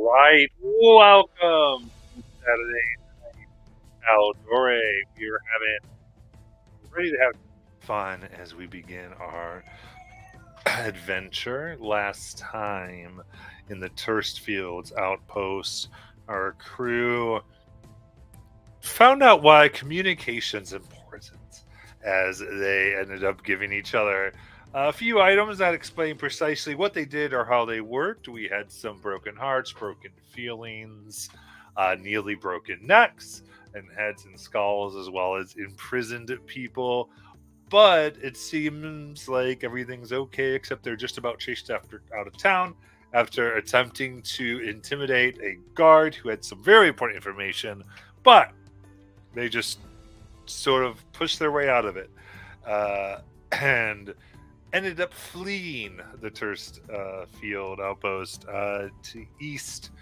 right, welcome to Saturday Outdoor. We're ready to have fun as we begin our adventure. Last time in the Turst Fields outpost, our crew found out why communication's important, as they ended up giving each other a few items that explain precisely what they did or how they worked. We had some broken hearts, broken feelings, nearly broken necks, and heads and skulls, as well as imprisoned people. But it seems like everything's okay, except they're just about chased out of town after attempting to intimidate a guard who had some very important information, but they just sort of pushed their way out of it and ended up fleeing the Turst Field outpost to east,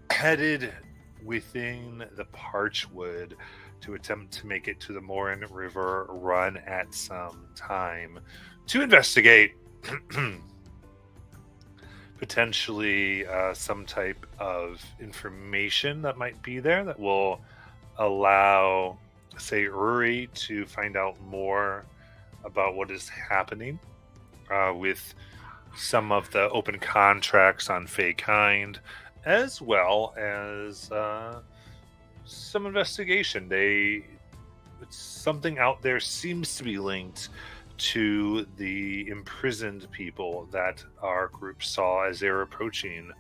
headed within the Parchwood to attempt to make it to the Morin River run at some time to investigate potentially some type of information that might be there that will allow, say, Uri to find out more about what is happening with some of the open contracts on Feykind, as well as some investigation. Something out there seems to be linked to the imprisoned people that our group saw as they were approaching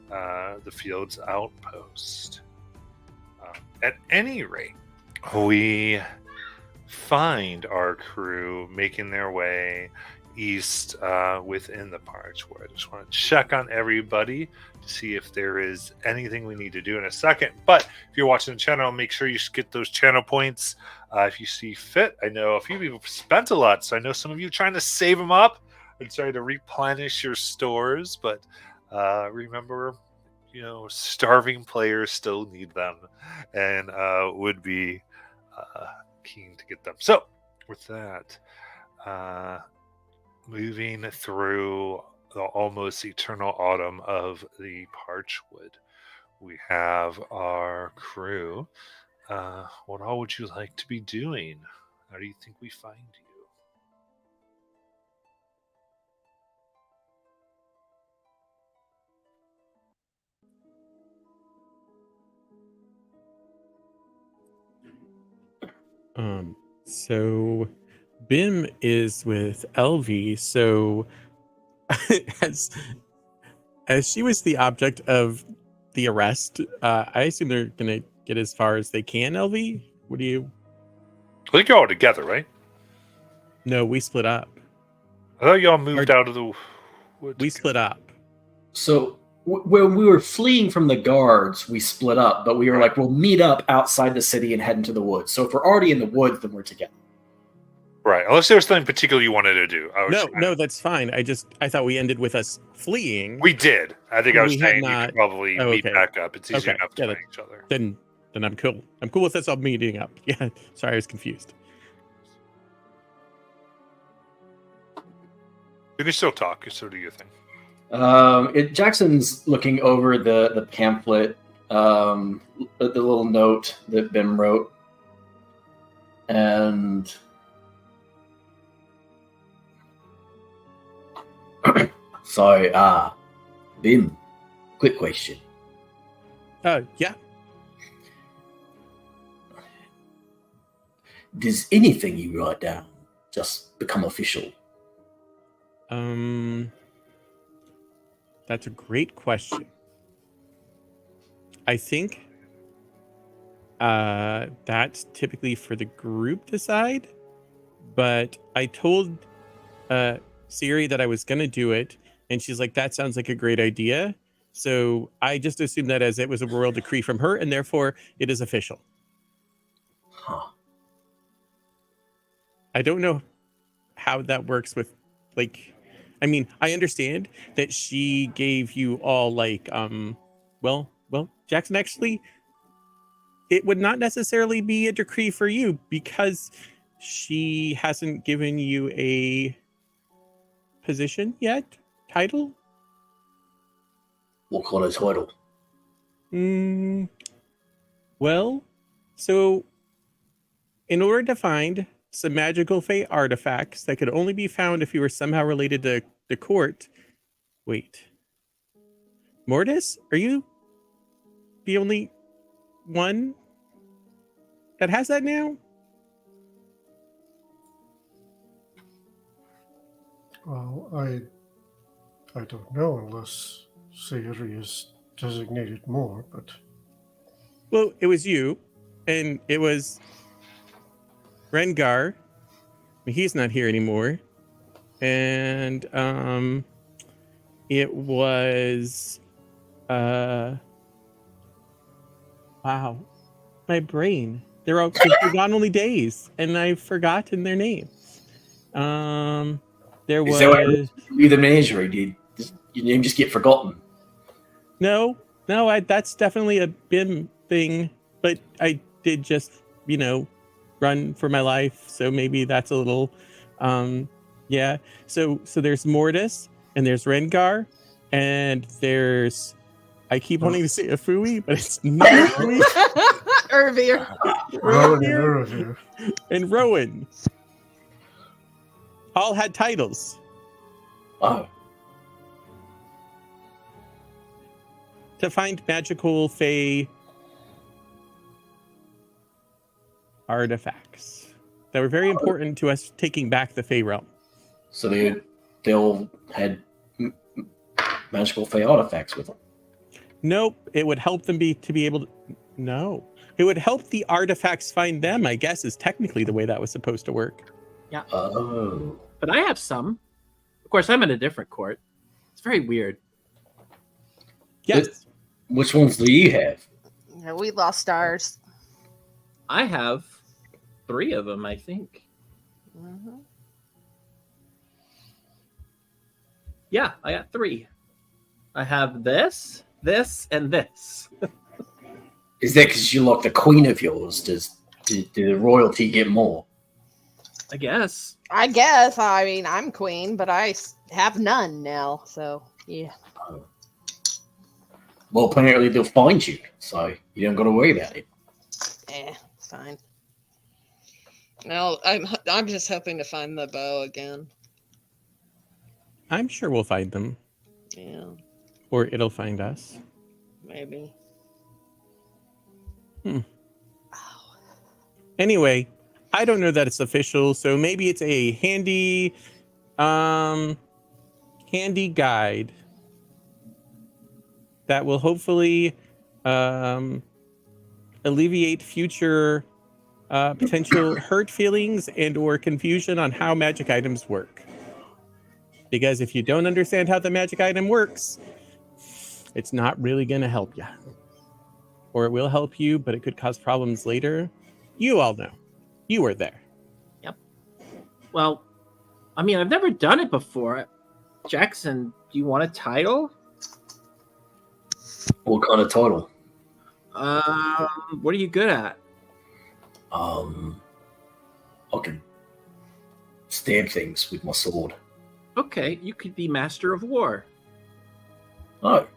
the field's outpost. At any rate, we find our crew making their way east within the Parchwood. I just want to check on everybody to see if there is anything we need to do in a second. But if you're watching the channel, make sure you get those channel points if you see fit. I know a few people spent a lot, so I know some of you trying to save them up and trying to replenish your stores. But remember, starving players still need them and would be keen to get them. So with that, moving through the almost eternal autumn of the Parchwood, we have our crew. What all would you like to be doing? How do you think we find you? So Bim is with Elvie, so as she was the object of the arrest, I assume they're gonna get as far as they can. Elvie, what do you? I think you're all together, right? No, we split up. I thought y'all moved out of the woods. We split up. So when we were fleeing from the guards, we split up, but we were like, we'll meet up outside the city and head into the woods. So if we're already in the woods, then we're together. Right, unless there was something particular you wanted to do. No, that's fine. I thought we ended with us fleeing. We did. I think I was saying you could probably meet okay. back up. It's easier enough to find each other. Then I'm cool. I'm cool with us all meeting up. Yeah, sorry, I was confused. You can still talk. You still do your thing. Jackson's looking over the pamphlet, the little note that Bim wrote, and sorry, Bim, quick question. Yeah. Does anything you write down just become official? That's a great question. I think that's typically for the group to decide, but I told Siri that I was going to do it, and she's like, that sounds like a great idea. So I just assumed that as it was a royal decree from her, and therefore it is official. Huh. I don't know how that works with, like, I mean, I understand that she gave you all, like, well, Jackson, actually, it would not necessarily be a decree for you because she hasn't given you a position yet, title. What kind of title? Well, so in order to find some magical Fey artifacts that could only be found if you were somehow related to the court. Wait. Mortis, are you the only one that has that now? Well, I don't know unless Sayuri is designated more, but Well, it was you, and it was Rengar. I mean, he's not here anymore. And it was wow. My brain. They've been gone only days, and I've forgotten their names. There Is that why was you the menagerie? Did your name just get forgotten? no. That's definitely a BIM thing, but I did just run for my life, so maybe that's a little yeah. So there's Mortis, and there's Rengar, and there's I keep wanting to say Afui, but it's not Afui. Irvir. Rowan and Uravir. And Rowan all had titles. Oh, To find magical Fey artifacts that were very important to us taking back the Fey realm. so they all had magical Fey artifacts with them. Nope, it would help them to be able to. No, it would help the artifacts find them. I guess is technically the way that was supposed to work. Oh, But I have some. Of course, I'm in a different court. It's very weird. Yes, which ones do you have? Yeah, we lost ours. I have 3 of them, I think. Mhm. Yeah, I got 3. I have this, and this. Is that because you like the queen of yours? Did the royalty get more? I guess. I guess. I mean, I'm queen, but I have none now. So yeah. Well, apparently they'll find you, so you don't got to worry about it. It's fine. No, I'm just hoping to find the bow again. I'm sure we'll find them, Yeah, or it'll find us. maybe. Anyway, I don't know that it's official, so maybe it's a handy guide that will hopefully alleviate future potential hurt feelings and or confusion on how magic items work. Because if you don't understand how the magic item works, it's not really going to help you. Or it will help you, but it could cause problems later. You all know. You were there. Well, I mean, I've never done it before. Jackson, do you want a title? What kind of title? What are you good at? I can stab things with my sword. Okay, you could be Master of War. Oh.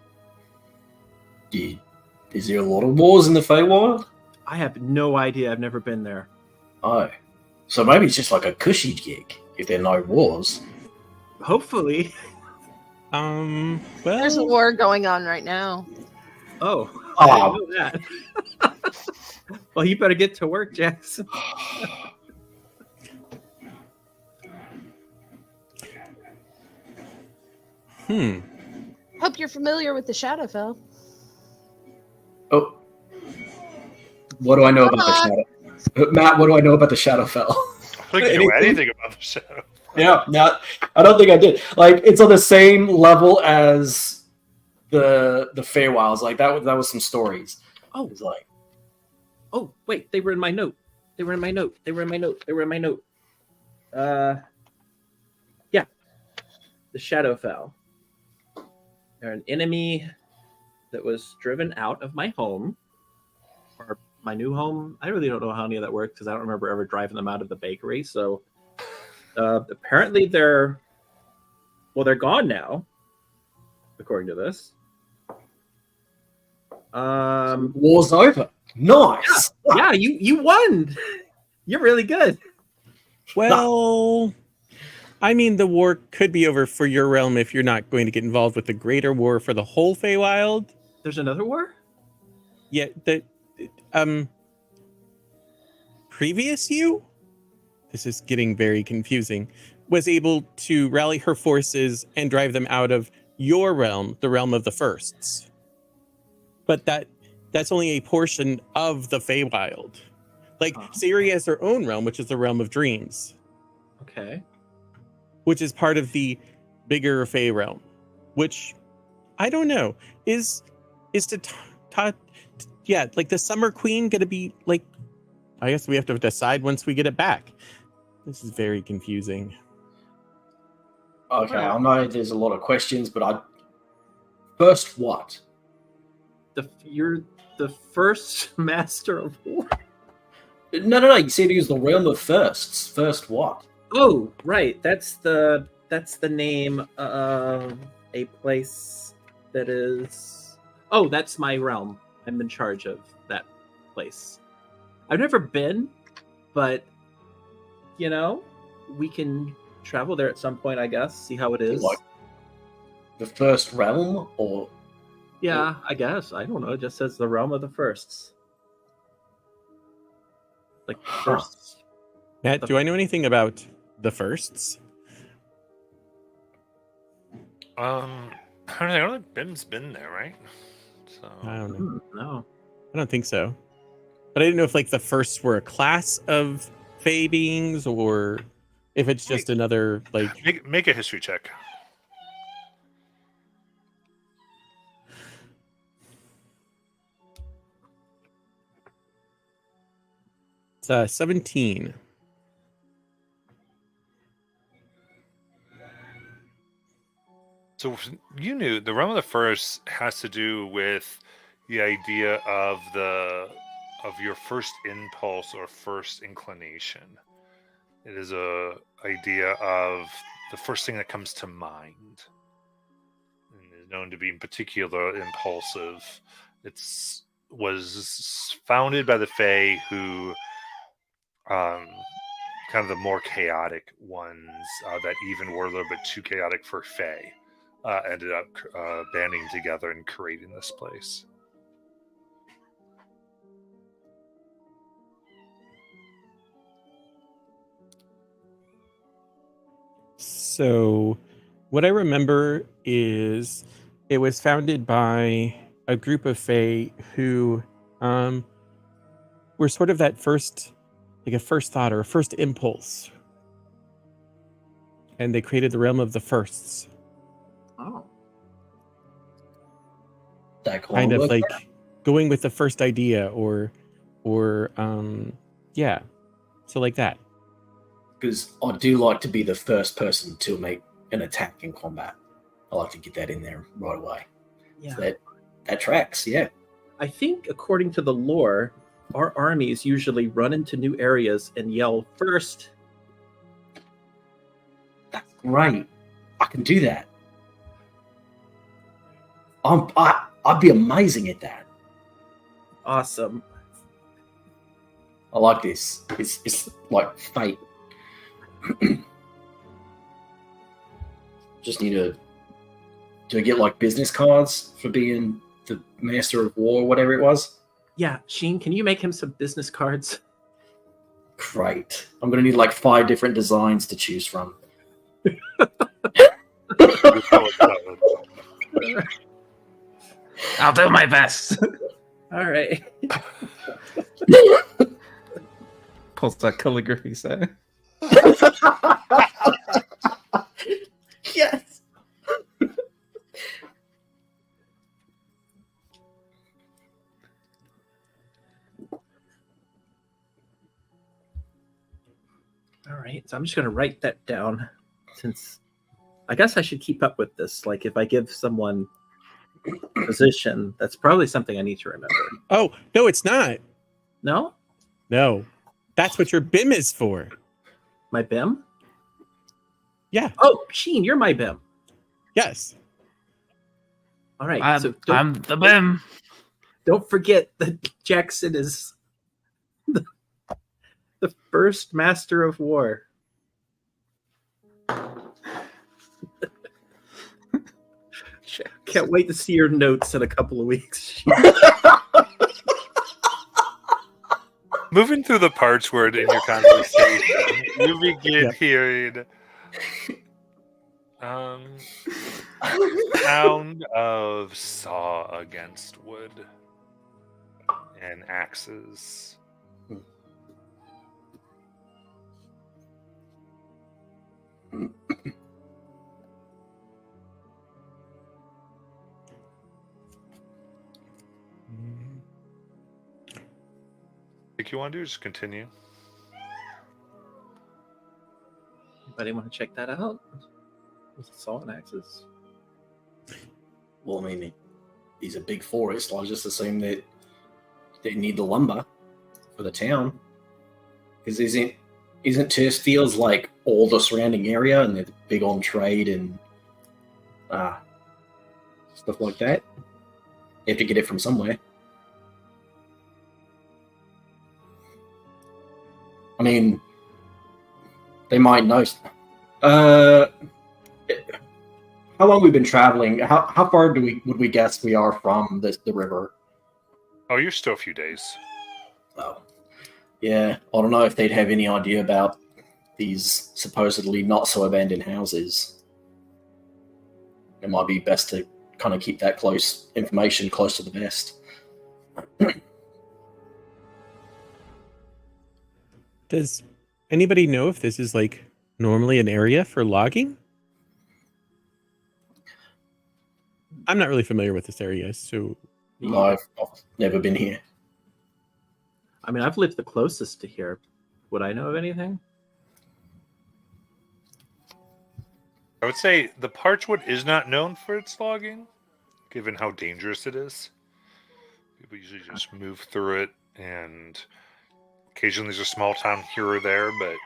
Is there a lot of wars in the Feywild? I have no idea. I've never been there. Oh. So maybe it's just like a cushy gig, if there are no wars. Hopefully. Well, There's a war going on right now. Oh, I didn't know that. Well, you better get to work, Jackson. Hope you're familiar with the Shadowfell. Oh. What do I know about the Shadow? Matt, what do I know about the Shadowfell? I don't think you know anything about the show. Yeah, no, I don't think I did. Like, it's on the same level as the Feywilds. Like that was some stories. Oh, It's like, oh, wait, they were in my note. Yeah, the Shadowfell. They're an enemy that was driven out of my home, or my new home. I really don't know how any of that works because I don't remember ever driving them out of the bakery. So apparently they're gone now, according to this. War's over. Nice. Yeah, you won. You're really good. Well, I mean, the war could be over for your realm if you're not going to get involved with the greater war for the whole Feywild. There's another war? Yeah, previous you, this is getting very confusing, was able to rally her forces and drive them out of your realm, the realm of the Firsts. But that's only a portion of the Feywild. Like, Ciri has her own realm, which is the realm of dreams, Okay. which is part of the bigger Fey realm, which I don't know is yeah, like the Summer Queen gonna be like, I guess we have to decide once we get it back. This is very confusing. Okay, I know there's a lot of questions, but first what? You're the first master of war. No. You said it was the realm of firsts. First what? Oh, right. That's the name of a place that is. Oh, that's my realm. I'm in charge of that place. I've never been, but we can travel there at some point, I guess. See how it is. Like the first realm, or yeah, I guess. I don't know. It just says the realm of the firsts. Like firsts. Matt, do I know anything about the Firsts? I don't think Bim's been there, right? So I don't know. No. I don't think so. But I didn't know if like the Firsts were a class of Fey beings or if it's just another like. make a history check. It's 17. So you knew the realm of the first has to do with the idea of your first impulse or first inclination. It is a idea of the first thing that comes to mind, and is known to be in particular impulsive. Was founded by the Fae, who kind of the more chaotic ones that even were a little bit too chaotic for Fae. Ended up banding together and creating this place. So, what I remember is it was founded by a group of Fae who were sort of that first, like a first thought or a first impulse. And they created the realm of the Firsts. Oh. that Kind of like going with the first idea or yeah. So like that. because I do like to be the first person to make an attack in combat. I like to get that in there right away. Yeah. So that tracks, yeah. I think according to the lore, our armies usually run into new areas and yell first. That's great. I can do that. I'd be amazing at that. Awesome. I like this. It's like fate. Just need to. Do I get like business cards for being the master of war or whatever it was? Yeah, Sheen, can you make him some business cards? Great. I'm gonna need like 5 different designs to choose from. I'll do my best. All right. Pulls that calligraphy set. Yes. All right. So I'm just going to write that down since I guess I should keep up with this. Like if I give someone a position, that's probably something I need to remember. Oh, no, it's not. No? No. That's what your BIM is for. My BIM? Yeah. Oh, Sheen, you're my BIM. Yes. All right. I'm so the BIM. Don't forget that Jackson is the first master of war. Can't wait to see your notes in a couple of weeks. Moving through the parts where in your conversation, you begin Yep. hearing sound of saw against wood and axes. Think you want to do? Just continue. Anybody want to check that out? With the saw and axes. Well, I mean, he's a big forest. I just assume that they need the lumber for the town. Because isn't Turstfields like all the surrounding area, and they're big on trade and stuff like that? You have to get it from somewhere. I mean, they might know. How long we've been traveling? How far would we guess we are from the river? Oh, you're still a few days. Oh, yeah. I don't know if they'd have any idea about these supposedly not so abandoned houses. It might be best to kind of keep that information close to the vest. Does anybody know if this is like normally an area for logging? I'm not really familiar with this area, so No, I've never been here. I mean, I've lived the closest to here. Would I know of anything? I would say the Parchwood is not known for its logging, given how dangerous it is. People usually just move through it, and occasionally there's a small town here or there, but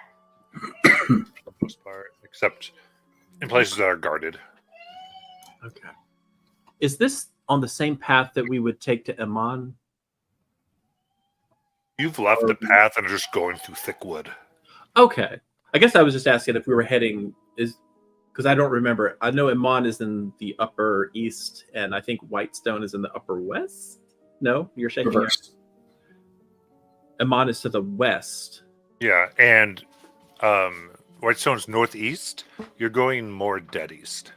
for the most part, except in places that are guarded. Okay. Is this on the same path that we would take to Amon? You've left the path and are just going through thick wood. Okay. I guess I was just asking if we were heading because I don't remember. I know Amon is in the upper east, and I think Whitestone is in the upper west. No, you're shaking your Reversed. Amon is to the west. Yeah, and Whitestone's northeast. You're going more dead east.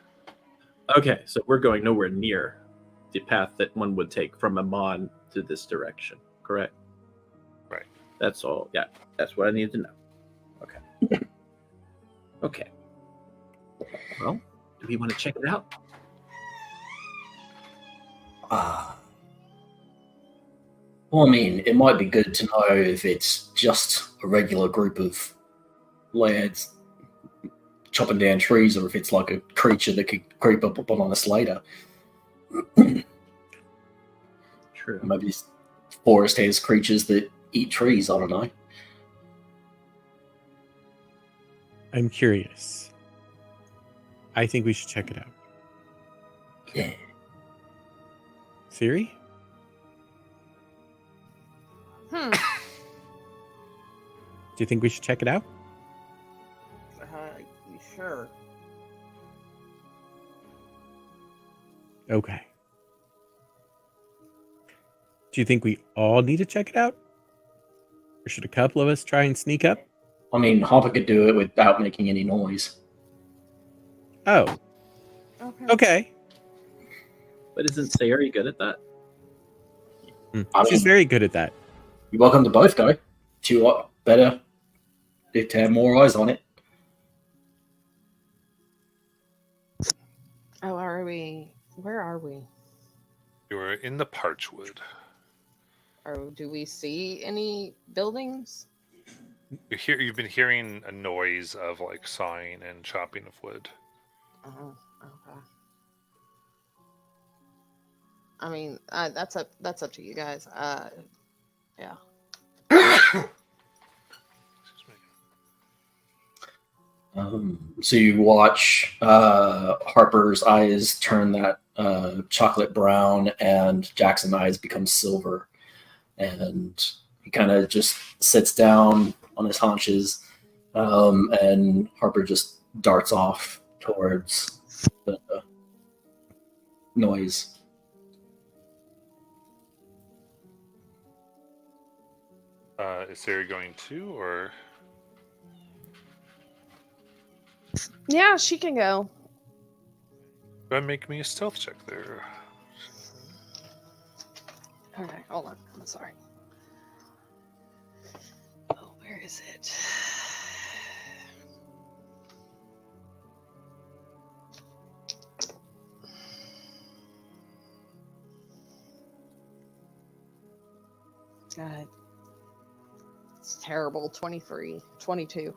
Okay, so we're going nowhere near the path that one would take from Amon to this direction, correct? Right. That's all. Yeah, that's what I need to know. Okay. Okay. Well, do we want to check it out? Well, I mean, it might be good to know if it's just a regular group of lads chopping down trees, or if it's like a creature that could creep up on us later. True. Maybe this forest has creatures that eat trees. I don't know. I'm curious. I think we should check it out. Yeah. Siri? Hmm. Do you think we should check it out? Sure. Okay. Do you think we all need to check it out? Or should a couple of us try and sneak up? I mean, Hopper could do it without making any noise. Oh, Okay. okay. But isn't Sayori good at that? I She's mean- very good at that. You're welcome to both go. If you want better, to have more eyes on it. Oh, are we? Where are we? You are in the Parchwood. Or do we see any buildings? You've been hearing a noise of like sawing and chopping of wood. Oh, okay. I mean, that's up to you guys. Yeah. Excuse me. So you watch Harper's eyes turn that chocolate brown, and Jackson's eyes become silver, and he kind of just sits down on his haunches, and Harper just darts off towards the noise. Is Sarah going to, or Yeah, she can go. go ahead and make me a stealth check there? Okay, hold on. I'm sorry. Oh, where is it? God. It's terrible. 23, 22.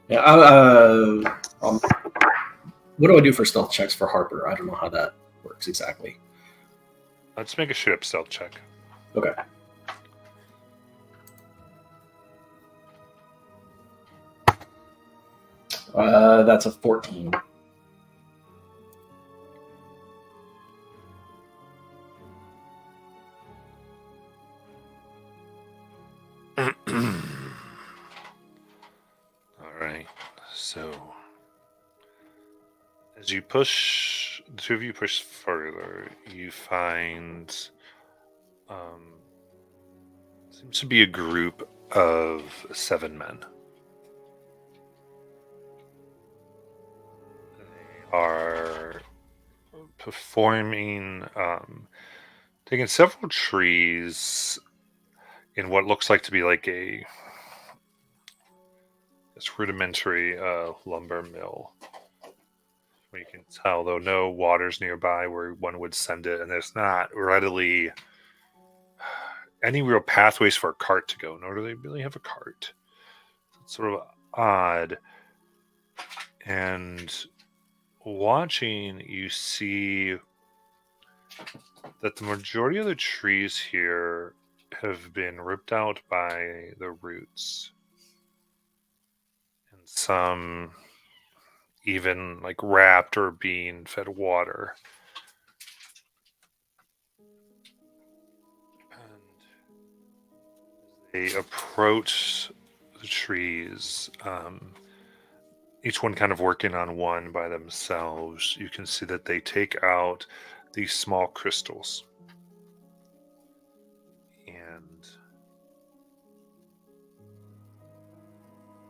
Yeah. What do I do for stealth checks for Harper? I don't know how that works exactly. Let's make a straight up stealth check. Okay. That's a 14. Alright, so as you push, the two of you push further, you find seems to be a group of 7 men. They are performing, taking several trees in what looks like to be like a this rudimentary lumber mill. You can tell, though, no water's nearby where one would send it, and there's not readily any real pathways for a cart to go, nor do they really have a cart. It's sort of odd. And watching, you see that the majority of the trees here have been ripped out by the roots. And some even like wrapped or being fed water. And as they approach the trees, each one kind of working on one by themselves, you can see that they take out these small crystals. And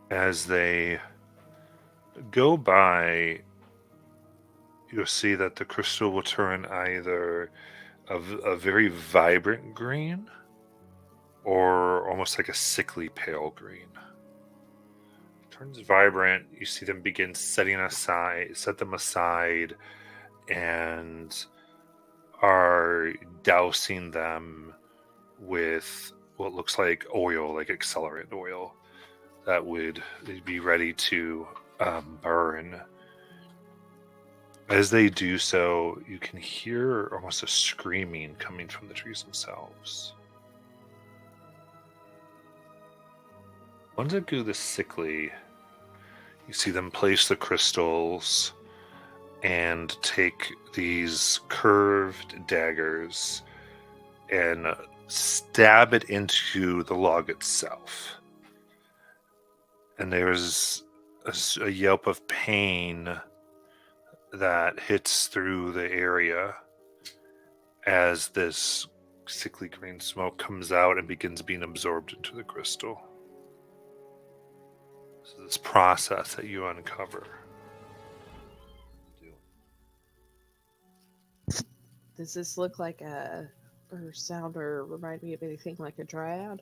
as they go by, you'll see that the crystal will turn either a very vibrant green or almost like a sickly pale green. It turns vibrant, you see them begin set them aside, and are dousing them with what looks like oil, like accelerant oil, that would be ready to burn. As they do so, you can hear almost a screaming coming from the trees themselves. Ones that go this sickly, you see them place the crystals and take these curved daggers and stab it into the log itself. And there's a yelp of pain that hits through the area as this sickly green smoke comes out and begins being absorbed into the crystal. So this process that you uncover. Does this look like or sound or remind me of anything like a dryad?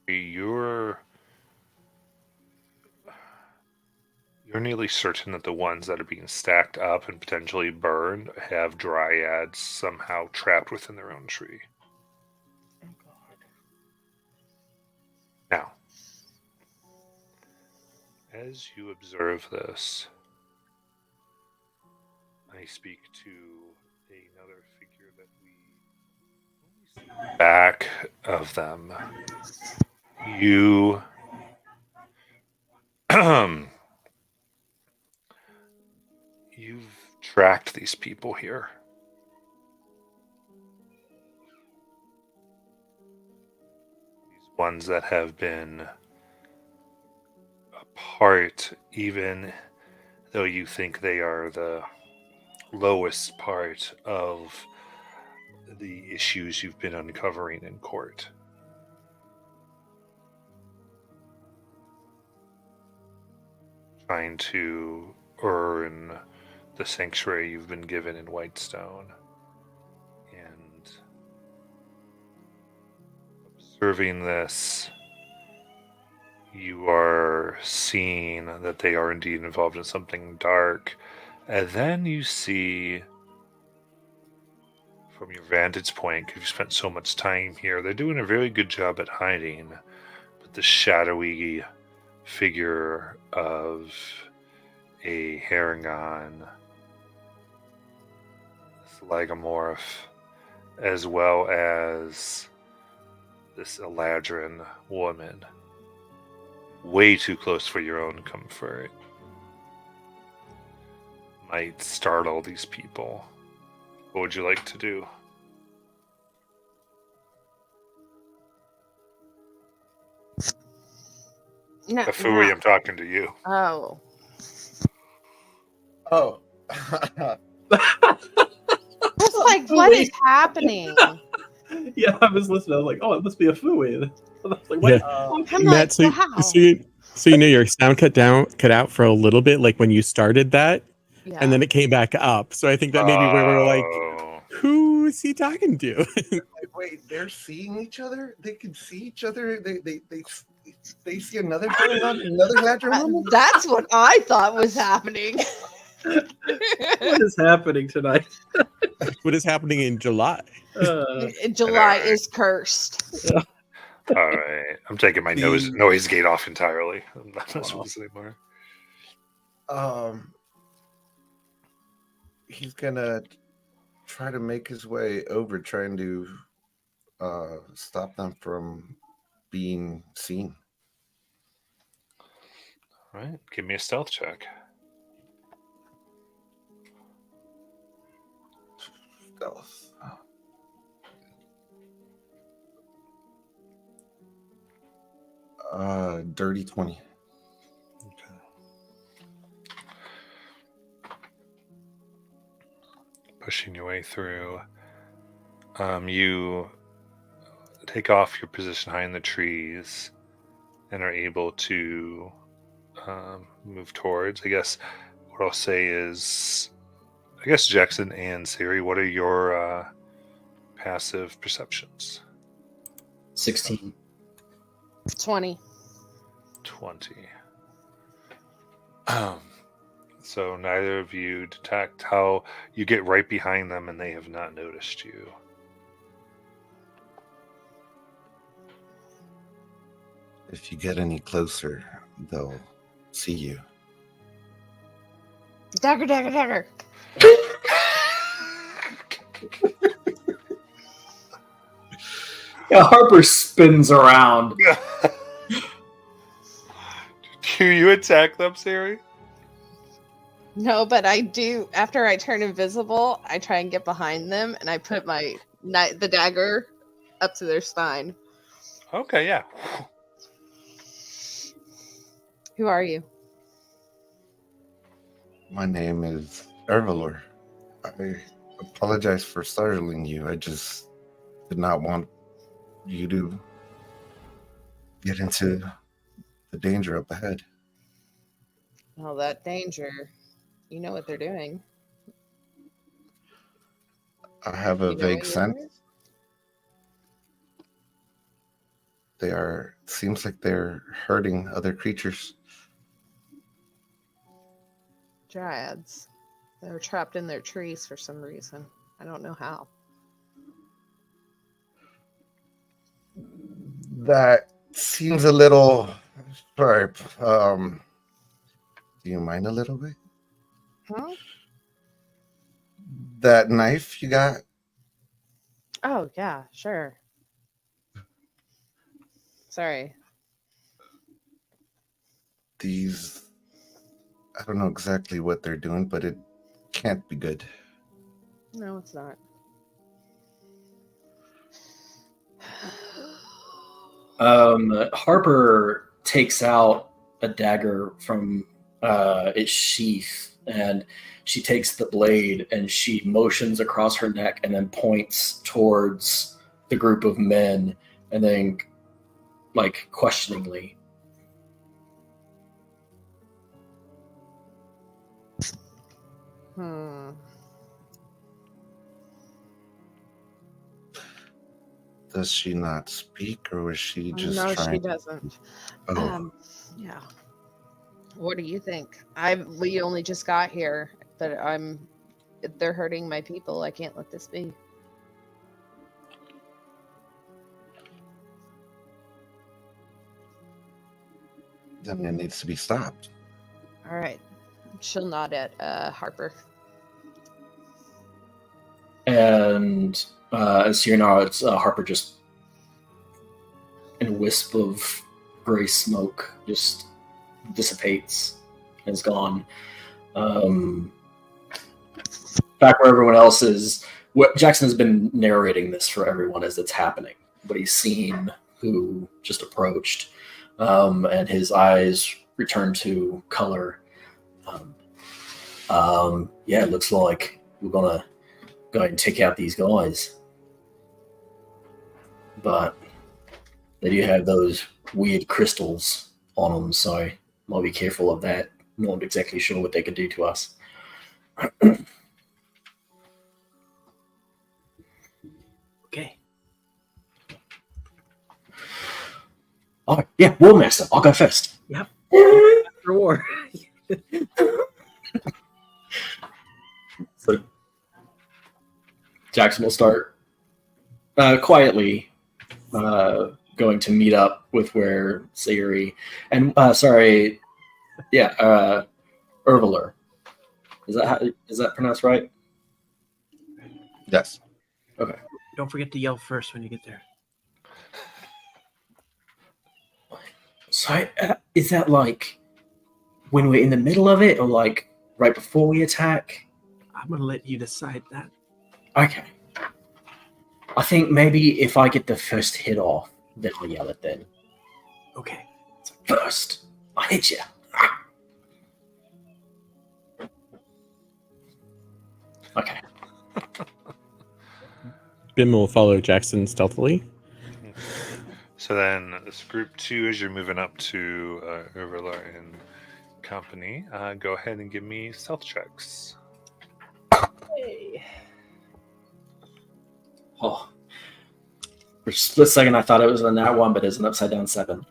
You're nearly certain that the ones that are being stacked up and potentially burned have dryads somehow trapped within their own tree. Oh God. Now, as you observe this, I speak to another figure that we only see the back of them. You you've tracked these people here. These ones that have been apart, even though you think they are the lowest part of the issues you've been uncovering in court. Trying to earn the sanctuary you've been given in Whitestone. And observing this, you are seeing that they are indeed involved in something dark. And then you see, from your vantage point, because you've spent so much time here, they're doing a very good job at hiding. But the shadowy figure of a Harangon, this Lagomorph, as well as this Eladrin woman, way too close for your own comfort, might startle these people. What would you like to do? No, Afui, no. I'm talking to you. Oh. Oh. I was like, what is happening? Yeah, I was listening. I was like, oh, it must be a fooey. I was like, Yeah. what? I'm Matt, like, wow. so you know your sound cut out for a little bit, like when you started that, Yeah. and then it came back up. So I think that maybe where we're like, Oh. who is he talking to? Wait, they're seeing each other? They can see each other? They see another Ladron woman? That's what I thought was happening. What is happening tonight? What is happening in July? July is cursed. All right. I'm taking my noise gate off entirely. I'm not listening anymore. He's gonna try to make his way over, trying to stop them from being seen. All right. Give me a stealth check. Stealth. Dirty 20. Okay. Pushing your way through. You take off your position high in the trees and are able to move towards. I guess what I'll say is, Jackson and Siri, what are your passive perceptions? 16. 20. 20. So neither of you detect how you get right behind them and they have not noticed you. If you get any closer, they'll see you. Dagger, dagger, dagger. Yeah, Harper spins around. Do you attack them, Siri? No, but I do. After I turn invisible, I try and get behind them, and I put the dagger up to their spine. Okay, yeah. Who are you? My name is Ervalor. I apologize for startling you. I just did not want you to get into the danger up ahead. Well, that danger. You know what they're doing. I have a You know vague what sense. it is? Seems like they're hurting other creatures. Dryads. They're trapped in their trees for some reason. I don't know how. That seems a little sharp. Do you mind a little bit? Huh? that knife you got? Oh yeah, sure. Sorry. These, I don't know exactly what they're doing, but it can't be good. No, it's not. Harper takes out a dagger from its sheath, and she takes the blade and she motions across her neck and then points towards the group of men and then, like, questioningly. Does she not speak, or was she just No, trying? she doesn't. Oh, Yeah. What do you think? We only just got here, but they're hurting my people. I can't let this be. then it needs to be stopped. All right. She'll nod at Harper. And as you know, it's Harper just in a wisp of gray smoke just dissipates and is gone. Back where everyone else is, what Jackson has been narrating this for everyone as it's happening. What he's seen, who just approached, and his eyes return to color. Yeah, it looks like we're gonna go ahead and take out these guys. But they do have those weird crystals on them, so might be careful of that. Not exactly sure what they could do to us. Okay. Oh, yeah, War Master. I'll go first. Yep. For war. So Jackson will start quietly going to meet up with where Sayuri and Ervaler. Is that pronounced right? Yes. Okay. Don't forget to yell first when you get there. So is that like when we're in the middle of it, or like right before we attack? I'm gonna let you decide that. Okay. I think maybe if I get the first hit off, then I'll yell it then. Okay. First, I hit you. Okay. Bim will follow Jackson stealthily. So then, this group 2, as you're moving up to Overlar and company, go ahead and give me stealth checks. Hey. Oh. For a split second, I thought it was a nat 1, but it's an upside down 7.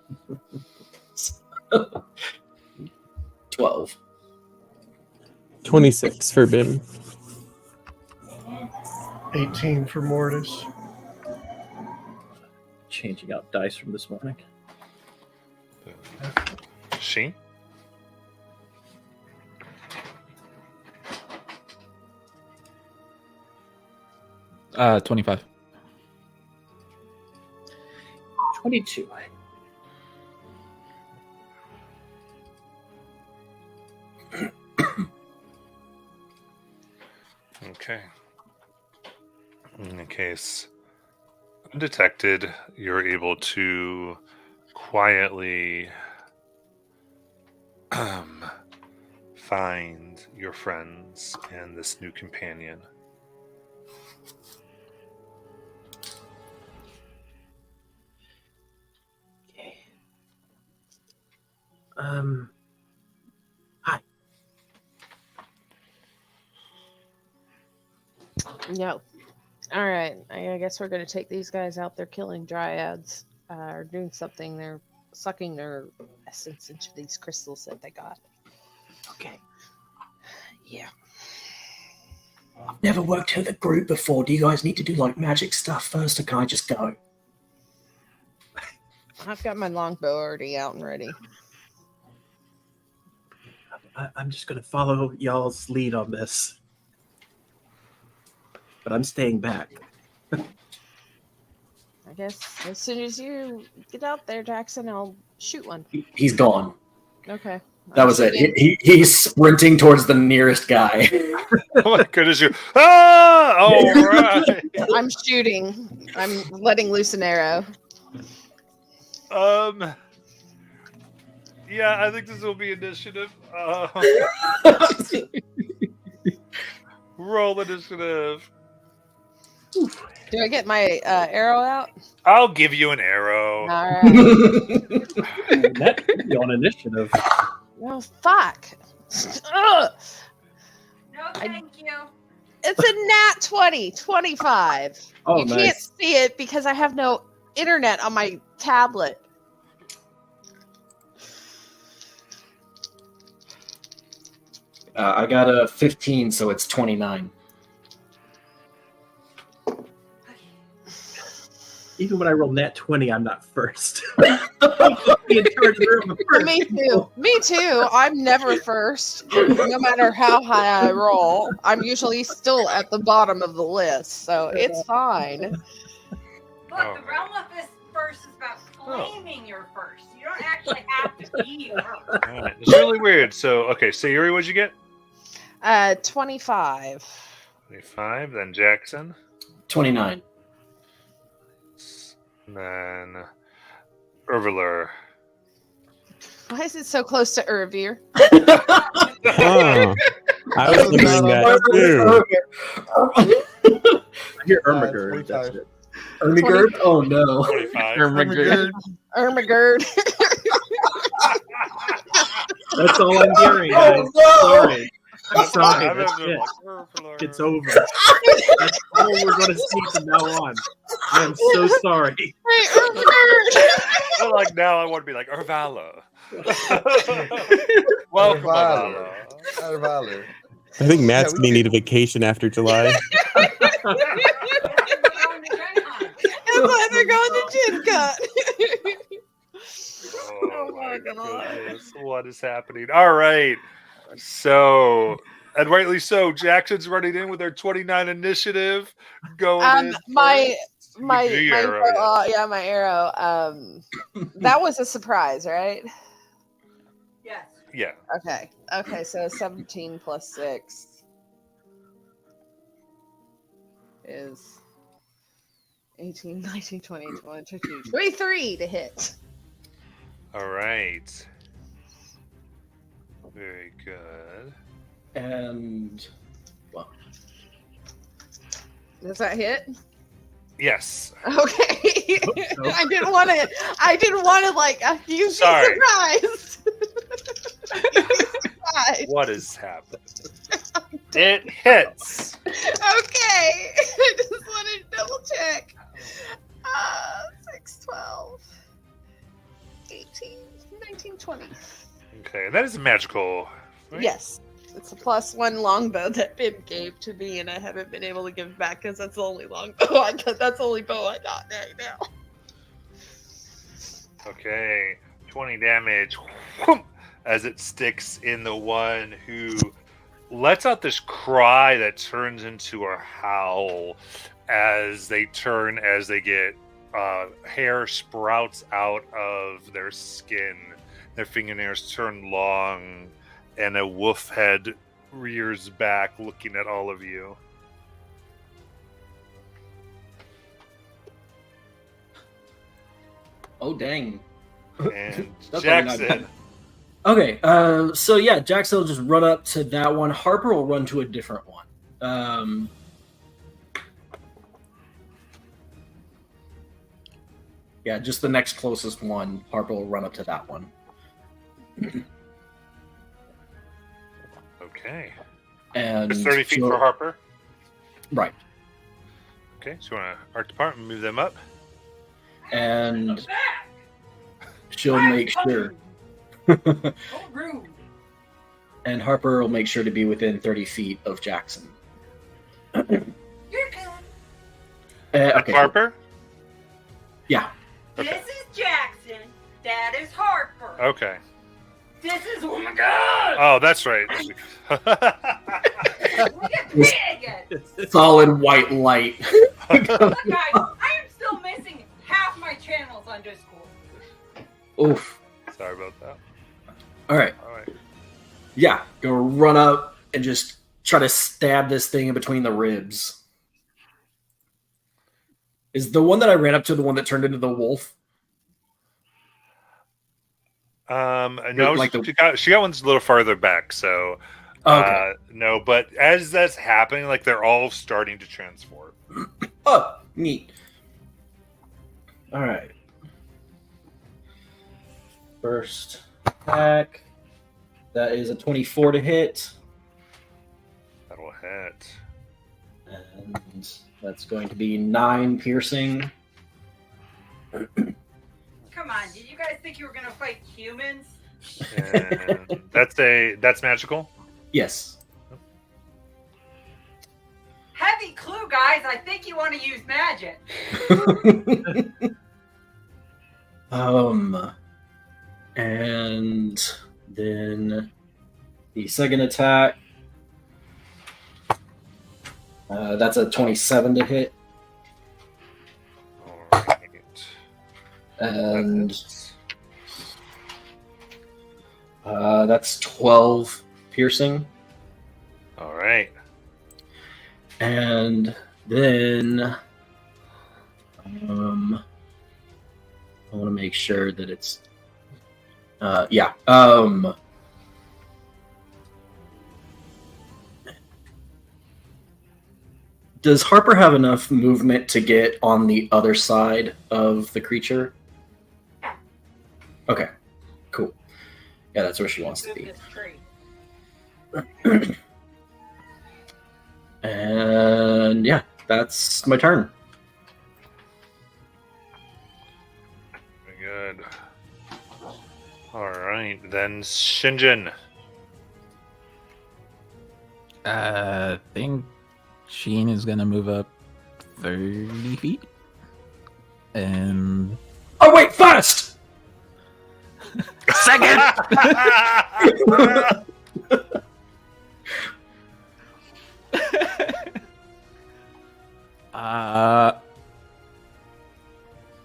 12. 26 for Bim. 18 for Mortis. Changing out dice from this morning. Sheen? Uh, 25. 22. Okay. In the case, undetected, you're able to quietly find your friends and this new companion. Okay. Hi. No. All right. I guess we're going to take these guys out. They're killing dryads or doing something. They're sucking their essence into these crystals that they got. Okay. Yeah. I've never worked with a group before. Do you guys need to do like magic stuff first, or can I just go? I've got my longbow already out and ready. I'm just gonna follow y'all's lead on this. but I'm staying back. I guess as soon as you get out there, Jackson, I'll shoot one. He's gone. Okay. That I'm was it. shooting. He's sprinting towards the nearest guy. Oh my goodness, you! Ah! All right. I'm shooting. I'm letting loose an arrow. Yeah, I think this will be initiative. Roll initiative. Do I get my arrow out? I'll give you an arrow. All right. That could be on initiative. Well, fuck. Ugh. No, thank you. It's a nat 20, 25. Oh, You nice. can't see it because I have no internet on my tablet. I got a 15, so it's 29. Even when I roll nat 20, I'm not first. Being charged room first. Me too. Me too. I'm never first. No matter how high I roll, I'm usually still at the bottom of the list, so it's fine. Look, Oh. the realm of this first is about claiming you're first. You don't actually have to be first. All right. It's really weird. So, okay, Sayuri, what'd you get? 25. 25. Then Jackson. 29. And then Urvaler. Why is it so close to Irvir? Huh. I was wondering that too. I hear Ermagerd. That's 25. it. Ermagerd? Oh no. 25. Ermagerd. That's all I'm hearing, guys. Sorry. I'm sorry. I'm That's having it. like, Urvaler. It's over. That's all we're going to see from now on. I am so sorry. Hey, Ermagerd. So, like now, I want to be like Urvala. Welcome, Urvala. Urvala. Valor. I think Matt's we gonna could- need a vacation after July. That's why they're going to Gen Con. Oh my my God. goodness, what is happening? All right, so and rightly so, Jackson's running in with their 29 initiative. Going in My first. You do your arrow, yeah. my arrow. That was a surprise, right? Yes. Yeah. Okay, so 17 plus 6 is 18, 19, 20, 21, 22, 23 to hit. All right. Very good. And well, Does that hit? Yes. Okay. Oh. I didn't want to like you be Sorry. surprised. Surprised. What is happening? It hits. Okay. I just wanted to double check. 6, 12, 18, 19, 20. Okay, that is magical. Right? Yes. It's a +1 longbow that Bib gave to me, and I haven't been able to give it back because that's the only longbow I got. That's the only bow I got right now. Okay, 20 damage whoop, as it sticks in the one who lets out this cry that turns into a howl as they get hair sprouts out of their skin. Their fingernails turn long, and a wolf head rears back looking at all of you. oh dang. And That's probably not Jackson. Okay, so yeah, Jackson will just run up to that one. Harper will run to a different one. Yeah, just the next closest one. Harper will run up to that one. Okay. And It's 30 feet she'll- for Harper. Right. Okay, so you want to arc depart and move them up? And she'll make sure. So rude. And Harper will make sure to be within 30 feet of Jackson. You're good. Okay. Harper? Yeah. Okay. This is Jackson. That is Harper. Okay. This is, oh my god! Oh, that's right. We get paid again. Solid white light. Look, guys, I am still missing half my channels on Discord. Oof. Sorry about that. All right. All right. Yeah, go run up and just try to stab this thing in between the ribs. Is the one that I ran up to the one that turned into the wolf? No, Like she got one's a little farther back, so Okay. no. But as that's happening, like they're all starting to transform. Oh, neat. All right. First attack. That is a 24 to hit. That'll hit. And that's going to be 9 piercing. Come on, did you guys think you were gonna fight humans? And that's magical. Yes. Heavy clue, guys. I think you want to use magic. And then the second attack. That's a 27 to hit. All right. And that's 12 piercing. All right. And then I want to make sure that it's yeah. Does Harper have enough movement to get on the other side of the creature? Okay, cool. Yeah, that's where she wants to be. Goodness tree. And yeah, that's my turn. Very good. All right, then Shinjin. I think Sheen is gonna move up 30 feet. And Oh wait, first! second.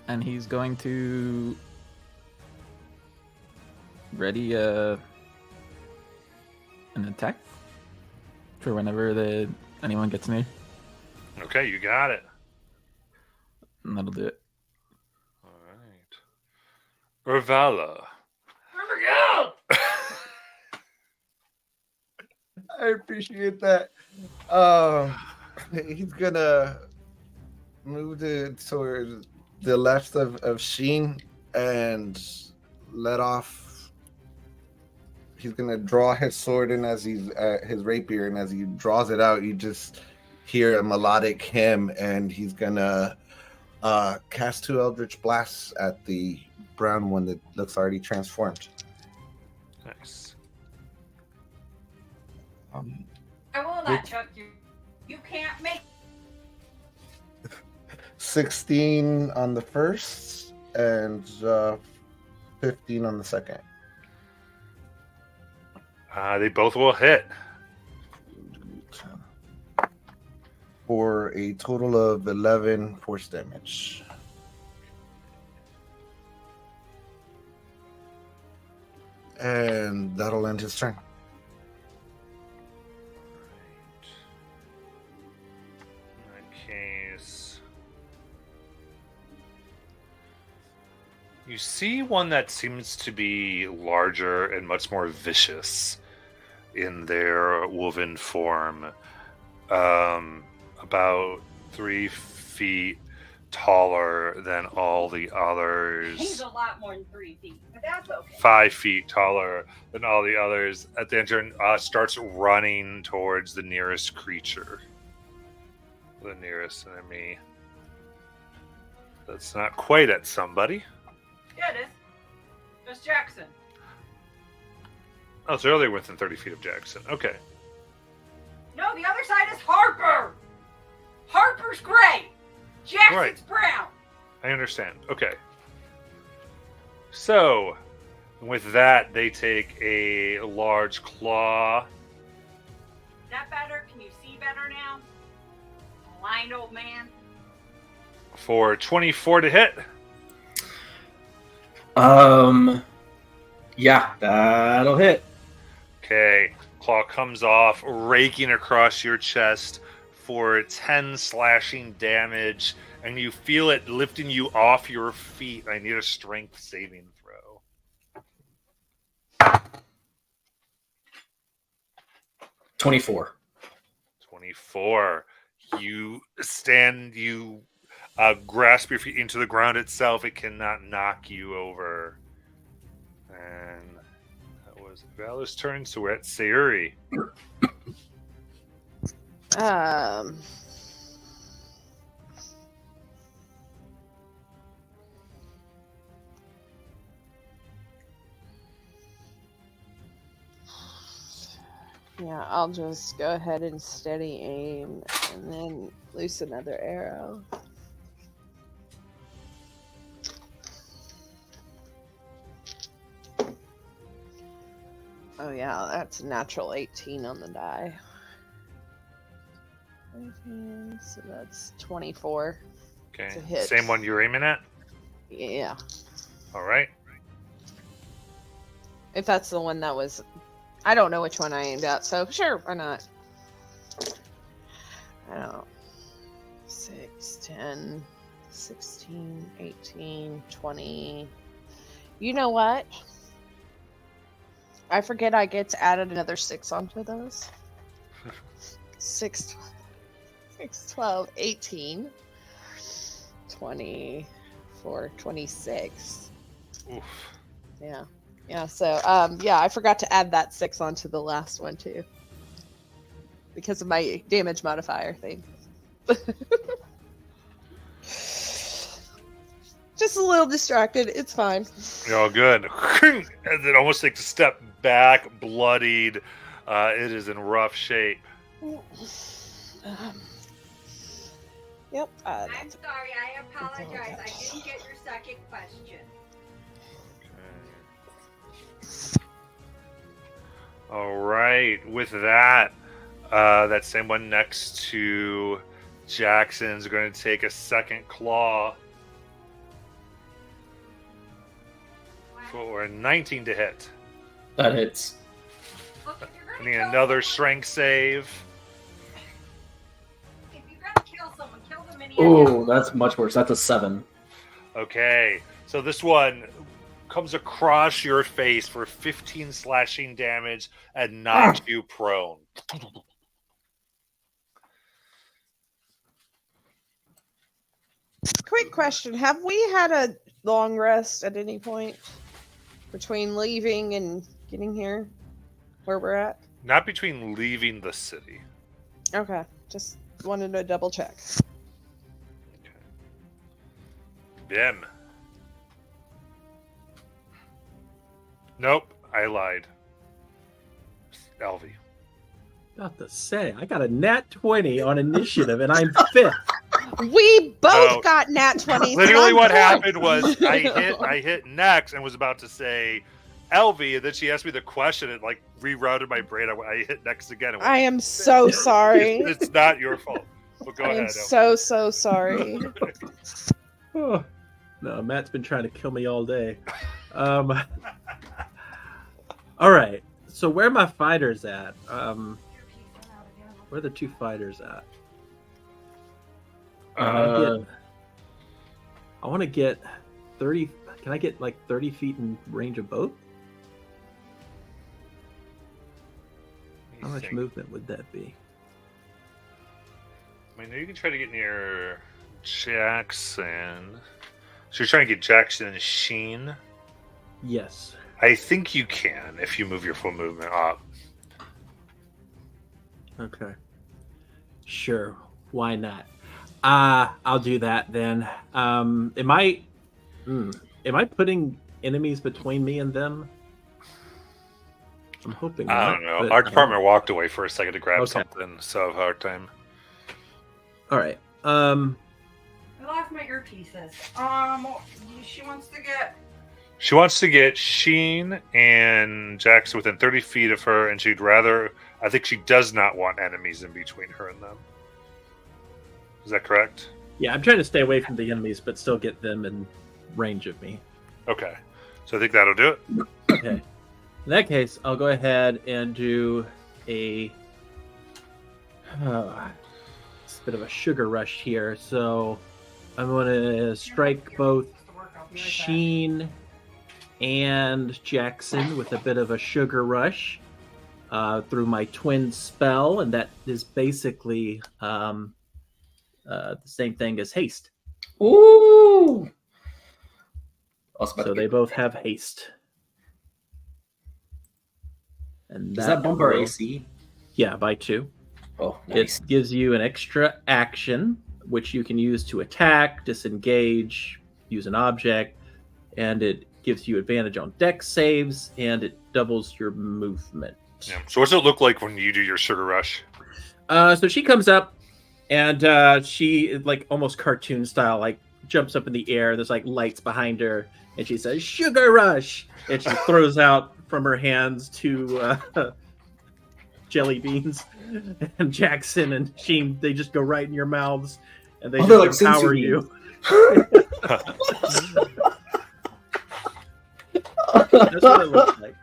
And he's going to ready an attack for whenever anyone gets near, Okay, you got it. and that'll do it. All right. Urvala. Where'd we go? I appreciate that. He's gonna move toward the left of Sheen and let off. He's gonna draw his sword in as he's his rapier, and as he draws it out, you just hear a melodic hymn, and he's gonna cast 2 Eldritch Blasts at the brown one that looks already transformed. Nice. I will not chuck you. You can't make 16 on the first and 15 on the second. They both will hit. For a total of 11 force damage. And that'll end his turn. In that case, you see one that seems to be larger and much more vicious in their woven form. About 3 feet taller than all the he's others. a lot more than 3 feet, but that's okay. 5 feet taller than all the others. At the end, starts running towards the nearest creature, the nearest enemy. That's not quite at somebody. Yeah, it is. That's Jackson. Oh, so they're within 30 feet of Jackson. Okay. No, the other side is Harper. Harper's gray. Jackson's Right. brown. I understand. Okay. So, with that, they take a large claw. That better? Can you better now? Blind old man. For 24 to hit. Yeah, that'll hit. Okay. Claw comes off, raking across your chest for 10 slashing damage, and you feel it lifting you off your feet. I need a strength saving throw. 24. 24. You stand, you grasp your feet into the ground itself. It cannot knock you over. And that was Valor's turn, so we're at Sayuri. Yeah, I'll just go ahead and steady aim and then loose another arrow. Oh yeah, that's a natural 18 on the die. 18, so that's 24. Okay. To hit. Same one you're aiming at? Yeah. All right. If that's the one that was... I don't know which one I aimed at, so sure, why not? I don't know. 6, 10, 16, 18, 20. You know what? I forget I get to add another 6 onto those. 6, 12, 18, 24, 26. Oof. Yeah. Yeah, so, yeah, I forgot to add that 6 onto the last one, too. Because of my damage modifier thing. Just a little distracted. It's fine. You're all good. And then almost takes a step back, bloodied. It is in rough shape. Yep. I'm sorry, I apologize. I didn't get your second question. All right. With that, that same one next to Jackson's going to take a second claw for 19 to hit. That hits. Look, if you're I gonna need kill another someone- strength save. If you're gonna kill someone, kill them in the Oh, that's much worse. That's a 7. Okay. So this one comes across your face for 15 slashing damage and knocks you prone. Quick question. Have we had a long rest at any point between leaving and getting here where we're at? Not between leaving the city. Okay. Just wanted to double check. Bim. Nope, I lied. Elvie. About to say, I got a nat 20 on initiative, and I'm 5th. We both No. got nat 20s. Literally what happened was I hit next and was about to say Elvie, and then she asked me the question. It like rerouted my brain. I hit next again. And went, I am so sorry. it's not your fault. But go I ahead. am Elvie. so sorry. Oh, no, Matt's been trying to kill me all day. All right. So where are my fighters at? Where are the 2 fighters at? I want to get 30. Can I get like 30 feet in range of both? How much movement would that be? I mean, you can try to get near Jackson. So you're trying to get Jackson and Sheen? Yes. I think you can if you move your full movement up. Okay. Sure. Why not? I'll do that then. Am I putting enemies between me and them? I'm hoping I not, don't know. but Our I don't- department walked away for a second to grab Okay. something, so I have a hard time. All right. I lost my earpieces. She wants to get She wants to get Sheen and Jax within 30 feet of her, and she'd rather. I think she does not want enemies in between her and them. Is that correct? Yeah, I'm trying to stay away from the enemies, but still get them in range of me. Okay. So I think that'll do it. Okay. In that case, I'll go ahead and do a. It's a bit of a sugar rush here, so I'm going to strike both Sheen and Jackson with a bit of a sugar rush through my twin spell, and that is basically the same thing as haste. Ooh! So they both have haste. And Does that bump our will- AC? Yeah, by 2. Oh, nice. It gives you an extra action, which you can use to attack, disengage, use an object, and it gives you advantage on dex saves, and it doubles your movement. Yeah. So what's it look like when you do your sugar rush? So she comes up, and she, like, almost cartoon style, like, jumps up in the air. There's, like, lights behind her, and she says, "Sugar rush!" And she throws out from her hands 2 jelly beans. And Jackson and Sheen, they just go right in your mouths, and they they're like just empower senzu you. That's what it looks like.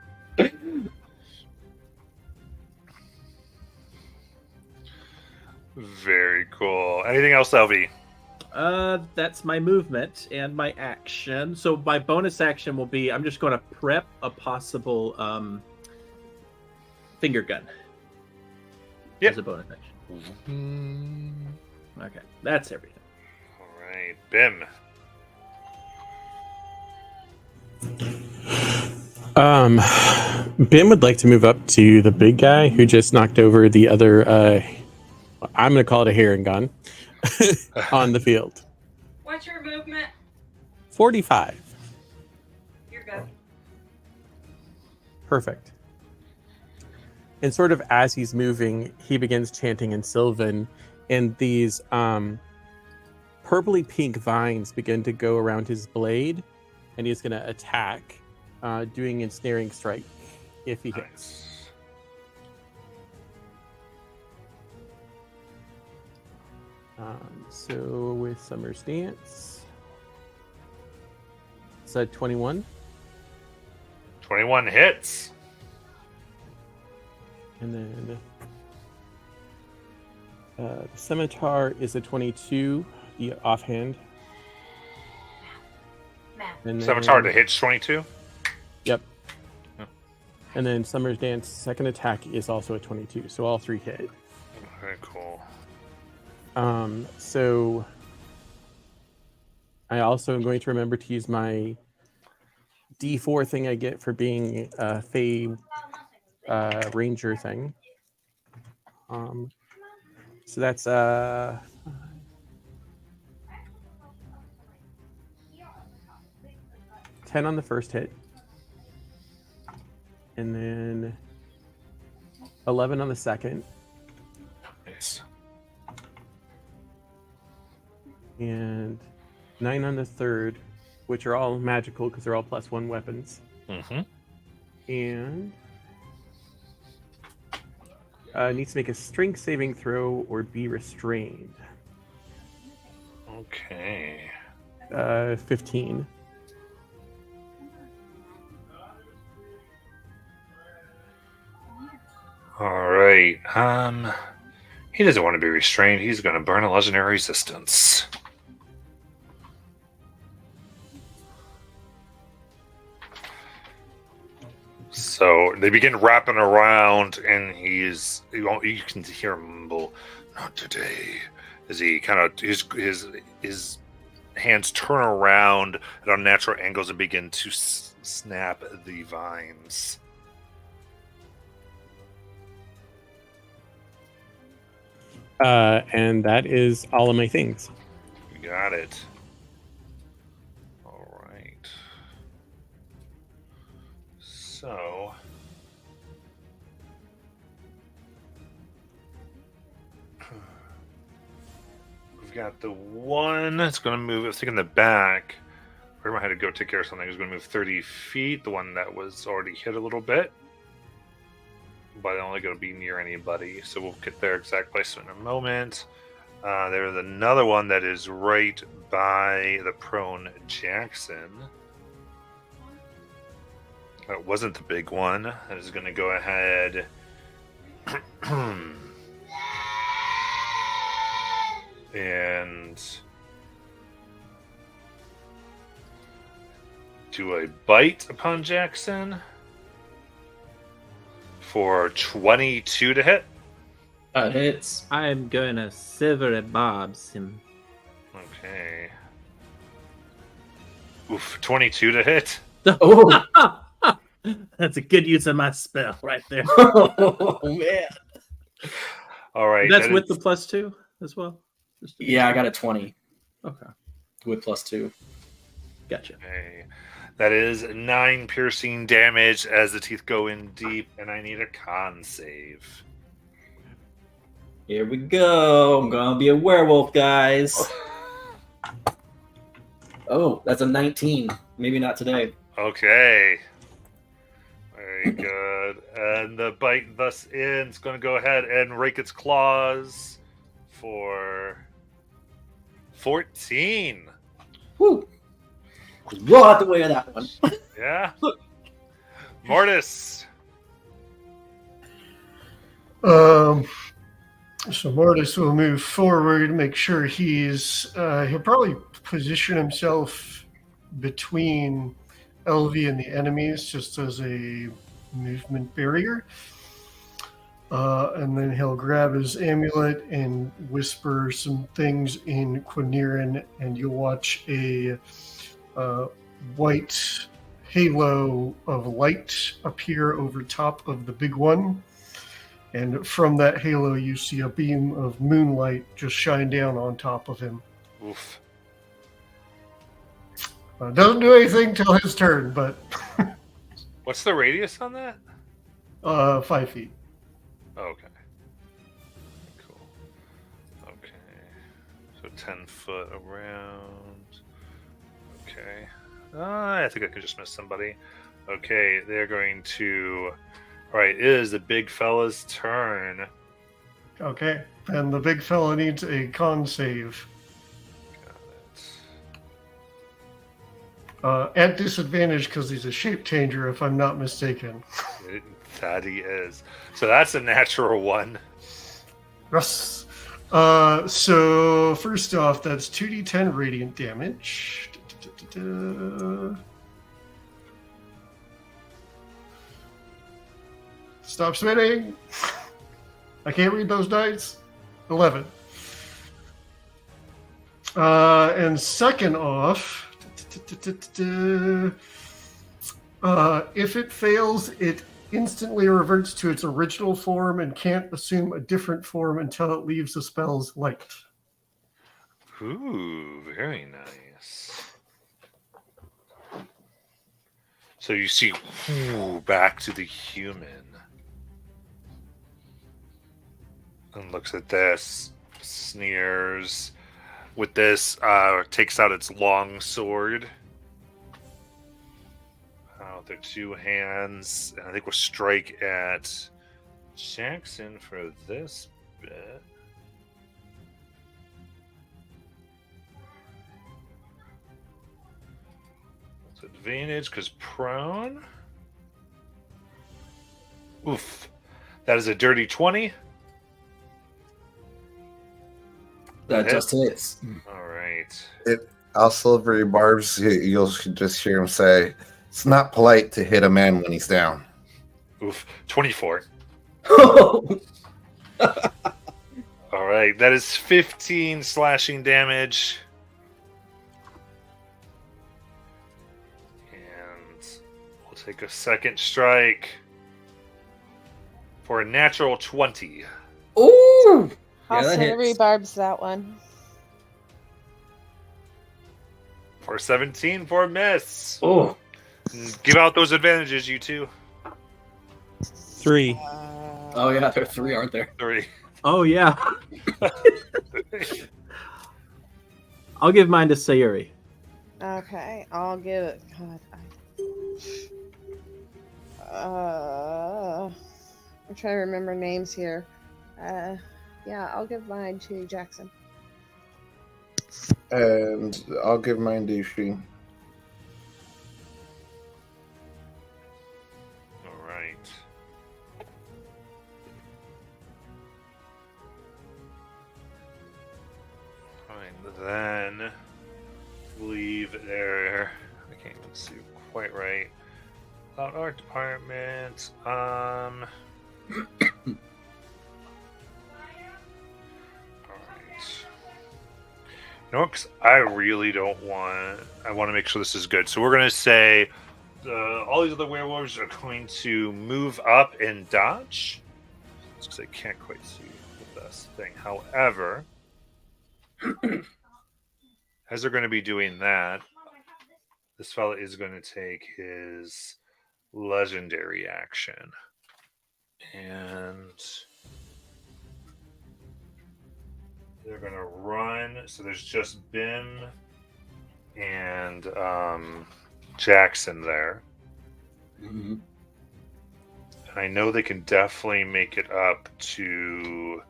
Very cool. Anything else, LV? That's my movement and my action. So my bonus action will be I'm just going to prep a possible finger gun. Yep. As a bonus action. Okay, that's everything. All right, Bim. Bim would like to move up to the big guy who just knocked over the other. I'm going to call it a herring gun on the field. What's your movement? 45. You're good. Perfect. And sort of as he's moving, he begins chanting in Sylvan, and these purpley pink vines begin to go around his blade, and he's going to attack, doing ensnaring strike if he hits. So with Summer's Dance, it's a 21. 21 hits. And then the Scimitar is a 22, the offhand. And then, Scimitar to hit 22. Yep. Oh. And then Summer's Dance second attack is also a 22, so all 3 hit. Very cool. So I also am going to remember to use my D4 thing I get for being a Fey Ranger thing. So that's 10 on the first hit, and then 11 on the second, Nice. and 9 on the third, which are all magical because they're all +1 weapons. Mm-hmm. And needs to make a strength saving throw or be restrained. Okay. 15. All right. He doesn't want to be restrained. He's going to burn a legendary resistance. So they begin wrapping around, and you can hear him mumble, "Not today." As he kind of his hands turn around at unnatural angles and begin to snap the vines. And that is all of my things. You got it. All right. So we've got the one that's going to move. I think in the back, Grimmer had to go take care of something. He was going to move 30 feet. The one that was already hit a little bit. But only going to be near anybody. So we'll get their exact placement in a moment. There's another one that is right by the prone Jackson. That wasn't the big one. That is going to go ahead. And do a bite upon Jackson for 22 to hit. That hits. I'm gonna sever a bobs him. Okay. Oof, 22 to hit. Oh, That's a good use of my spell right there. oh man. All right. That's that with is- the +2 as well. Just to- Yeah, I got a 20 Okay. with +2. Gotcha. Okay. That is 9 piercing damage as the teeth go in deep, and I need a con save. Here we go. I'm gonna be a werewolf, guys. Oh, that's a 19. Maybe not today. Okay. Very good. And the bite thus ends. Going to go ahead and rake its claws for 14. Woo! Roll out the way of that one. Yeah. Mortis. So Mortis will move forward, make sure he'll probably position himself between Elvie and the enemies just as a movement barrier. And then he'll grab his amulet and whisper some things in Quiniran, and you'll watch a white halo of light appear over top of the big one. And from that halo, you see a beam of moonlight just shine down on top of him. Oof. Doesn't do anything till his turn, but What's the radius on that? 5 feet. Oh, okay. Cool. Okay. So 10 foot around. Okay. I think I could just miss somebody. Okay, they're going to... Alright, it is the big fella's turn. Okay. And the big fella needs a con save. Got it. At disadvantage because he's a shape changer, if I'm not mistaken. That he is. So that's a natural one. Yes. So first off, that's 2d10 radiant damage. Stop spinning. I can't read those dice. 11. And second off, if it fails, it instantly reverts to its original form and can't assume a different form until it leaves the spell's light. Ooh, very nice. So you see, back to the human. And looks at this, sneers. With this, takes out its long sword. With their two hands. And I think we'll strike at Jackson for this bit. It's advantage because prone. Oof. That is a dirty 20. That just hits. All right. I'll silvery barbs. You'll just hear him say, "It's not polite to hit a man when he's down." Oof. 24. Oh, All right. That is 15 slashing damage. And we'll take a second strike for a natural 20. Ooh! I'll that silvery hits. barbs that one. For 17 for a miss. Oh, Give out those advantages, you two. 3. oh yeah, there are 3, aren't there? 3. Oh yeah. I'll give mine to Sayuri. Okay, I'll give it. God, I'm trying to remember names here. Yeah, I'll give mine to Jackson. And I'll give mine to Sheen. All right. Fine. Then leave there. I can't even see quite right. About art department. Alright. You know what? 'Cause I really don't want. I want to make sure this is good. So we're gonna say all these other werewolves are going to move up and dodge. Because I can't quite see the best thing. However, as they're going to be doing that, this fella is going to take his legendary action. And they're going to run. So there's just Bim and Jackson there. Mm-hmm. And I know they can definitely make it up to...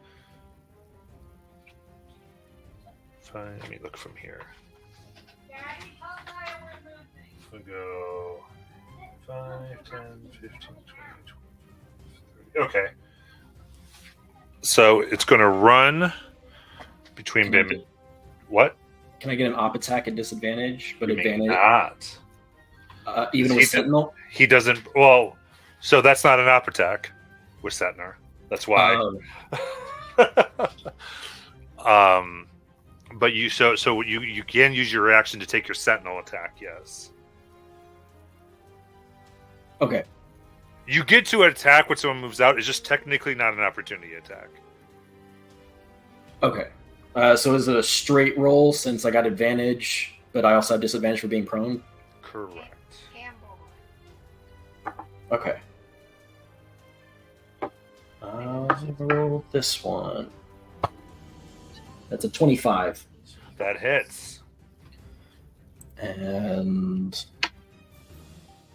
Fine, let me look from here. We go 5, 10, 15, 20, 30. Okay. So it's going to run between Bim and... What? Can I get an op attack at disadvantage? But You may advantage not. even with Sentinel? He doesn't... Well, so that's not an op attack with Setner. That's why. But you you can use your reaction to take your Sentinel attack, yes. Okay. You get to attack when someone moves out. It's just technically not an opportunity attack. Okay. So is it a straight roll since I got advantage, but I also have disadvantage for being prone? Correct. Okay. I'll roll this one. That's a 25. That hits. And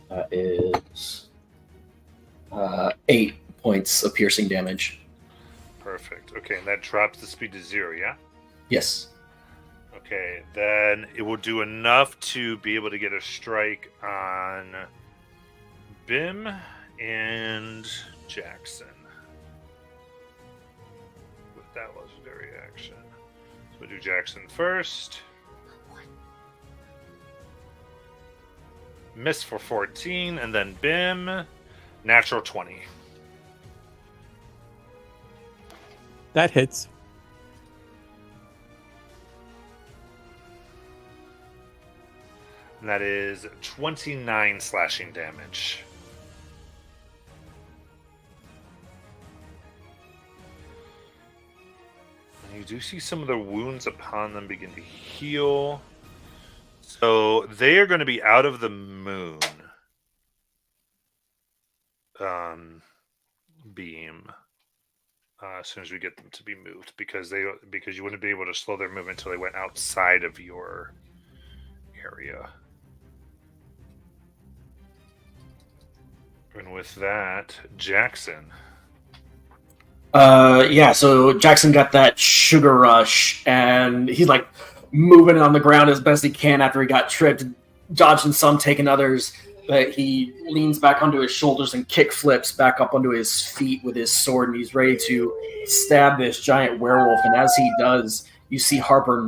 that is 8 points of piercing damage. Perfect. Okay, and that drops the speed to 0, yeah? Yes. Okay, then it will do enough to be able to get a strike on Bim and Jackson with that legendary action. So we'll do Jackson first. Miss for 14, and then Bim, natural 20. That hits. And that is 29 slashing damage. And you do see some of the wounds upon them begin to heal. So they are going to be out of the moon beam as soon as we get them to be moved, because you wouldn't be able to slow their movement until they went outside of your area. And with that, Jackson. Yeah, so Jackson got that sugar rush, and he's like moving on the ground as best he can after he got tripped, dodging some, taking others. But he leans back onto his shoulders and kick flips back up onto his feet with his sword, and he's ready to stab this giant werewolf. And as he does, you see Harper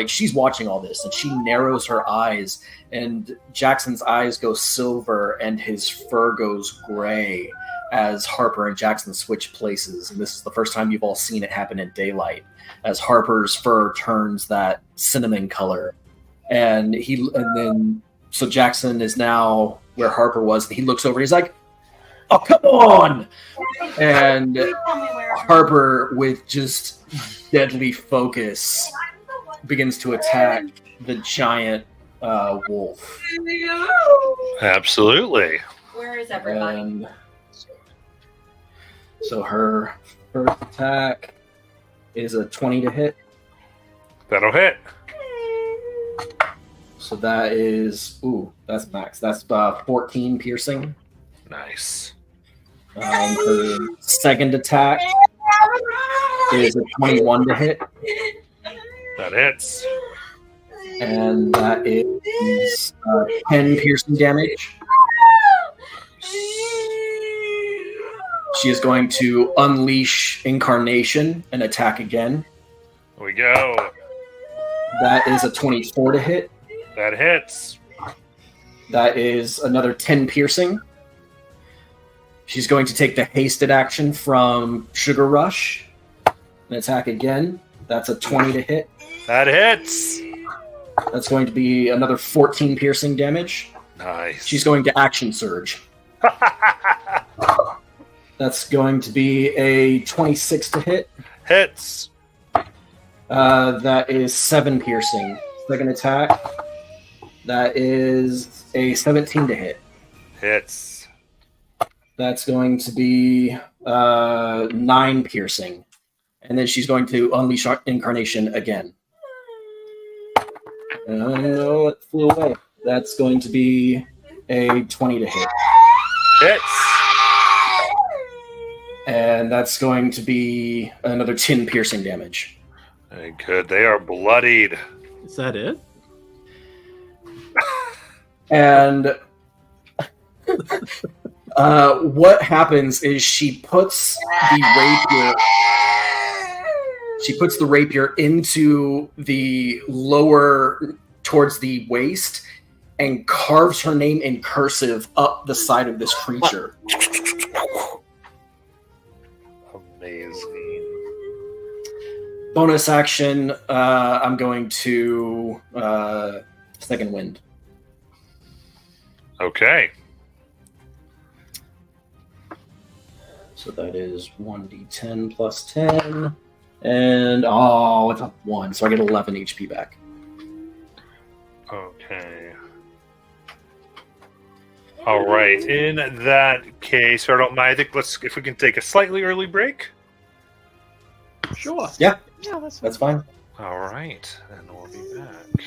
she's watching all this, and she narrows her eyes, and Jackson's eyes go silver, and his fur goes gray as Harper and Jackson switch places. And this is the first time you've all seen it happen in daylight, as Harper's fur turns that cinnamon color. So Jackson is now where Harper was, and he looks over, he's like, "Oh, come on!" And Harper, with just deadly focus, begins to attack the giant wolf. Absolutely. Where is everybody? And so her first attack is a 20 to hit. That'll hit. So that is that's max. That's 14 piercing. Nice. Her second attack is a 21 to hit, That hits. and that is 10 piercing damage. She is going to unleash Incarnation and attack again. Here we go. That is a 24 to hit. That hits. That is another 10 piercing. She's going to take the hasted action from Sugar Rush and attack again. That's a 20 to hit. That hits. That's going to be another 14 piercing damage. Nice. She's going to Action Surge. That's going to be a 26 to hit. Hits. That is 7 piercing. Second attack. That is a 17 to hit. Hits. That's going to be 9 piercing. And then she's going to unleash Incarnation again. No, it flew away. That's going to be a 20 to hit. Hits. And that's going to be another 10 piercing damage. Very good. They are bloodied. Is that it? And what happens is she puts the rapier into the lower towards the waist and carves her name in cursive up the side of this creature. Amazing. Bonus action, I'm going to second wind. Okay. So that is 1d10 plus 10. And, it's a 1, so I get 11 HP back. Okay. All right. In that case, I don't mind. I think if we can take a slightly early break. Sure. Yeah, Yeah, that's that's fine. All right. And we'll be back.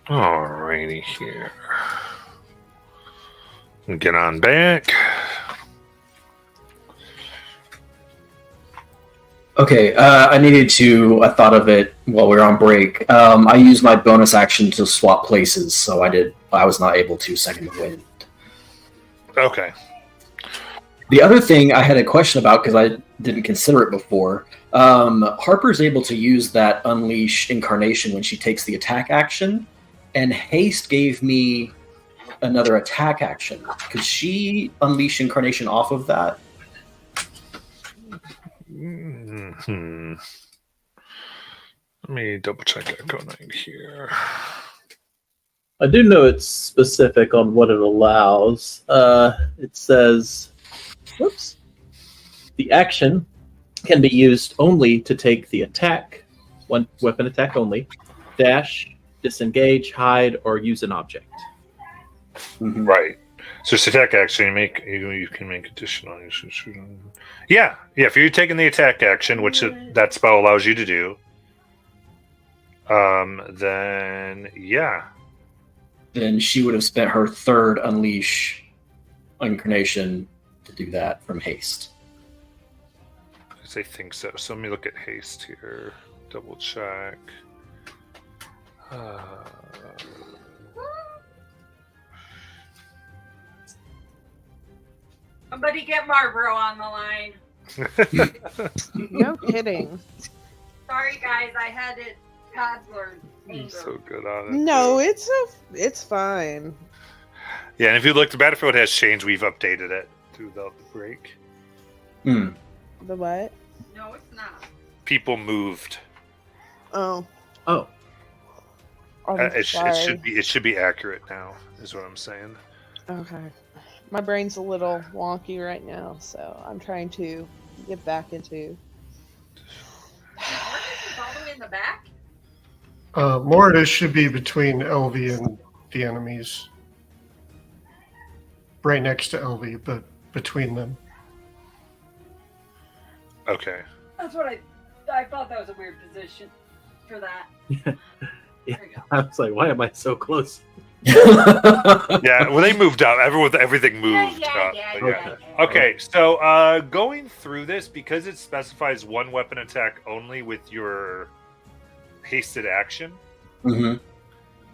Alrighty here. Get on back. Okay, I thought of it while we were on break. I used my bonus action to swap places, so I was not able to second wind. Okay. The other thing I had a question about, because I didn't consider it before, Harper's able to use that Unleash Incarnation when she takes the attack action, and Haste gave me another attack action. Could she Unleash Incarnation off of that? Let me double check Echo Knight here. I do know it's specific on what it allows. It says, whoops, the action can be used only to take the attack, one weapon attack only, dash, disengage, hide, or use an object. Mm-hmm. Right. So it's attack action. You can make additional. Yeah. If you're taking the attack action, which that spell allows you to do, then yeah. Then she would have spent her third Unleash Incarnation to do that from Haste. I think so. So let me look at haste here. Double check. Somebody get Marlboro on the line. No kidding. Sorry, guys, I had it toddler. I'm so good on it. No, too. it's fine. Yeah, and if you look, the battlefield has changed. We've updated it throughout the break. Hmm. The what? No, it's not. People moved. Oh. Oh, It should be accurate now. Is what I'm saying. Okay. My brain's a little wonky right now, so I'm trying to get back into. It's all the way in the back? Mortis should be between LV and the enemies. Right next to LV, but between them. Okay. That's what I thought that was a weird position for that. yeah. There we go. I was like, why am I so close? Yeah, when they moved up, everything moved up. Yeah. Okay, so going through this, because it specifies one weapon attack only with your hasted action, Mm-hmm.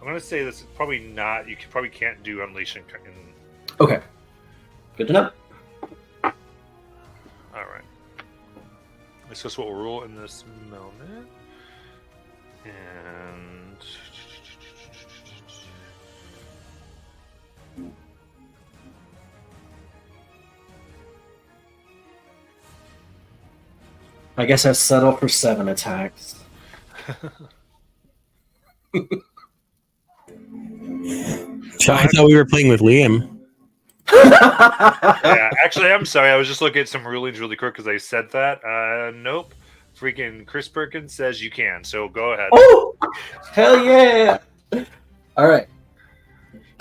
I'm going to say this is probably not. You probably can't do unleashing. Okay. Good to know. All right. This is what we'll rule in this moment. And I guess I settle for 7 attacks. So I thought we were playing with Liam. yeah, actually, I'm sorry. I was just looking at some rulings really quick because I said that. Nope. Freaking Chris Perkins says you can, so go ahead. Oh! Hell yeah! All right.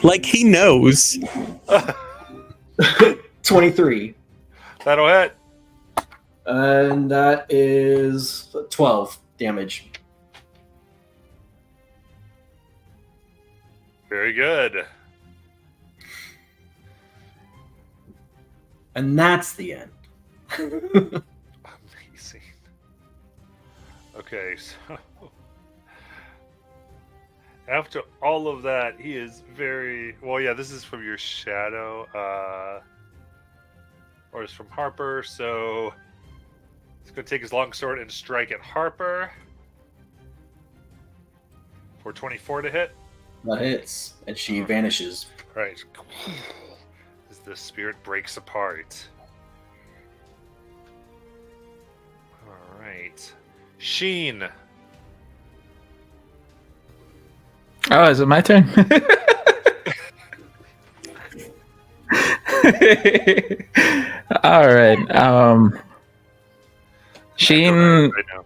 Like he knows. 23. That'll hit. And that is 12 damage. Very good. And that's the end. Amazing. Okay, so after all of that, he is very well. Yeah, this is from your shadow, or it's from Harper. So he's going to take his long sword and strike at Harper for 24 to hit. That hits, and she vanishes. Right. As the spirit breaks apart. All right. Sheen. Oh, is it my turn? All right. Sheen Right now.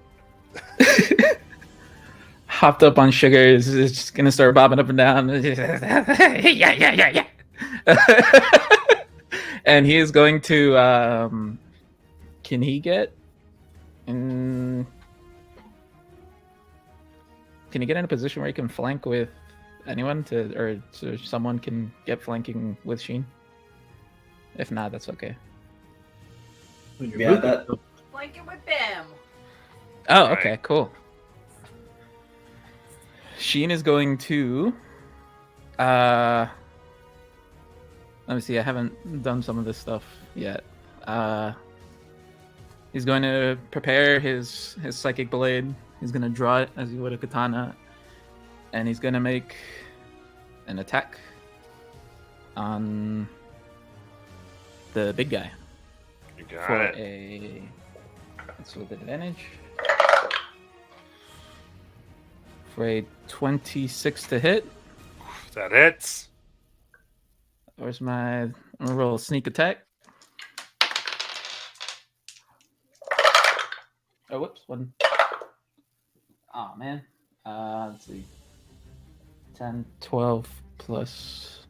hopped up on Sugar. Is just gonna start bobbing up and down. yeah. And he is going to. Can he get? Can he get in a position where he can flank with anyone or so someone can get flanking with Sheen? If not, that's okay. When you're Yeah, moving, that Like it with Bim. Oh, Right. okay, cool. Sheen is going to let me see, I haven't done some of this stuff yet. He's going to prepare his psychic blade. He's going to draw it as he would a katana, and he's going to make an attack on the big guy You got for it. a that's with advantage for a 26 to hit. That hits. Where's my? I'm gonna roll a sneak attack. Oh, whoops! One. Oh man. Let's see. 10, 12 plus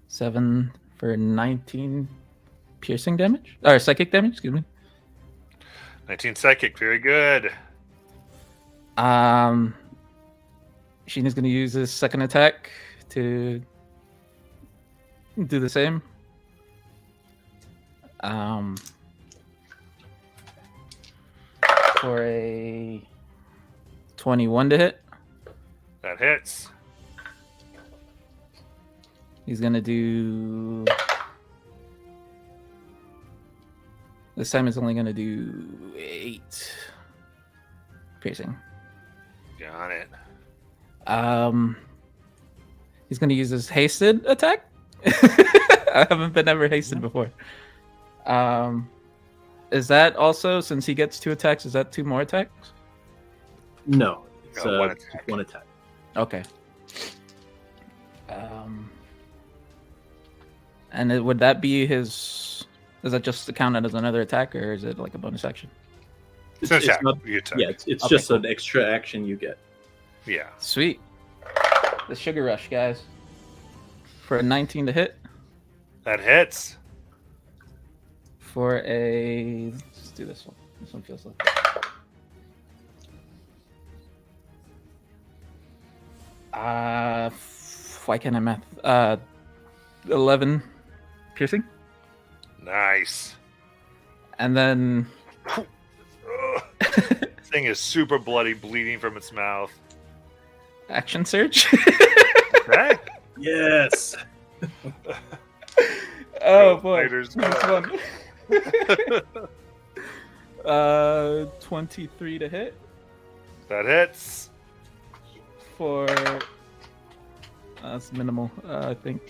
7 for 19 piercing damage or psychic damage. Excuse me. 19 psychic. Very good. Sheen is gonna use his second attack to do the same. For a 21 to hit. That hits. He's gonna do. This time it's only gonna do 8 piercing. Got it. He's gonna use his hasted attack. I haven't been ever hasted before. Is that also, since he gets 2 attacks, is that 2 more attacks? No, it's No, one just attack. one attack. Okay. And would that be his? Does that just count as another attack, or is it like a bonus action? It's an attack. not, You attack. yeah, it's Okay, just cool. an extra action you get. Yeah. Sweet. The sugar rush, guys. For a 19 to hit. That hits. For a. Let's do this one. This one feels like. Why can't I math? 11 piercing. Nice. And then. Ugh. Thing is super bloody, bleeding from its mouth. Action surge. Okay. Yes. Oh Go boy. Fighters, This go. one. 23 to hit That hits. for that's minimal. I think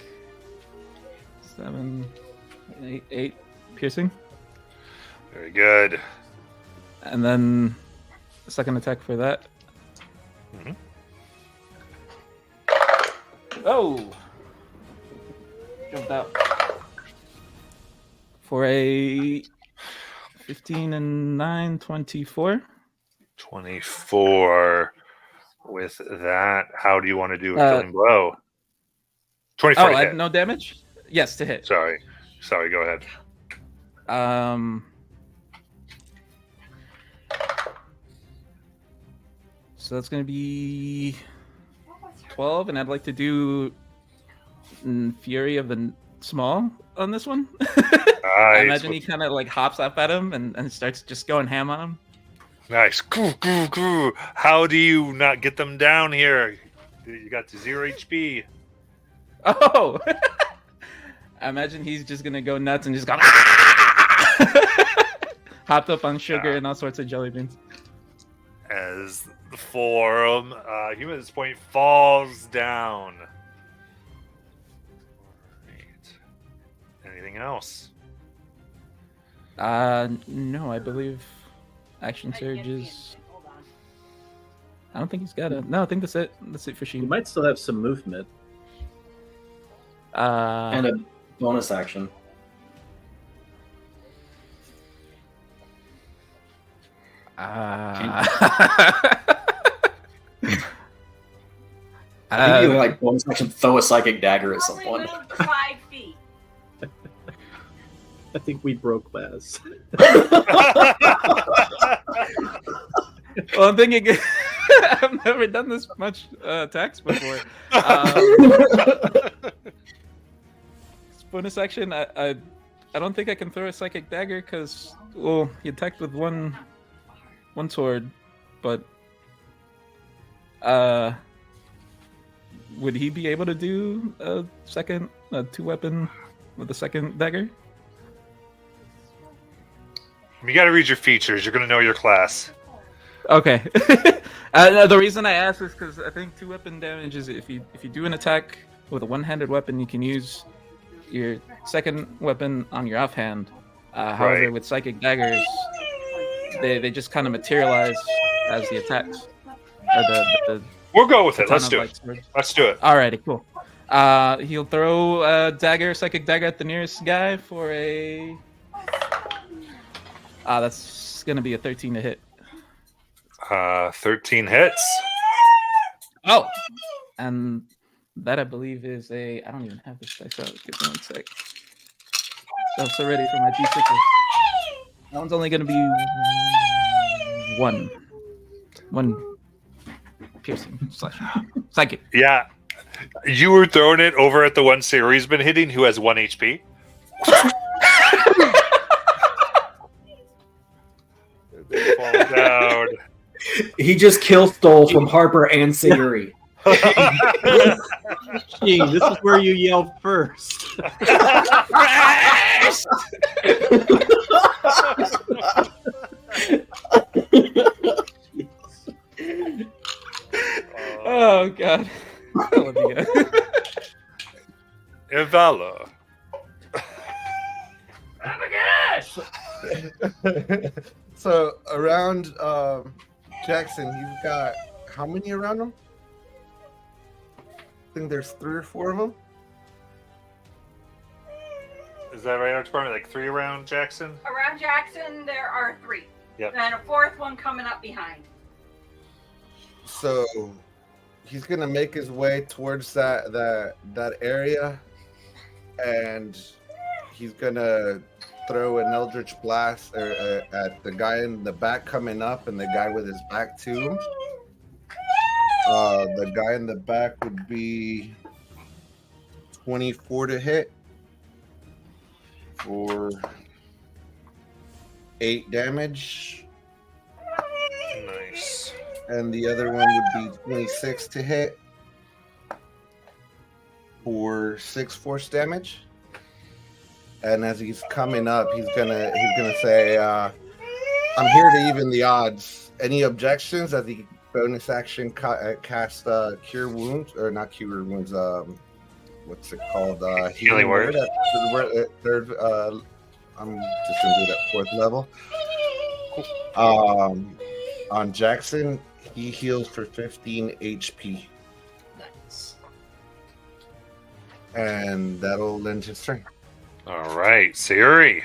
7, 8 piercing, Very good. and then a second attack for that. Mhm. Oh, jumped out for a 15 and 9, 24. 24. With that, how do you want to do a Uh, killing blow? 24 Oh, to I hit. no damage. Yes, to hit. Sorry, go ahead. So that's gonna be 12, and I'd like to do Fury of the Small on this one. I Nice. imagine he kind of like hops up at him and starts just going ham on him. Nice. Goo, goo, goo. How do you not get them down here? You got to 0 HP. Oh! I imagine he's just gonna go nuts and just go hopped up on sugar and all sorts of jelly beans. As the form, human at this point falls down. Right. Anything else? No, I believe action I can't surge see is. anything. Hold on. I don't think he's got it. No, I think that's it. That's it for You Sheen. might still have some movement. and a bonus action. I think you like bonus action throw a psychic dagger at Only someone. moved 5 feet. I think we broke Baz. Well, I'm thinking I've never done this much attacks before. Bonus action. I don't think I can throw a psychic dagger because he attacked with one sword, but would he be able to do a two weapon with a second dagger? You got to read your features. You're going to know your class. Okay. The reason I ask is because I think 2 weapon damage is if you do an attack with a one-handed weapon, you can use your second weapon on your offhand. However, Right. with psychic daggers, they just kind of materialize as the attacks. We'll go with it. katana Let's do like it. swords. Let's do it. Alrighty, cool. He'll throw a psychic dagger at the nearest guy for a. That's gonna be a 13 to hit. 13 hits. Oh, and that I believe is a. I don't even have this dice out. Give me 1 sec. I'm so ready for my d6s. That one's only gonna be one piercing slash psychic. Yeah. You were throwing it over at the one Siri's been hitting who has 1 HP. They fall down. He just stole from Harper and Siguri. Gee, this is where you yelled first. Oh god. I love you guys. Ivala. So around Jackson, you've got how many around him? I think there's 3 or 4 of them. Is that right, Archibald? Like 3 around Jackson? Around Jackson, there are 3. Yep. And a 4th one coming up behind. So he's gonna make his way towards that area, and he's gonna throw an Eldritch Blast at the guy in the back coming up and the guy with his back to him. The guy in the back would be 24 to hit for 8 damage. Nice. And the other one would be 26 to hit for 6 force damage. And as he's coming up, he's gonna say, "I'm here to even the odds. Any objections?" As the bonus action cast Cure Wounds, or not Cure Wounds. What's it called? Healing Word. Third. I'm just gonna do that 4th level. On Jackson, he heals for 15 HP. Nice. And that'll end his turn. All right, Siri.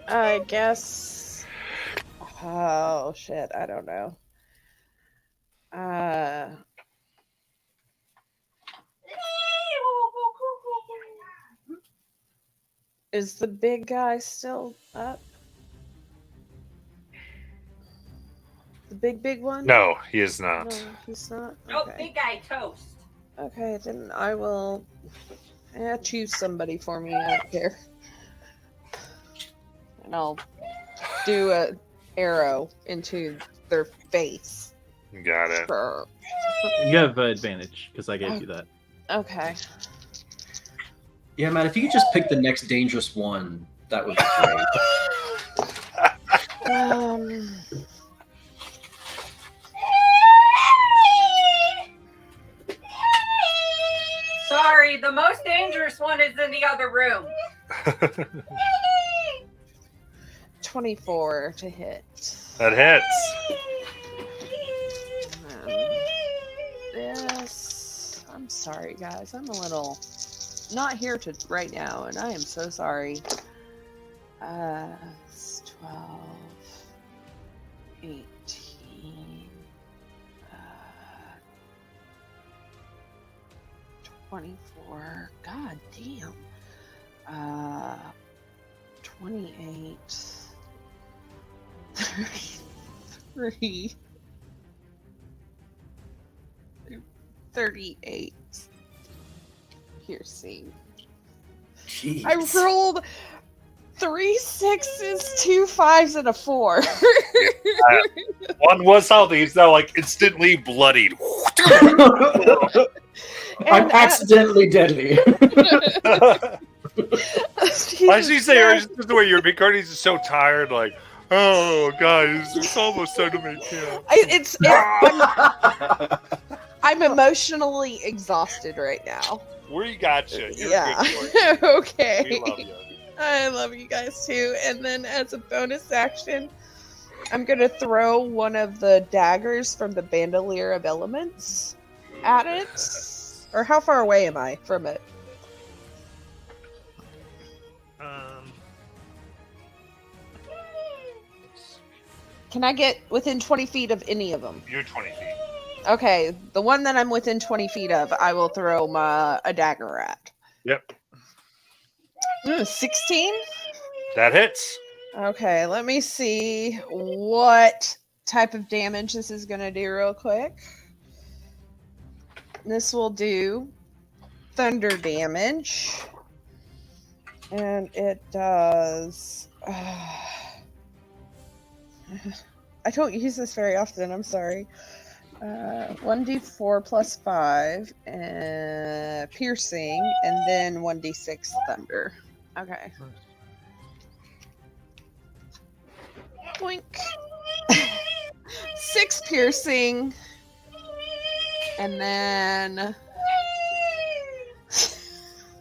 I guess. Oh shit! I don't know. Is the big guy still up? The big one? No, he is not. No, he's not. Nope, Okay. big guy toast. Okay, then I will choose somebody for me. I don't care. And I'll do a arrow into their face. Got it. Sure. You have advantage because I gave you that. Okay. Yeah, man, if you could just pick the next dangerous one, that would be great. Sorry, the most dangerous one is in the other room. 24 to hit. That hits. This. I'm sorry, guys. I'm a little not here to right now, and I am so sorry. It's 12, 18, 24. God damn. 28. 33. 38. Piercing. Jeez. I rolled 3 6s, 2 5s, and a 4. One was healthy. He's now like instantly bloodied. I'm accidentally deadly. Why should you say just the way you're McCartney's just so tired, like, oh guys, it's almost time to make camp. I'm emotionally exhausted right now. We got you. You're Yeah. good. Okay. We love you. I love you guys too. And then as a bonus action, I'm going to throw one of the daggers from the Bandolier of Elements at it. Or how far away am I from it? Can I get within 20 feet of any of them? You're 20 feet. Okay, the one that I'm within 20 feet of, I will throw a dagger at. Yep. 16? That hits. Okay, let me see what type of damage this is going to do real quick. This will do thunder damage. And it does... I don't use this very often, I'm sorry. 1d4 plus 5, piercing, and then 1d6 thunder. Okay. Boink. 6 piercing, and then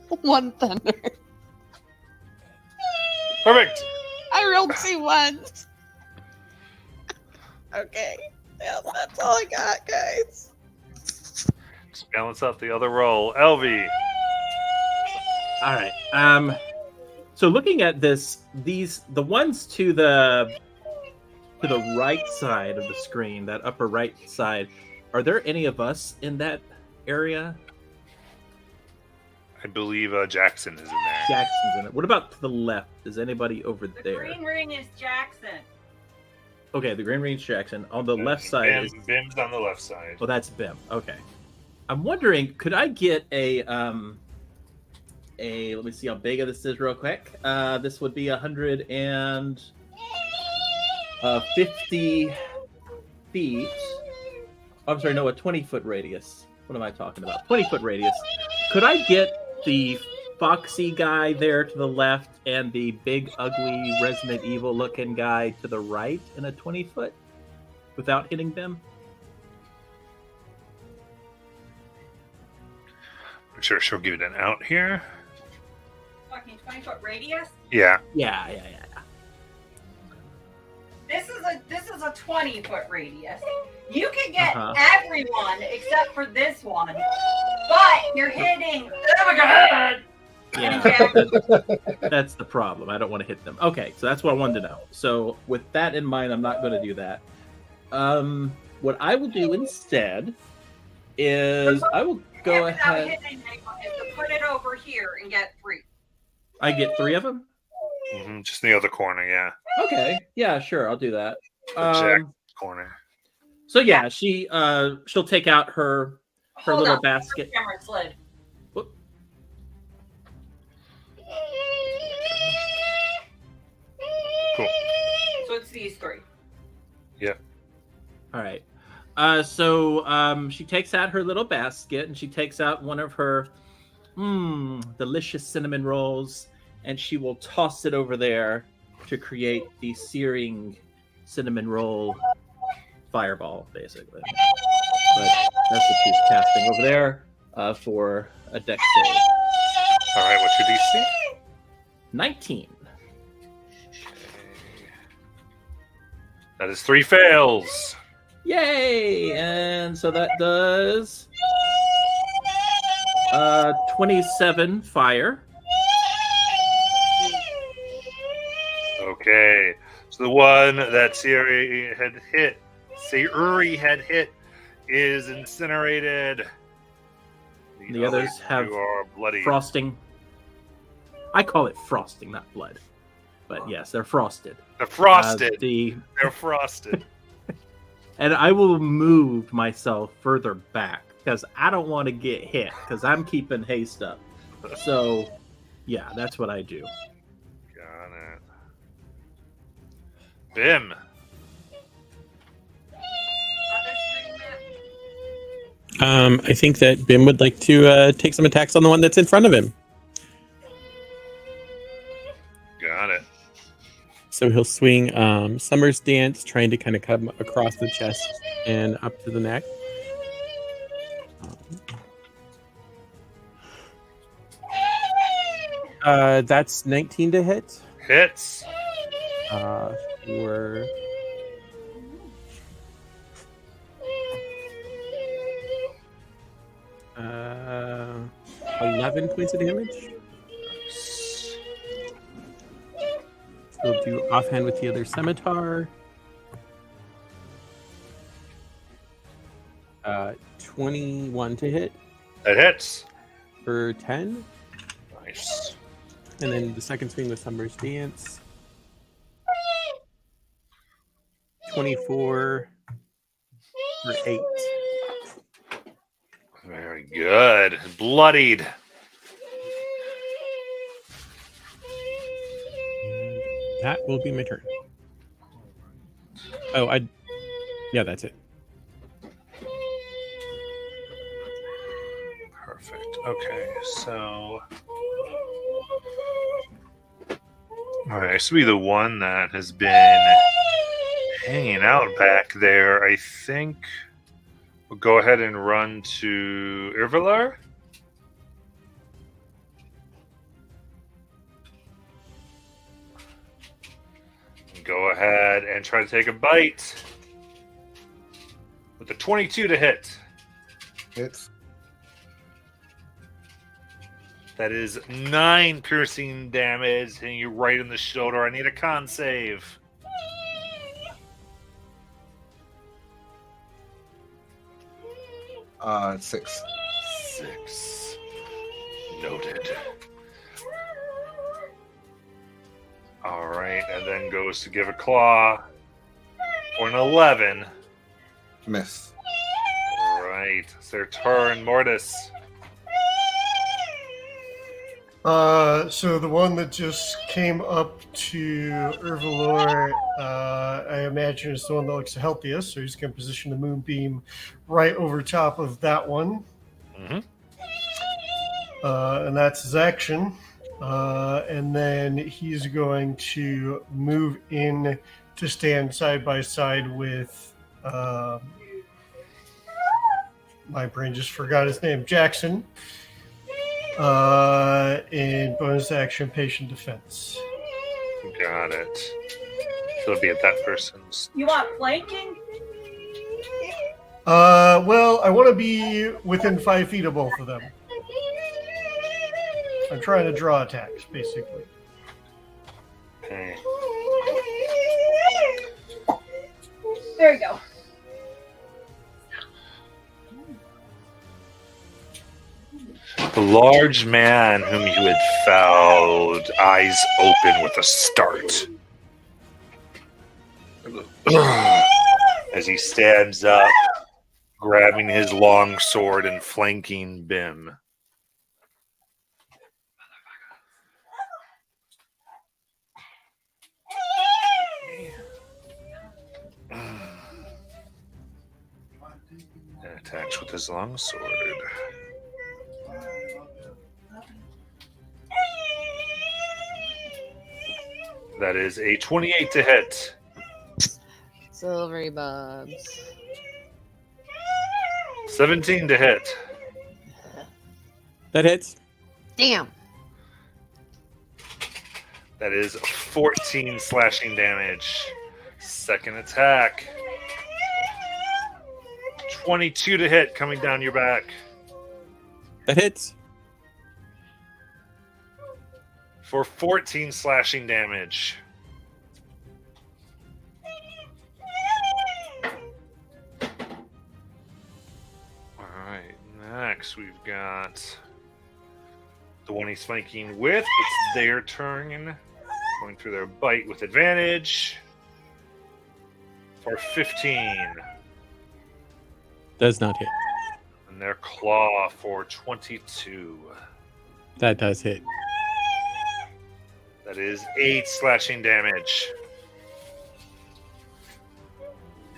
1 thunder. Perfect. I rolled 2 ones. Okay. Yeah, that's all I got, guys. Just balance out the other roll. LV. All right. So looking at this, the ones to the right side of the screen, that upper right side, are there any of us in that area? I believe Jackson is in there. Jackson's in it. What about to the left? Is anybody over The there? green ring is Jackson. Okay, the Green Range Jackson. On the left side is... Bim's on the left side. Oh, that's Bim. Okay. I'm wondering, could I get a let me see how big this is real quick. This would be 150 feet. I'm sorry, no, a 20-foot radius. What am I talking about? 20-foot radius. Could I get the foxy guy there to the left and the big, ugly, Resident Evil looking guy to the right in a 20-foot without hitting them? I'm sure she'll give it an out here. Fucking 20-foot radius. Yeah. Yeah. This is a 20-foot radius. You can get Uh-huh. everyone except for this one, but you're hitting. Oh my god! Yeah, that's the problem. I don't want to hit them. Okay, so that's what I wanted to know. So with that in mind, I'm not going to do that. What I will do instead is I will go without ahead. hitting anyone is to put it over here and get 3. I get 3 of them. Just in the other corner, yeah. Okay, yeah, sure, I'll do that. Jack's corner. So yeah, she'll take out her Hold little on, basket. Camera slid. Whoop. Cool. So it's these 3. All right. So she takes out her little basket and she takes out one of her delicious cinnamon rolls and she will toss it over there to create the searing cinnamon roll fireball, basically. But that's what she's casting over there for a dex save. All right, what's your DC? 19. That is 3 fails. Yay! And so that does 27 fire. Okay. So the one that Sayuri had hit is incinerated. The others other have two are bloody. frosting. I call it frosting, not blood. but yes, they're frosted. They're frosted. The They're frosted. and I will move myself further back because I don't want to get hit because I'm keeping haste up. So, yeah, that's what I do. Got it. Bim. I think that Bim would like to take some attacks on the one that's in front of him. Got it. So he'll swing Summer's Dance, trying to kind of come across the chest and up to the neck. That's 19 to hit. Hits. For 11 points of damage. We'll do offhand with the other scimitar. 21 to hit That hits. for 10. Nice. And then the second swing with Summer's Dance. 24 for 8. Very good. Bloodied. And that will be my turn. Oh, yeah, that's it. Perfect. Okay, so. Alright, this will be the one that has been hanging out back there. I think we'll go ahead and run to Irvilar. Go ahead and try to take a bite with a 22 to hit. Hits. That is 9 piercing damage, hitting you right in the shoulder. I need a con save. Uh, 6. 6. Noted. All right, and then goes to give a claw for an 11. Miss. All right, it's their turn. Mortis. So the one that just came up to Irvalor, I imagine is the one that looks the healthiest. So he's going to position the moonbeam right over top of that one. Mm-hmm. And that's his action. And then he's going to move in to stand side by side with my brain just forgot his name, Jackson. In bonus action patient defense. Got it. So it'll be at that person's. You want flanking? Well, I want to be within 5 feet of both of them. I'm trying to draw attacks, basically. Okay. There you go. The large man whom you had fouled, eyes open with a start. As he stands up, grabbing his long sword and flanking Bim. And attacks with his long sword. That is a 28 to hit. Silvery Bobs. 17 to hit. That hits. Damn. That is 14 slashing damage. Second attack. 22 to hit coming down your back. That hits. For 14 slashing damage. Alright, next we've got the one he's flanking with. It's their turn. going through their bite with advantage for 15. Does not hit. And their claw for 22. That does hit. That is 8 slashing damage.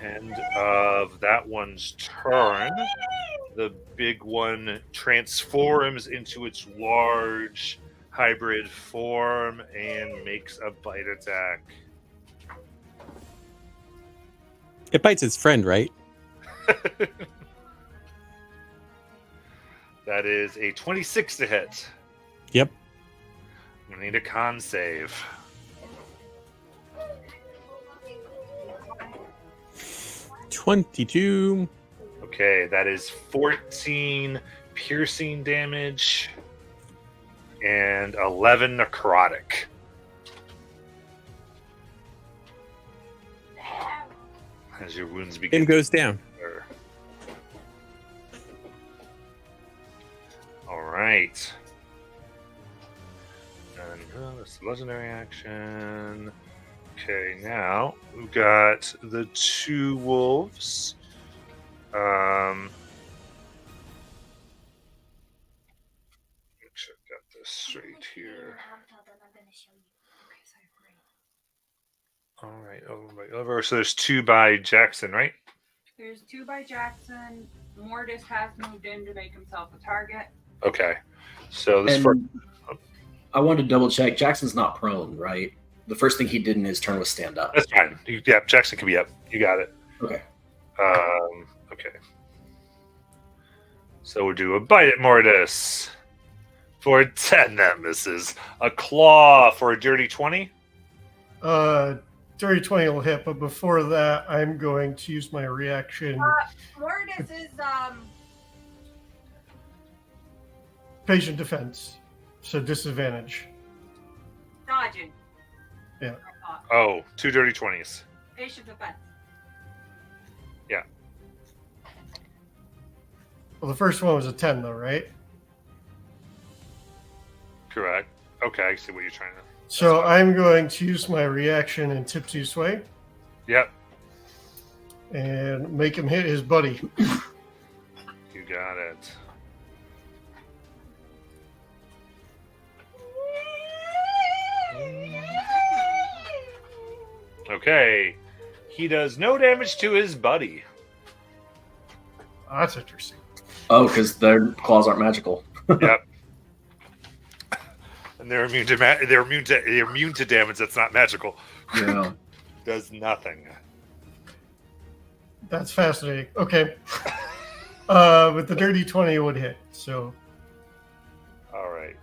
End of that one's turn. The big one transforms into its large hybrid form and makes a bite attack. It bites its friend, right? That is a 26 to hit. Yep. I'm gonna need a con save. $22. Okay, that is 14 piercing damage and 11 necrotic. As your wounds begin. It goes down. All right. And that's legendary action. Okay, now we've got the 2 wolves. Make sure I've got this straight here. All right, over. So there's 2 by Jackson, right? There's 2 by Jackson. Mortis has moved in to make himself a target. Okay. So this And first. I wanted to double check. Jackson's not prone, right? The first thing he did in his turn was stand up. That's fine. Yeah, Jackson can be up. You got it. Okay. Okay. So we'll do a bite at Mortis for 10. That misses. A claw for a dirty 20. Dirty 20 will hit, but before that, I'm going to use my reaction. Mortis is Patient defense, so disadvantage. dodging. Yeah. Oh, 2 dirty 20s. Patient defense. Yeah. Well, the first one was a 10, though, right? Correct. Okay, I see what you're trying to. So I'm going to use my reaction in Tipsy Sway Yep, and make him hit his buddy. you got it. Okay, he does no damage to his buddy. Oh, that's interesting. Oh, because their claws aren't magical. Yep. And they're immune to damage that's not magical. Yeah. Does nothing. That's fascinating. Okay. But the dirty 20 would hit, so All right.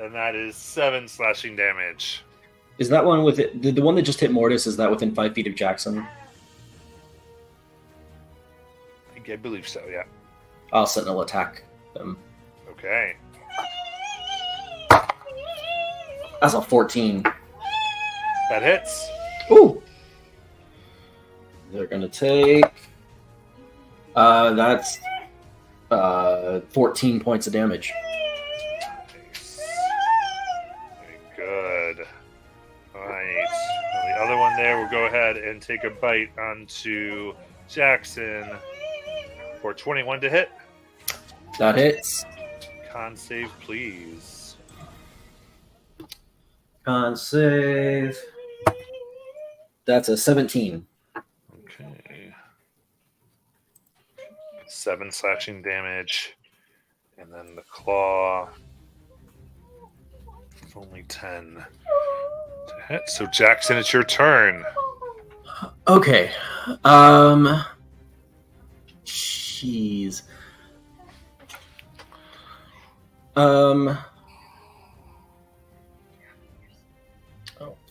And that is 7 slashing damage. Is that one with it? The one that just hit Mortis, is that within 5 feet of Jackson? I believe so, yeah. I'll Sentinel attack them. Okay. That's a 14. That hits. Ooh. They're gonna take. That's 14 points of damage. Nice. Very good. All right. Well, the other one there will go ahead and take a bite onto Jackson for 21 to hit. That hits. Con save, please. Con save. That's a 17. Okay. 7 slashing damage. And then the claw. It's only 10 to hit. So Jackson, it's your turn. Okay. Jeez.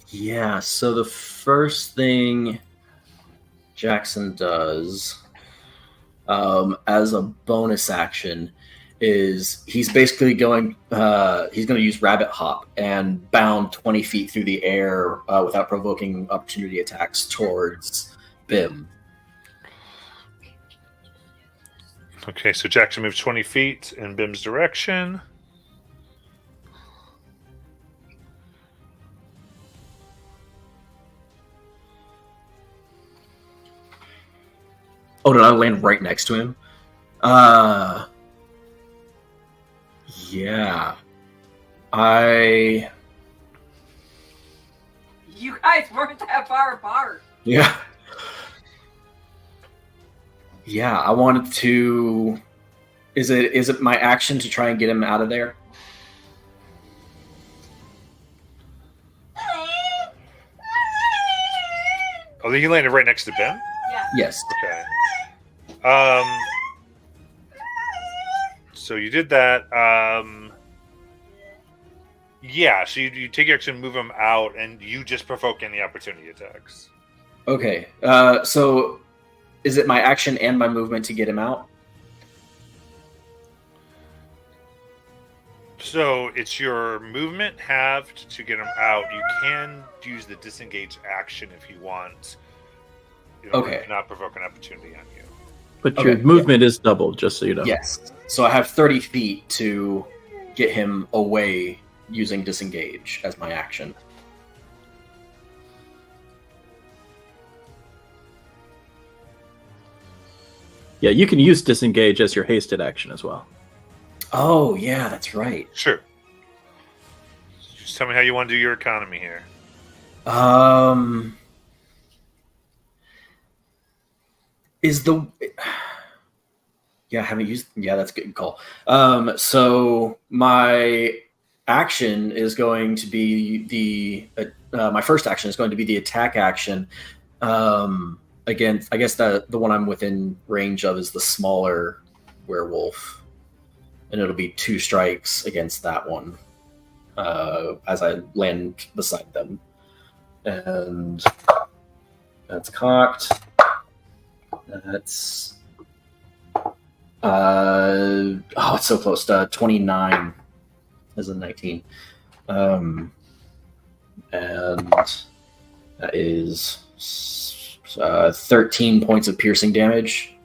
Yeah, so the first thing Jackson does as a bonus action is he's basically going to use Rabbit Hop and bound 20 feet through the air without provoking opportunity attacks towards Bim. Okay, so Jackson moves 20 feet in Bim's direction. Oh, did I land right next to him? Yeah. You guys weren't that far apart. Yeah. Yeah, I wanted to. Is it my action to try and get him out of there? Oh, you landed right next to Ben? Yeah. Yes. Okay. So you did that. Yeah, so you take your action, move him out, and you just provoke any opportunity attacks. Okay. So is it my action and my movement to get him out? So it's your movement halved to get him out. You can use the disengage action if you want. Okay. To not provoke an opportunity on you. But your Okay, movement is doubled, just so you know. Yes. So I have 30 feet to get him away using disengage as my action. Yeah, you can use disengage as your hasted action as well. Oh, yeah, that's right. Sure. Just tell me how you want to do your economy here. Is the yeah, I haven't used that's a good call. So my action is going to be my first action is going to be the attack action. Again, I guess the one I'm within range of is the smaller werewolf, and it'll be 2 strikes against that one as I land beside them, and that's cocked. That's it's so close to 29 as a 19. And that is 13 points of piercing damage.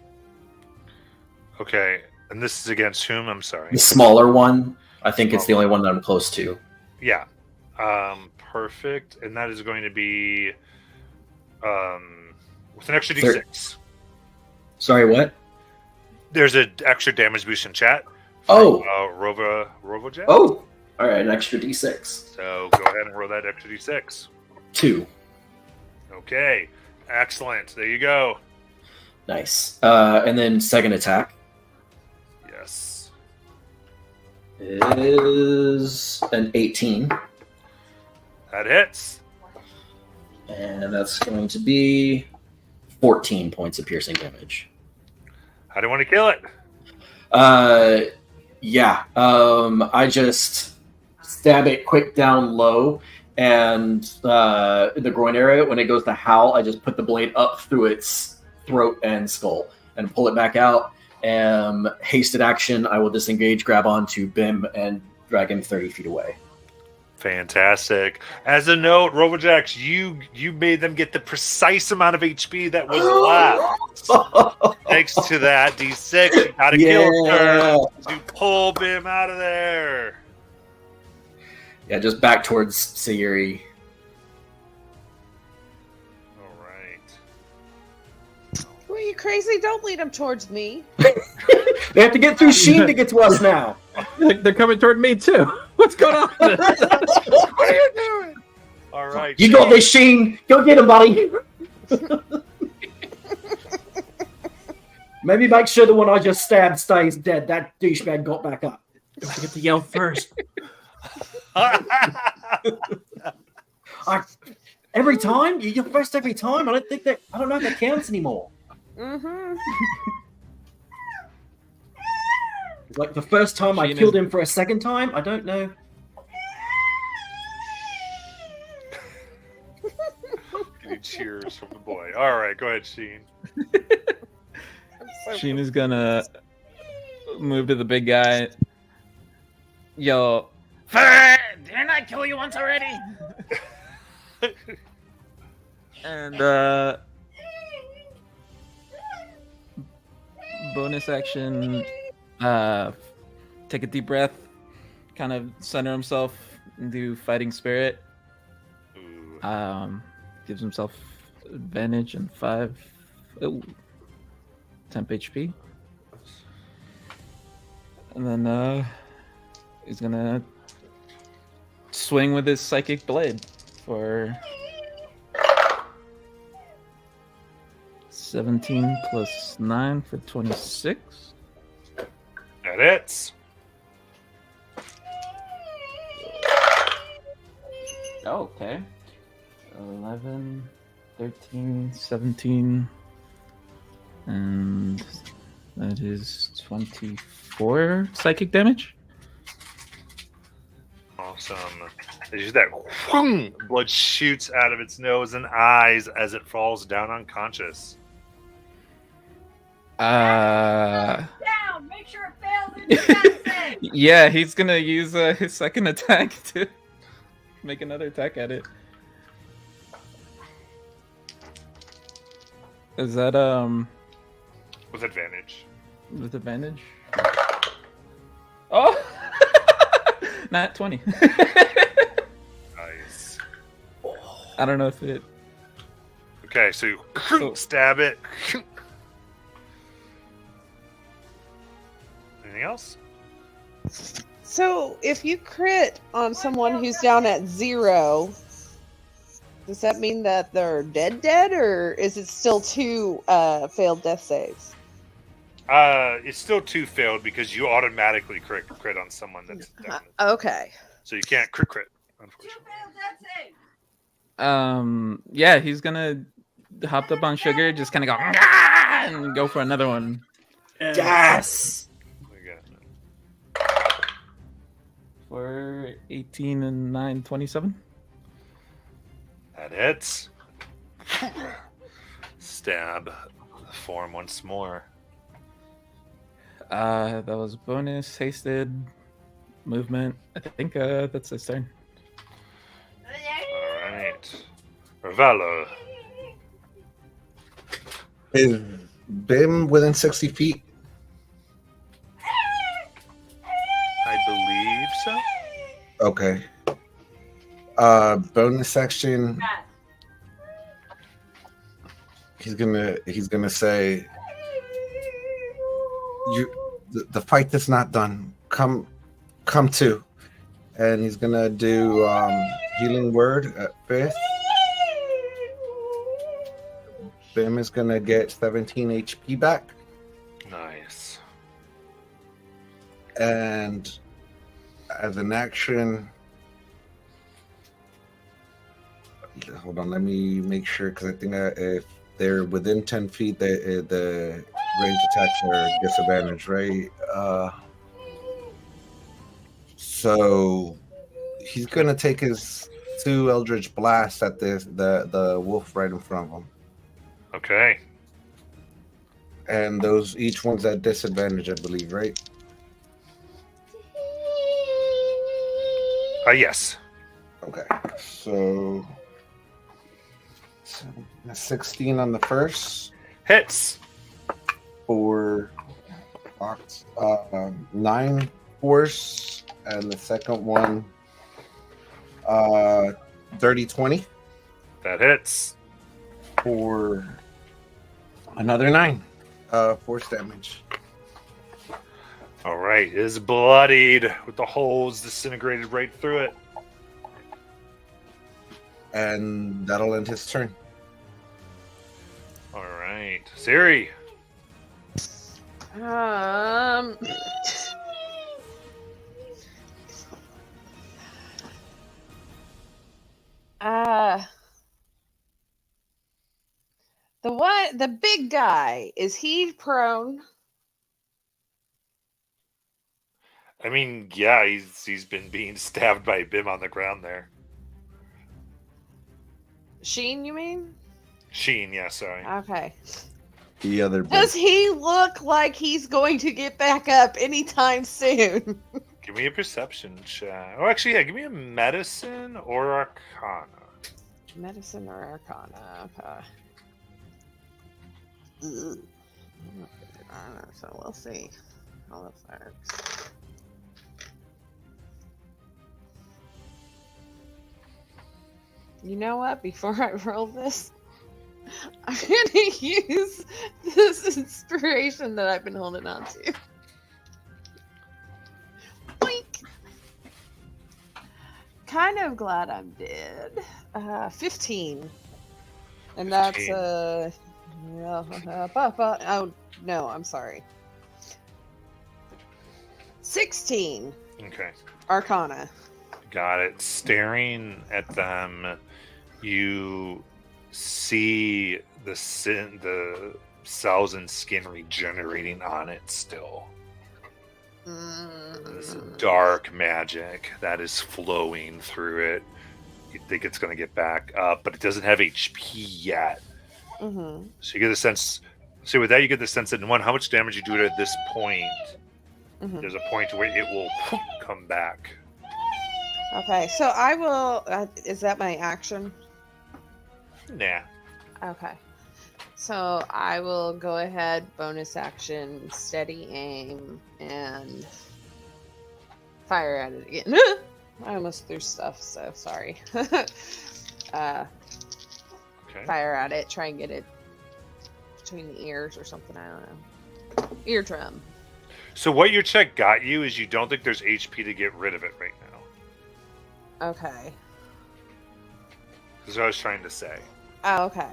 Okay, and this is against whom? I'm sorry. The smaller one, I think it's the only one that I'm close to. Yeah. Perfect. And that is going to be with an extra D6. Sorry, what? There's an extra damage boost in chat. Oh. RoboJet. Oh, all right, an extra D6. So go ahead and roll that extra D6. 2. Okay. Excellent. There you go. Nice. And then second attack Yes. is an 18. That hits. And that's going to be 14 points of piercing damage. How do you want to kill it? Yeah. I just stab it quick down low, and in the groin area, when it goes to howl, I just put the blade up through its throat and skull and pull it back out. Hasted action, I will disengage, grab onto Bim, and drag him 30 feet away. Fantastic. As a note, RoboJax, you made them get the precise amount of HP that was left. Thanks to that D6, you gotta kill her to pull Bim out of there. Yeah, just back towards Sayuri. All right. Are you crazy? Don't lead him towards me. They have to get through Sheen to get to us now. They're coming toward me too. What's going on? What are you doing? All right. You got this, Sheen. Go get him, buddy. Maybe make sure the one I just stabbed stays dead. That douchebag got back up. Don't forget to yell first. Every time? You're first every time? I don't know if that counts anymore. Mm-hmm. Like the first time I killed him for a second time? I don't know. Getting cheers from the boy. All right, go ahead, Sheen. Sheen is gonna move to the big guy. Yo, didn't I kill you once already? And bonus action, take a deep breath, kind of center himself and do fighting spirit. Ooh. Gives himself advantage and 5. Ooh. temp HP. And then he's gonna swing with his psychic blade for 17 plus 9 for 26. That hits. Oh, okay. 11, 13, 17, and that is 24 psychic damage. Awesome. As you that whoom, blood shoots out of its nose and eyes as it falls down unconscious. Down. Make sure it fails in the save. Yeah, he's gonna use his second attack to make another attack at it. Is that With advantage. with advantage? Oh, not 20. Nice. I don't know if it. Okay, so you So- stab it. Anything else? So, if you crit on someone who's down at 0, does that mean that they're dead, or is it still 2 failed death saves? It's still 2 failed because you automatically crit on someone that's down. Okay. So you can't crit, unfortunately. Yeah, he's gonna hop up on Sugar, just kind of go "Ah!" and go for another one. Yes. Okay. For 18 and 9, 27. That hits. Stab the form once more. That was bonus, hasted, movement. I think that's his turn. Alright. Ravello. Is Bim within 60 feet? I believe so. Okay. Bonus action. He's gonna say, the fight is not done. Come to, and he's gonna do healing word at 5th. Bim is gonna get 17 HP back, Nice. and as an action, hold on, let me make sure because I think if they're within 10 feet, the range attacks are disadvantaged, right? So he's gonna take his 2 Eldritch Blasts at the wolf right in front of him, Okay. and those each one's at disadvantage, I believe, right? Yes. Okay, so 16 on the first Hits. for box, 9 force, and the second one, dirty 20 That hits. for another 9 force damage. Alright. It is bloodied with the holes disintegrated right through it. And that'll end his turn. Alright. Siri. The big guy, is he prone? I mean, yeah, he's been being stabbed by Bim on the ground there. Sheen, you mean? Sheen, yeah, sorry. Okay. The other Does he look like he's going to get back up anytime soon? Give me a perception check. Oh, actually, yeah, give me a medicine or arcana. Medicine or Arcana? Okay. Ugh. So we'll see how this works. You know what? Before I roll this, I'm gonna use this inspiration that I've been holding on to. Boink. Kind of glad I'm dead. 15. And that's 15. oh no, I'm sorry. 16. Okay. Arcana. Got it. Staring at them, you see the cells and skin regenerating on it still. This dark magic that is flowing through it. You think it's going to get back up, but it doesn't have HP yet. Mm-hmm. So you get a sense. So with that, you get the sense that, one, how much damage you do it at this point. Mm-hmm. There's a point where it will come back. Okay, so I will. Is that my action? Nah. Okay. So I will go ahead, bonus action, steady aim, and fire at it again. I almost threw stuff, so sorry. Okay. Fire at it, try and get it between the ears or something, I don't know. Eardrum. So what your check got you is you don't think there's HP to get rid of it right now. Okay. That's what I was trying to say. Oh, okay.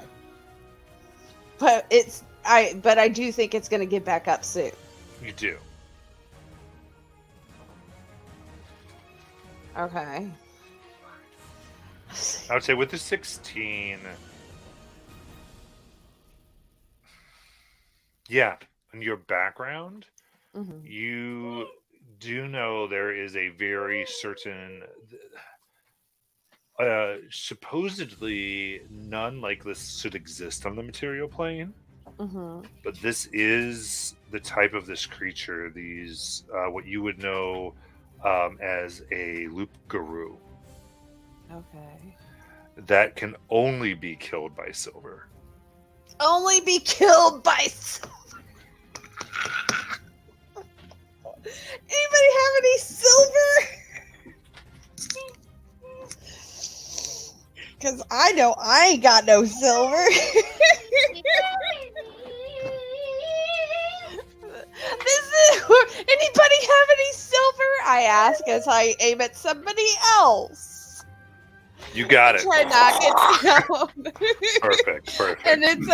But I do think it's gonna get back up soon. You do. Okay. I would say with the 16, yeah, in your background, Mm-hmm. you do know there is a very certain, supposedly none like this should exist on the material plane, Mm-hmm. but this is the type of this creature, these, what you would know as a loop guru. Okay. That can only be killed by silver. Only be killed by silver. Anybody have any silver? Because I know I ain't got no silver. Anybody have any silver? I ask as I aim at somebody else. You got it. Try knock it down. Perfect. And it's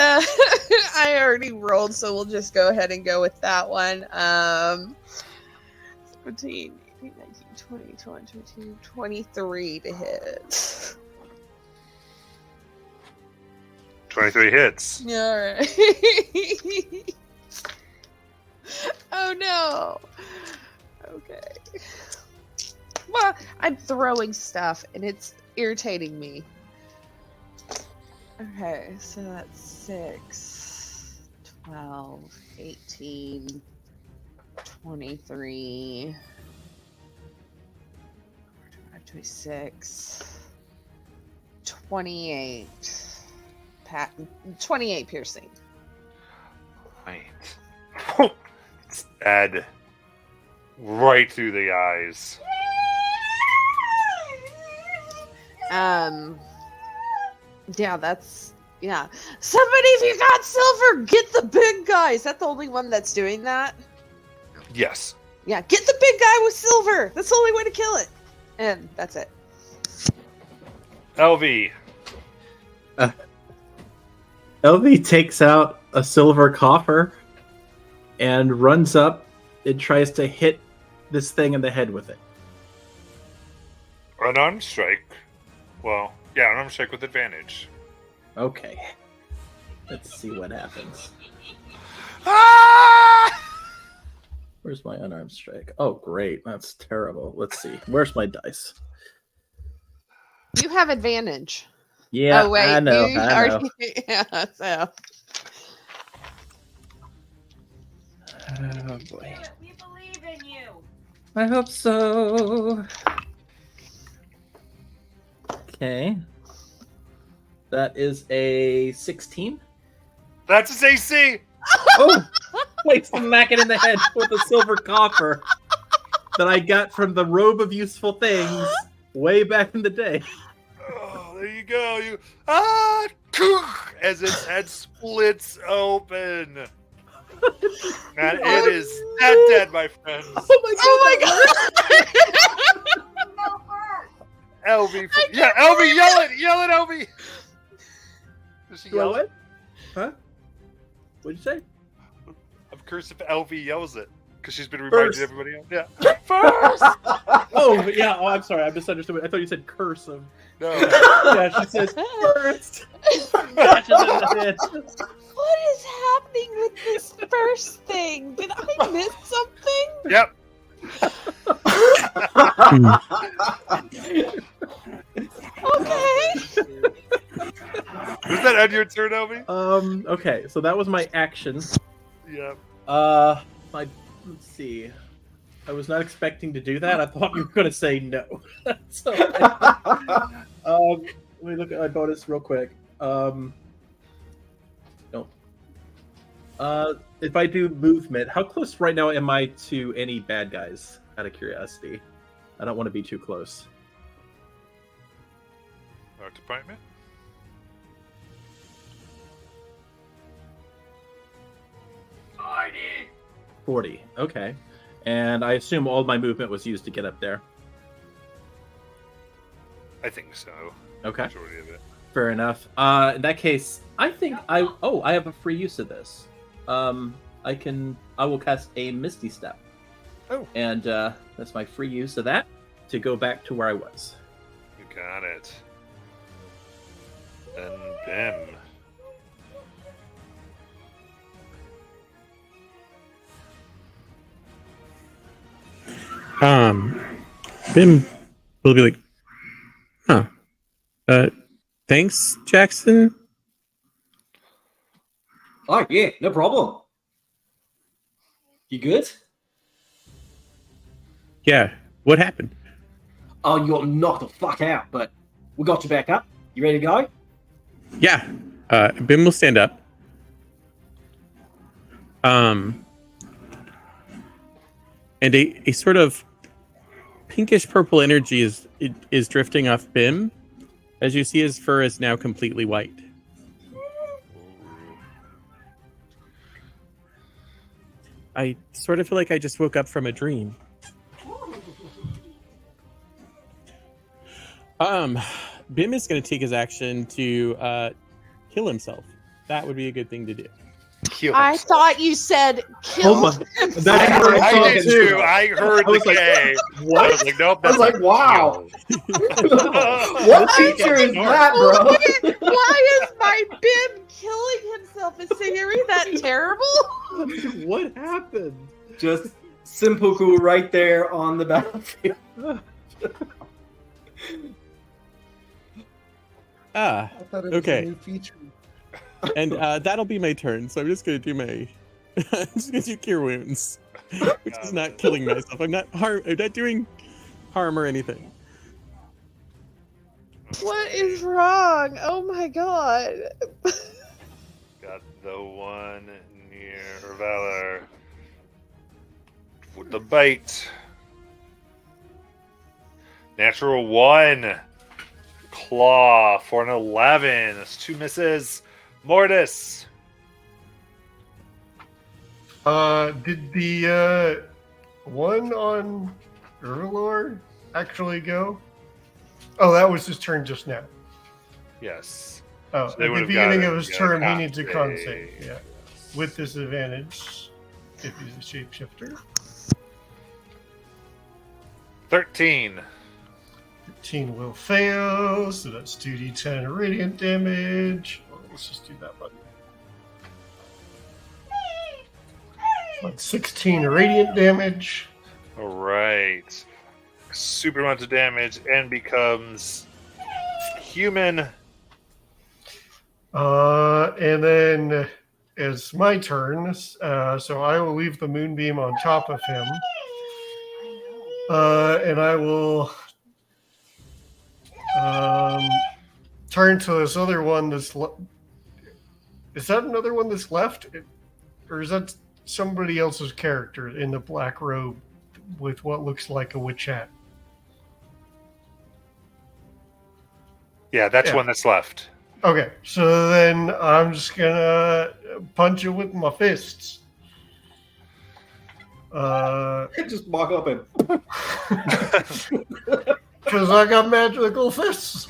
I already rolled, so we'll just go ahead and go with that one. 17, 18, 19, 20, 21, 22, 23 to hit. 23 hits. All right. Oh no. Okay. Well, I'm throwing stuff and it's irritating me. Okay, so that's 6, 12, 18, 23, 26, 28. 28 piercing. Right. Ed. Right through the eyes. Yeah, that's yeah. Somebody, if you got silver, get the big guy. Is that the only one that's doing that? Yes. Yeah, get the big guy with silver. That's the only way to kill it. And that's it. LV. LV takes out a silver coffer and runs up and tries to hit this thing in the head with it. Unarmed strike. Well, yeah, unarmed strike with advantage. Okay. Let's see what happens. Ah! Where's my unarmed strike? Oh, great. That's terrible. Let's see. Where's my dice? You have advantage. Yeah, oh, wait, I know. you I know. already, yeah, so. Oh, boy. We believe in you. I hope so. Okay. That is a 16. That's his AC! Oh! Wait, smack it in the head with a silver coffer that I got from the Robe of Useful Things way back in the day. Oh, there you go. as its head splits open. And it is dead, my friends. Oh my god! LB, yeah, LB, yell it, LB. Does she Do I yell? what? Huh? What'd you say? I'm curious if LV yells it because she's been reminding First. everybody else. Yeah, first. Oh yeah. Oh, I'm sorry. I misunderstood. I thought you said curse of. No, Yeah, she says first. Catches it in the head. What is happening with this first thing? Did I miss something? yep. Okay. Does that end your turn, LV? Okay. So that was my action. Yep. Let's see. I was not expecting to do that. I thought you were going to say no. So, let me look at my bonus real quick. No. If I do movement, how close right now am I to any bad guys? Out of curiosity, I don't want to be too close. Art department. I did. 40. Okay. And I assume all my movement was used to get up there. I think so. Okay. Majority of it. Fair enough. In that case, I think I have a free use of this. I will cast a Misty Step. Oh. And that's my free use of that to go back to where I was. You got it. Then Bim. Bim will be like, huh. Thanks, Jackson. Oh yeah, no problem. You good? Yeah, what happened? Oh, you got knocked the fuck out, but we got you back up. You ready to go? Yeah, Bim will stand up. And a sort of pinkish purple energy is drifting off Bim, as you see his fur is now completely white. I sort of feel like I just woke up from a dream. Bim is going to take his action to kill himself. That would be a good thing to do. Kill. I thought you said kill. Oh my- himself. That's I- what I I thought did too. too. I heard I was the like, K. what? I was like, nope. I was That's like, wow. Kill. What feature is that, bro? Why is my Bim killing himself? Is Sayuri that terrible? What happened? Just Simpuku right there on the battlefield. Ah, I thought it was Okay. a new feature. and that'll be my turn. So I'm just going to do my, I'm just going to do Cure Wounds, which is not killing myself. I'm not doing harm or anything. What is wrong? Oh my god. Got the one near Valor with the bite. Natural 1. Claw for an 11. That's 2 misses. Mortis. Did the one on Urlor actually go? Oh, that was his turn just now. Yes. Oh, So they at the would've beginning got of it, his yeah, turn, he half needs a day. con save. Yeah, with disadvantage if he's a shapeshifter. 13. 13 will fail, so that's 2d10 radiant damage. Oh, let's just do that button. That's 16 radiant damage. All right. Super amount of damage and becomes human. And then it's my turn. So I will leave the moonbeam on top of him. And I will turn to this other one that's is that another one that's left? Or is that somebody else's character in the black robe with what looks like a witch hat? Yeah, that's Yeah. one that's left. Okay, so then I'm just gonna punch it with my fists. Just walk up and Because I got magical fists.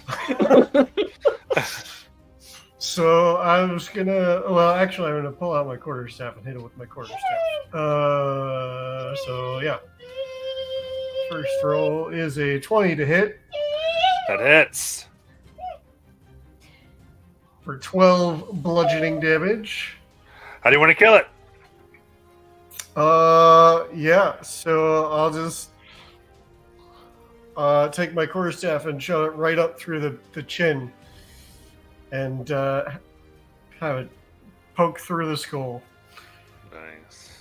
So I was gonna. Well, actually, I'm gonna pull out my quarterstaff and hit it with my quarterstaff. So yeah. First roll is a 20 to hit That hits. for 12 bludgeoning damage. How do you want to kill it? Yeah. So I'll just take my quarterstaff and shove it right up through the chin, and have it poke through the skull. Nice.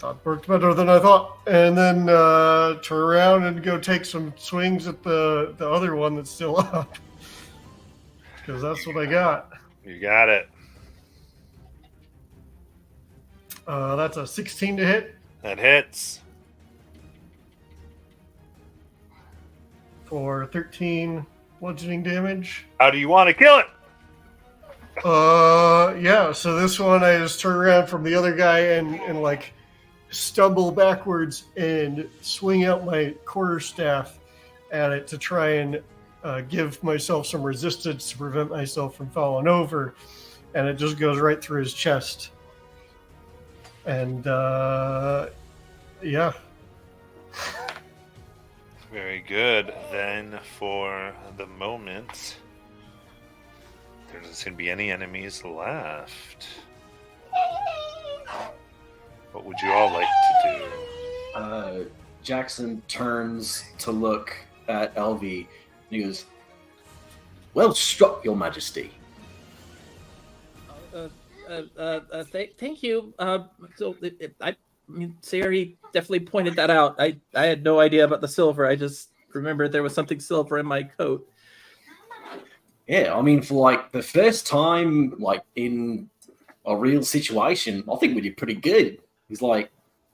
That worked better than I thought. And then turn around and go take some swings at the other one that's still up. Because that's what I got. You got it. That's a 16 to hit That hits. for 13 bludgeoning damage. How do you want to kill it? Yeah, so this one I just turn around from the other guy and like stumble backwards and swing out my quarterstaff at it to try and give myself some resistance to prevent myself from falling over, and it just goes right through his chest. And yeah. Very good. Then for the moment, there doesn't seem to be any enemies left. What would you all like to do? Jackson turns to look at Elvie and he goes, "Well struck, Your Majesty." Thank you. I mean, Sari definitely pointed that out. I had no idea about the silver. I just remembered there was something silver in my coat. Yeah, I mean, for like the first time, like in a real situation, I think we did pretty good. It's like,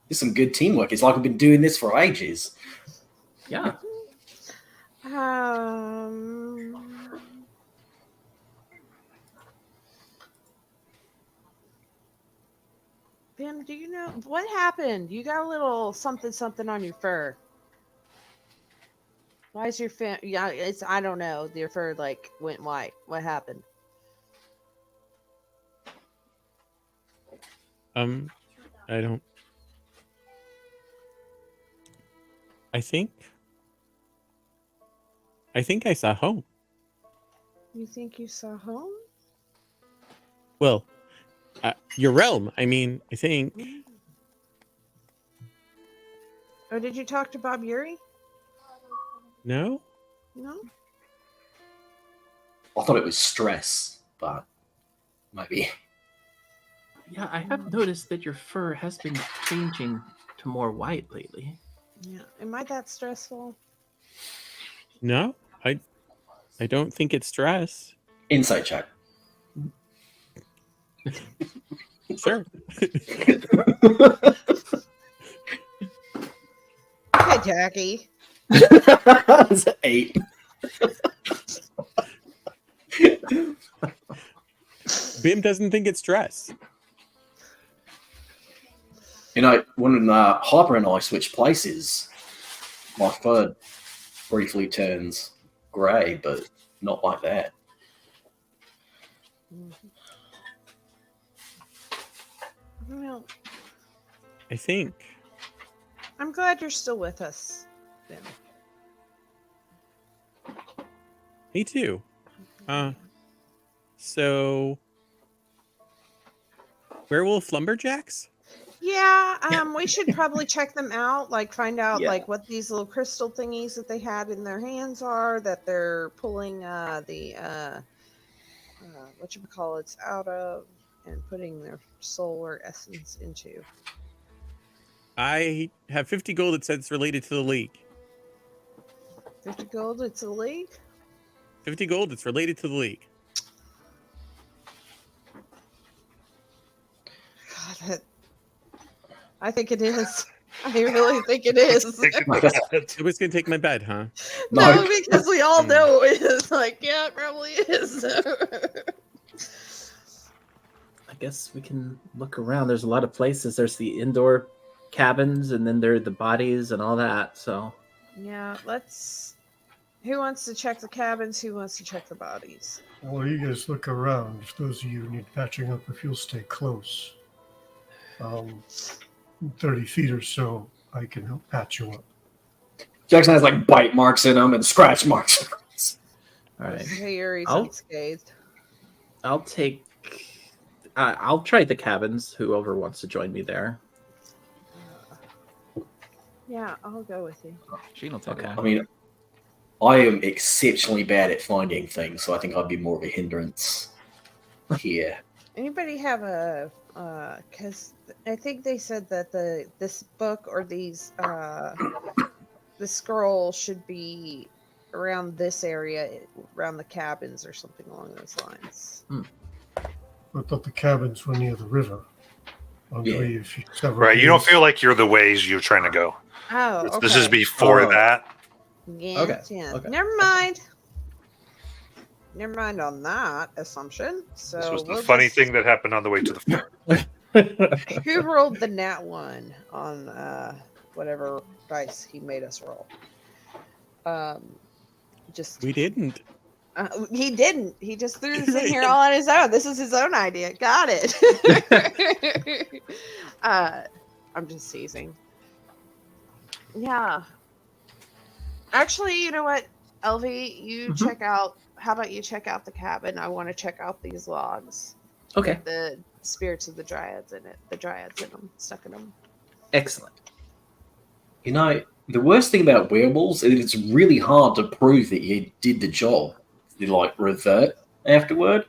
there's some good teamwork. It's like we've been doing this for ages. Yeah. Bim, do you know what happened? You got a little something on your fur. Why is your yeah, it's I don't know. Your fur like went white. What happened? I don't. I think I saw home. You think you saw home? Well, your realm. I mean, I think. Or did you talk to Bob Yuri? No. No. I thought it was stress, but maybe. Yeah, I have noticed that your fur has been changing to more white lately. Yeah. Am I that stressful? No, I don't think it's stress. Insight check. Sure. Hey, Jackie. That's 8. Bim doesn't think it's stress. You know, when Harper and I switch places, my fur briefly turns grey, but not like that. Well, I think. I'm glad you're still with us, Bim. Me too. So, werewolf lumberjacks? Yeah, we should probably check them out, like find out Yeah. like what these little crystal thingies that they had in their hands are that they're pulling the whatchamacallits out of and putting their soul or essence into. I have 50 gold that says it's related to the league. 50 gold, it's a league? 50 gold, it's related to the league. God, I think it is. I really think it is. Take No, that. It was gonna take my bed, huh? No, because we all know it's like, yeah, it probably is. I guess we can look around. There's a lot of places. There's the indoor cabins, and then there are the bodies and all that. So Yeah, let's. Who wants to check the cabins? Who wants to check the bodies? Well, you guys look around. If those of you need patching up, if you'll stay close, 30 feet or so, I can help patch you up. Jackson has like bite marks in them and scratch marks. all right, Hey, Yuri's I'll- unscathed. I'll take. I'll try the cabins. Whoever wants to join me there. Yeah, I'll go with you. Sheen will take Okay. one. I mean, I am exceptionally bad at finding things, so I think I'd be more of a hindrance here. Anybody have a? Because I think they said that this book or these the scroll should be around this area, around the cabins or something along those lines. I thought the cabins were near the river. I Yeah. believe several Right, you don't days- feel like you're the ways you're trying to go. Oh, okay. This is before Oh. that. Yeah, Okay, yeah. okay. Never mind. Never mind on that assumption. So This was the we'll funny just- thing that happened on the way to the farm. Who rolled the nat one on whatever dice he made us roll? Just We didn't. he didn't. He just threw this in here all on his own. This is his own idea. Got it. I'm just teasing. Yeah. Actually, you know what, Elvie, you Mhm. check out. How about you check out the cabin? I want to check out these logs. Okay, The spirits of the dryads in it. The dryads in them, stuck in them. excellent. You know, the worst thing about werewolves is it's really hard to prove that you did the job. You like revert afterward,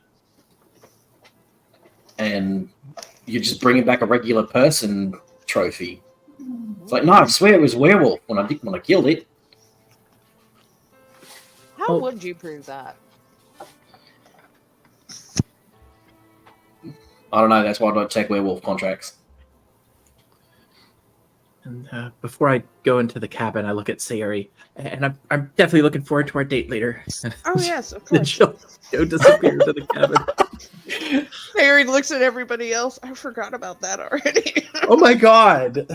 and you're just bringing back a regular person trophy. It's like, no, I swear it was a werewolf when I killed it. How Oh. would you prove that? I don't know. That's why I don't take werewolf contracts. And before I go into the cabin, I look at Sayori, and I'm definitely looking forward to our date later. Oh yes, of Then course. she'll go disappear into the cabin. Harry looks at everybody else. I forgot about that already. Oh my god!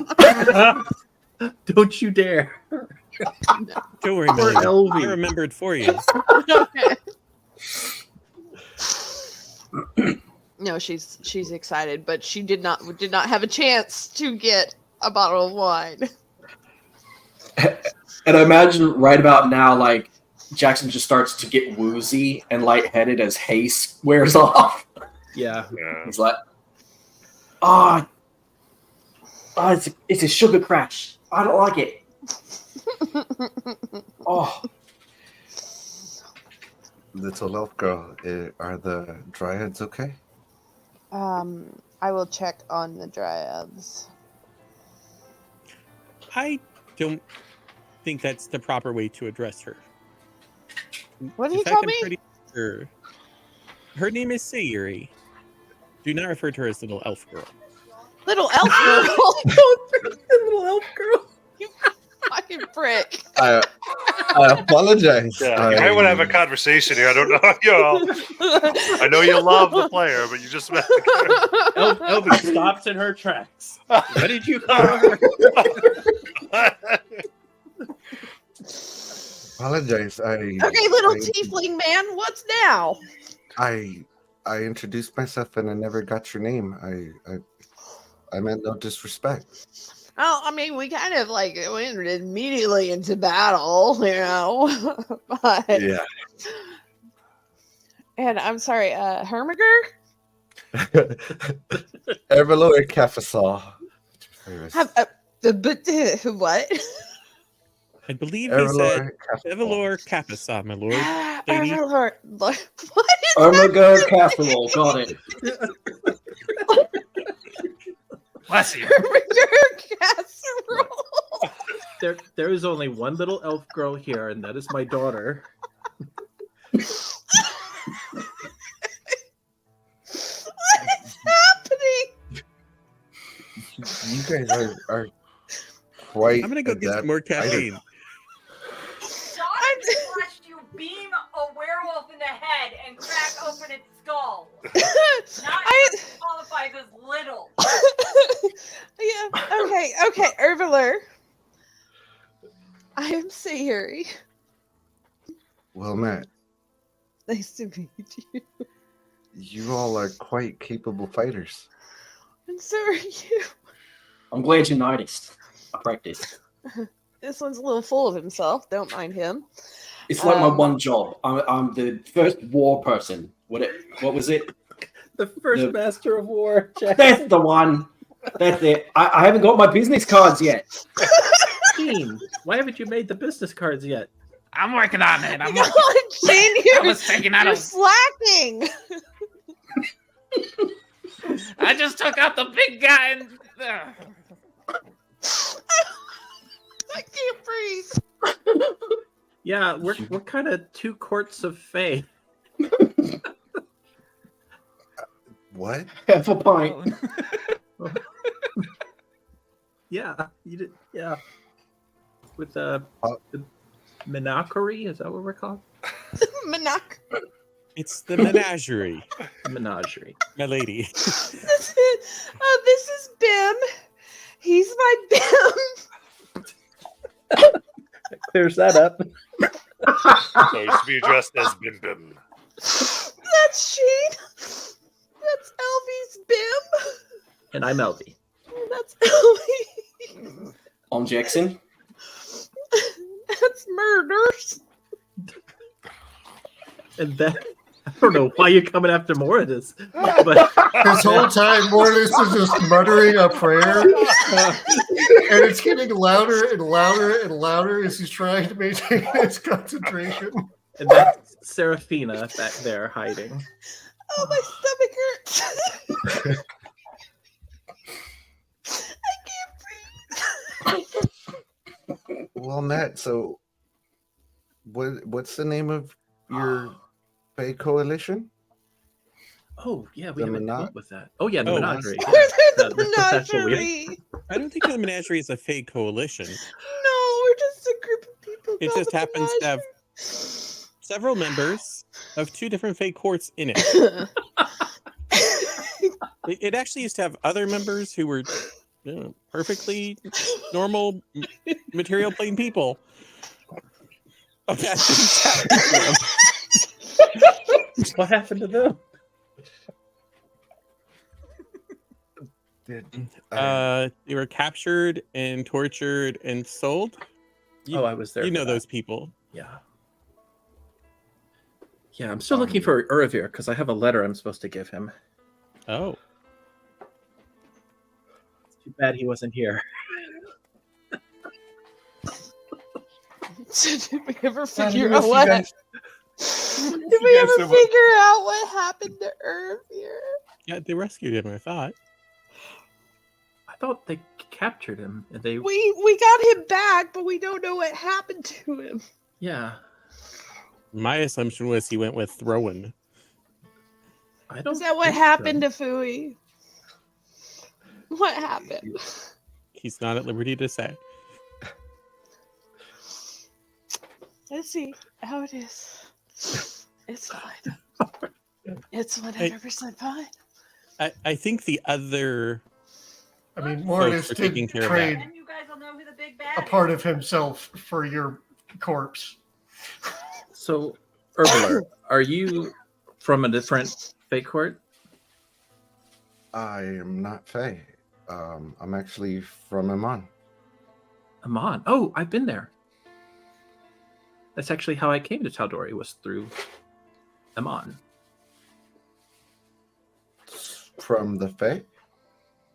Don't you dare! Don't worry, Poor Melody. Elvie. I remembered for you. No, she's excited, but she did not have a chance to get a bottle of wine. And I imagine right about now, like Jackson just starts to get woozy and lightheaded as haste wears off. Yeah. Yeah. He's like, it's a sugar crash. I don't like it. Oh, Little elf girl, are the dryads okay? I will check on the dryads. I don't think that's the proper way to address her. What did In he fact, call I'm me? pretty sure. Her name is Sayuri. Do not refer to her as little elf girl. Little elf girl. Little elf girl. You fucking prick. I apologize. Yeah, you might want to have a conversation here. I don't know. I know you love the player, but you just met the Elvie stops in her tracks. What did you call her? Apologize. Okay, little I- tiefling man, what's now? I introduced myself and I never got your name. I meant no disrespect. Oh, I mean, we kind of like went immediately into battle, you know. But Yeah. and I'm sorry, Hermiger? Everlower Cafasol. What? I believe he said Everlower Cafasol. Evalor Capasa, my lord. Lady. Everlord. What is Ermago casserole. Got it. Bless you. Hermiger casserole? There is only one little elf girl here, and that is my daughter. What is happening? You guys are quite I'm gonna go get adept some more fighter. caffeine. Donna just watched you beam a werewolf in the head and crack open its skull. Not just qualifies as little. Yeah. Okay, Erviler. I am Sayuri. Well, Matt, Nice to meet you. you all are quite capable fighters. And so are you. I'm glad you noticed. I practiced. This one's a little full of himself. Don't mind him. It's like my one job. I'm the first war person. What was it? The first The- master of war. Jackson. That's the one. That's it. I haven't got my business cards yet. Gene, why haven't you made the business cards yet? I'm working on it. I'm Come working. on, Gene, I you're, was thinking out you're of. slacking. I just took out the big guy and. I can't breathe. Yeah, we're kind of 2 quarts of Fey. What? Half a pint. Yeah, you did. Yeah, with the menagerie. Is that what we're called? It's the menagerie, Menagerie. my lady. This is Bim. He's my Bim. Clears that up. So you should be addressed as Bim Bim. That's Sheen. That's Elvie's Bim. And I'm Elvie. That's Elvie. I'm Jackson. That's Murders. And then I don't know why you're coming after more of this, but This whole time, Mortis is just muttering a prayer, and it's getting louder and louder and louder as he's trying to maintain his concentration. and that's Serafina back there hiding. Oh, my stomach hurts. I can't breathe. Well, Matt, so what's the name of your Bay Coalition? Oh yeah, we The haven't come mena- up with that. Oh yeah, the Oh, menagerie. Or there's Yeah, a that's what we- menagerie. I don't think the menagerie is a fake coalition. No, we're just a group of people. It called just the happens to have menagerie. several members of 2 different fake courts in it. It actually used to have other members who were perfectly normal, material plane people. Oh, that didn't happen to them. What happened to them? They were captured and tortured and sold. Oh, I was there. You for know that. those people. Yeah. Yeah, I'm still looking for Uravir because I have a letter I'm supposed to give him. Oh, It's too bad he wasn't here. So did we ever Sad to figure miss out you what? guys. Did You we guys ever so much. figure out what happened to Irvir? yeah, they rescued him. I thought. I thought they captured him. And they We got him back, but we don't know what happened to him. yeah. My assumption was he went with Throwan. I don't. Is that what think so. happened to Fui? What happened? He's not at liberty to say. Let's see how it is. It's fine. It's 100% fine. I think the other I mean, Mortis for did taking care of trade Then you guys will know who the big bad a part of himself for your corpse. So, Urbler, are you from a different fake court? I am not Faye. I'm actually from Amman. Amon. Oh, I've been there. That's actually how I came to Taldori, was through Amon. From the Faye?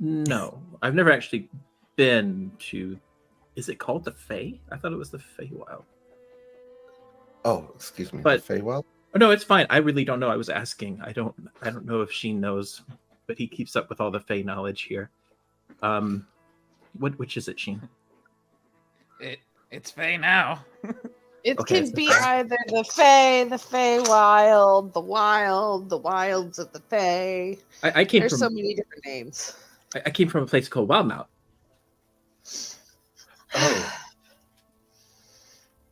No, I've never actually been to. Is it called the Fae? I thought it was the Feywild. Oh, excuse me. But- the Feywild? Oh no, it's fine. I really don't know. I was asking. I don't know if Sheen knows, but he keeps up with all the Fae knowledge here. Which is it, Sheen? It's Faye now. It Okay, can so- be either the Fey Wild, the Wilds of the Fey. I came There's from so many different names. I came from a place called Wildmount. Oh,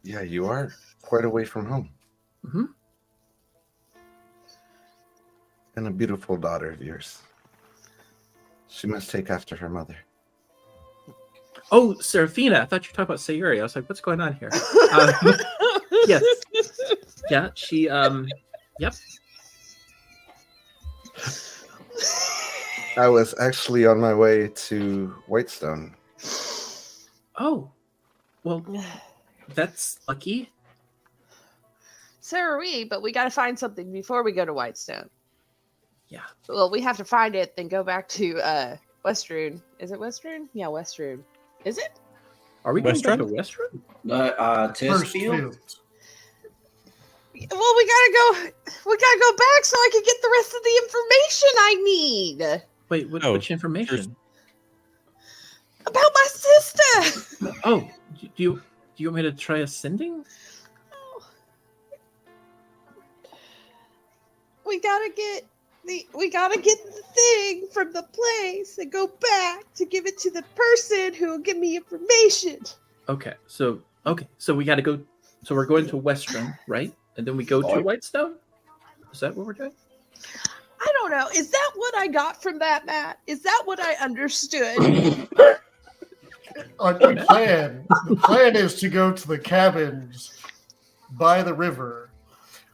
yeah, you are quite away from home. Mm-hmm. And a beautiful daughter of yours. She must take after her mother. Oh, Serafina, I thought you were talking about Sayuri. I was like, what's going on here? Yes. Yeah, she, yep. I was actually on my way to Whitestone. Oh, well, that's lucky. So are we, but we got to find something before we go to Whitestone. Yeah. Well, we have to find it, then go back to Westrune. Is it Westrune? Yeah, Westrune. Is it? Are we going back to Westrun? Westrun? No, First Tersfield. field. Well, we gotta go back so I can get the rest of the information I need Wait, Oh, which information? about my sister. Oh, do you want me to try ascending? We gotta get the thing from the place and go back to give it to the person who will give me information. Okay, so we got to go. So we're going to Westrun, right? And then we go to Whitestone. Is that what we're doing? I don't know. Is that what I got from that, Matt? Is that what I understood? The plan is to go to the cabins by the river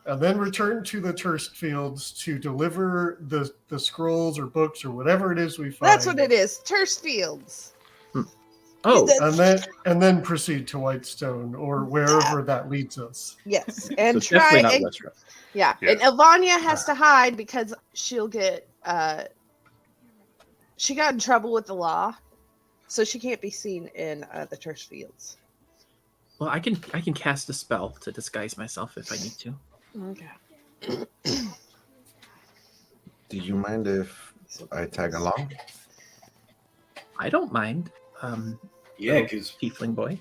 and then return to the Turst Fields to deliver the scrolls or books or whatever it is we find. That's what it is. Turst Fields. Oh, And then proceed to Whitestone or wherever that leads us. Yes, and so definitely not and, Westrun. yeah, Yeah. and Ivania has to hide because she'll get she got in trouble with the law, so she can't be seen in the Turst Fields. Well, I can cast a spell to disguise myself if I need to. Okay. Do you mind if I tag along? I don't mind. Yeah, little because tiefling boy.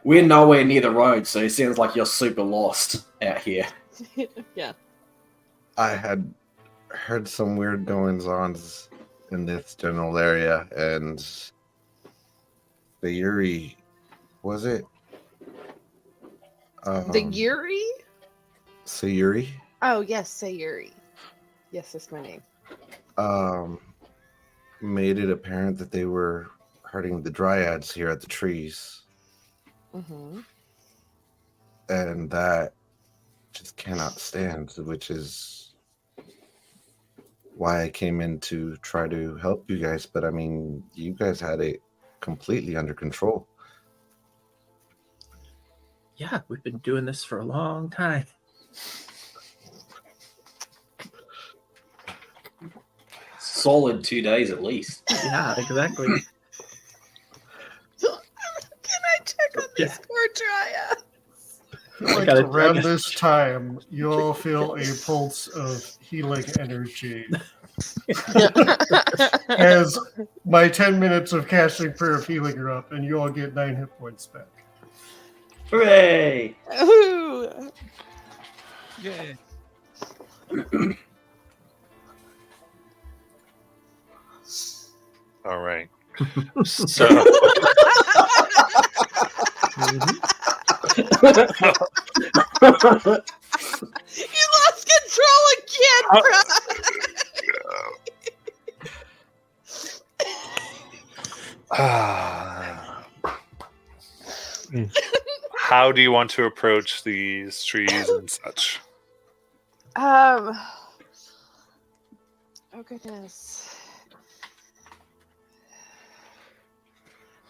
we're nowhere near the road, so it sounds like you're super lost out here. Yeah. I had heard some weird goings-ons in this general area, and Sayuri, was it? The Yuri? Sayuri? Oh yes, Sayuri. Yes, that's my name. Made it apparent that they were hurting the dryads here at the trees, Mm-hmm. and that just cannot stand, which is why I came in to try to help you guys. But I mean, you guys had it completely under control. Yeah, we've been doing this for a long time. Solid 2 days at least. Yeah, exactly. Can I check on these poor dryads? Like gotta- around this time, you all feel a pulse of healing energy. As my 10 minutes of casting Prayer of Healing are up, and you all get 9 hit points back. Hooray! Ooh. Yeah. All right. So You lost control again, how do you want to approach these trees and such? bro. Oh goodness.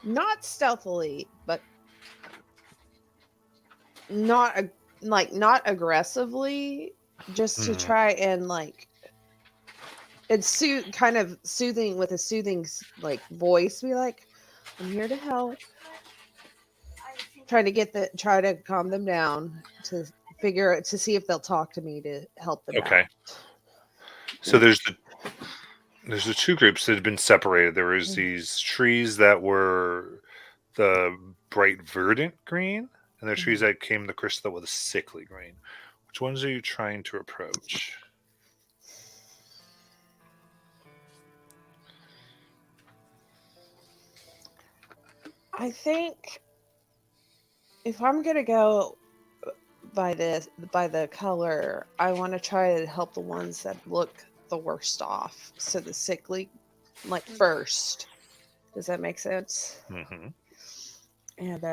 Not stealthily, but not aggressively, just to Mhm. try and it's kind of soothing with a soothing voice. Be like, I'm here to help. Try to calm them down to see if they'll talk to me to help them Okay. out. So there's the two groups that had been separated. There was these trees that were the bright verdant green, and the trees that came the crystal with a sickly green. Which ones are you trying to approach? I think if I'm gonna go by the color, I want to try to help the ones that look the worst off. So the sickly, like first. Does that make sense? Mm-hmm. And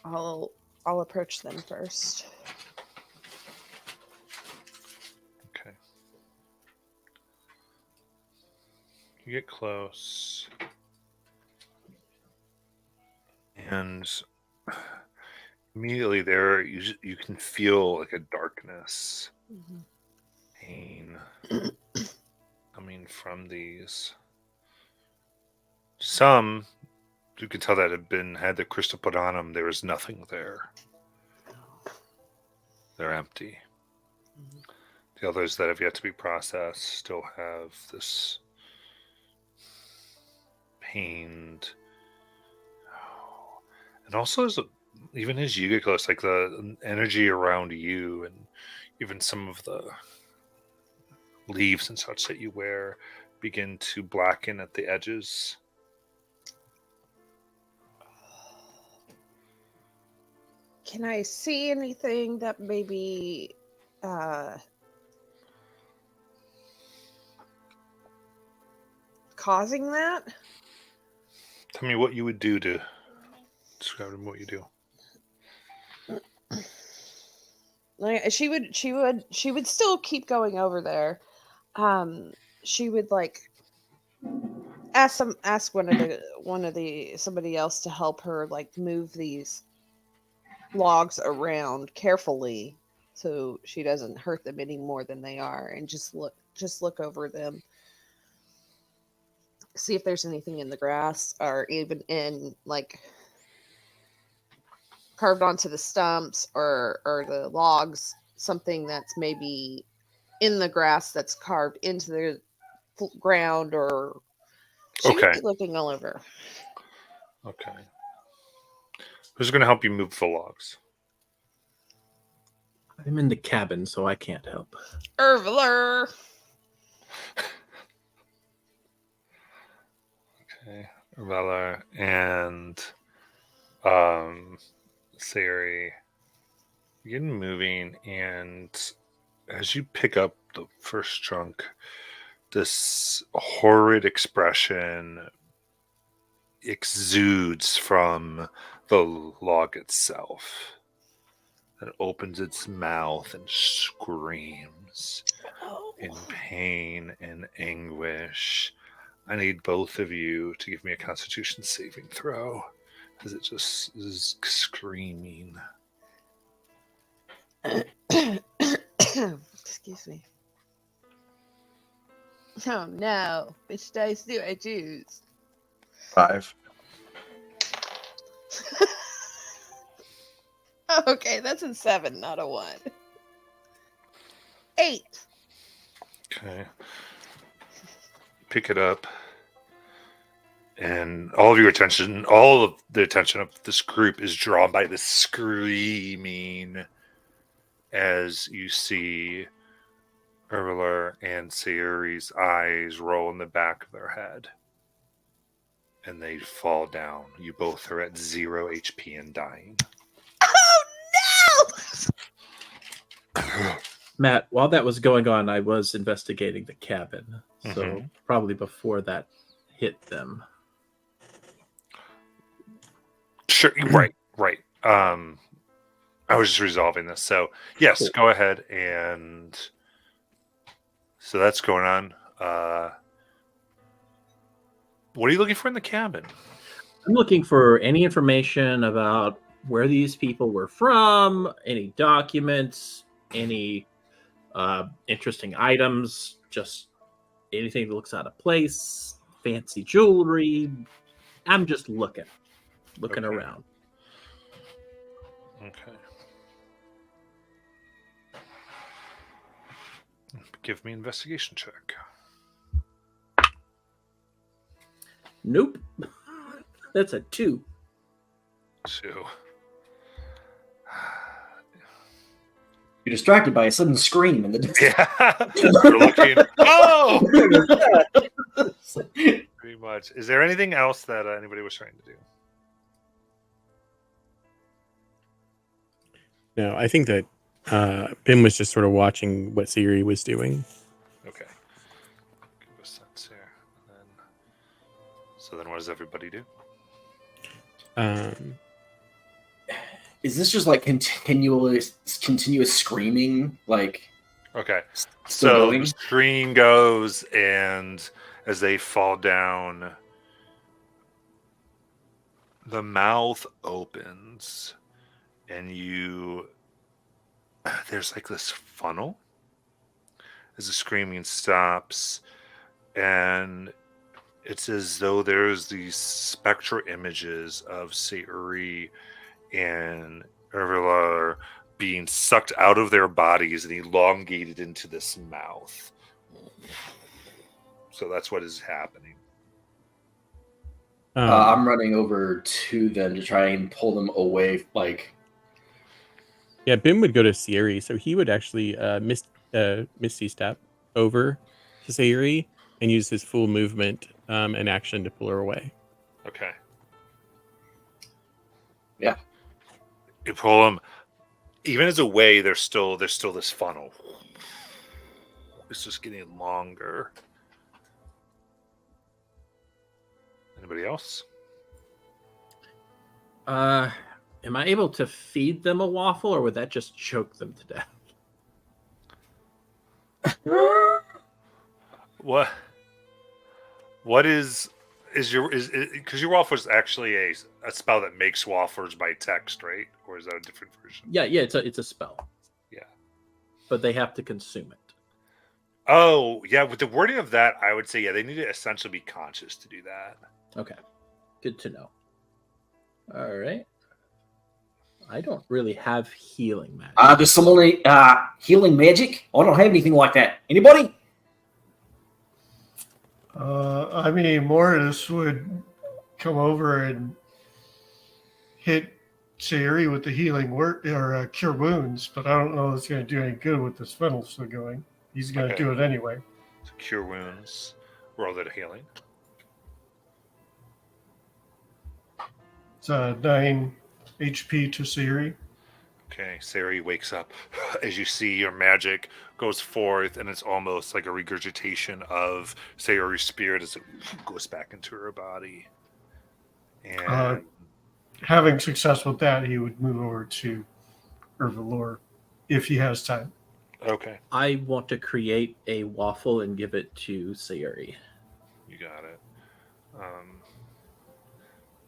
I'll approach them first. Okay. You get close. And immediately there, you can feel like a darkness, pain coming from these. Some you can tell that had the crystal put on them. There was nothing there. They're empty. The others that have yet to be processed still have this pained. And also, even as you get close, like the energy around you and even some of the leaves and such that you wear begin to blacken at the edges. Can I see anything that maybe causing that? Tell me what you would do to describe what you do. Like she would still keep going over there. She would like ask somebody else to help her like move these logs around carefully so she doesn't hurt them any more than they are, and just look over them, see if there's anything in the grass or even in like carved onto the stumps or the logs, something that's maybe in the grass that's carved into the ground, or she would be looking all over. Okay. Who's going to help you move the logs? I'm in the cabin, so I can't help. Ervler. Okay. Urbella and Sari begin moving, and as you pick up the first trunk, this horrid expression exudes from the log itself. It opens its mouth and screams in pain and anguish. I need both of you to give me a Constitution saving throw, as it just is screaming. Excuse me. Oh no, which dice do I choose? 5. Okay, that's a 7, not a 1. 8. Okay. Pick it up. And all of the attention of this group is drawn by the screaming as you see Erler and Sayuri's eyes roll in the back of their head. And they fall down. You both are at 0 HP and dying. Matt, while that was going on, I was investigating the cabin. So probably before that hit them. Sure, right. I was just resolving this. So, yes, Cool. Go ahead. And so that's going on. What are you looking for in the cabin? I'm looking for any information about where these people were from, any documents, any interesting items, just anything that looks out of place, fancy jewelry. I'm just looking Okay. around. Okay. Give me an investigation check. Nope. That's a 2. 2. You're distracted by a sudden scream in the distance. Yeah. You're looking. Oh! pretty much. Is there anything else that anybody was trying to do? No, I think that Bim was just sort of watching what Siri was doing. Okay. Give a sense here. So then what does everybody do? Is this just like continuous screaming? Like, Okay. still So going? the screen goes, and as they fall down, the mouth opens, and there's like this funnel as the screaming stops, and it's as though there's these spectral images of Sayuri and Ervilar being sucked out of their bodies and elongated into this mouth. So that's what is happening. I'm running over to them to try and pull them away. Like, Yeah, Bim would go to Sayuri, so he would actually Misty Step over to Sayuri and use his full movement and action to pull her away. Okay. Yeah. You pull them. Even as a way, there's still this funnel. It's just getting longer. Anybody else? Am I able to feed them a waffle, or would that just choke them to death? What is because your waffle is actually a spell that makes waffles by text, right? Or is that a different version? Yeah, it's a spell. Yeah. But they have to consume it. Oh, yeah. With the wording of that, I would say, yeah, they need to essentially be conscious to do that. Okay. Good to know. All right. I don't really have healing magic. does someone need healing magic? I don't have anything like that. Anybody? I mean, Mortis would come over and hit Sayuri with the healing word or cure wounds, but I don't know if it's going to do any good with this funnel still going. He's going to do it anyway. So cure wounds. Roll that healing. It's 9 HP to Sayuri. Okay, Sayuri wakes up as you see your magic goes forth, and it's almost like a regurgitation of Sayuri's spirit as it goes back into her body. And having success with that, he would move over to Ervilar if he has time. Okay. I want to create a waffle and give it to Sayuri. You got it.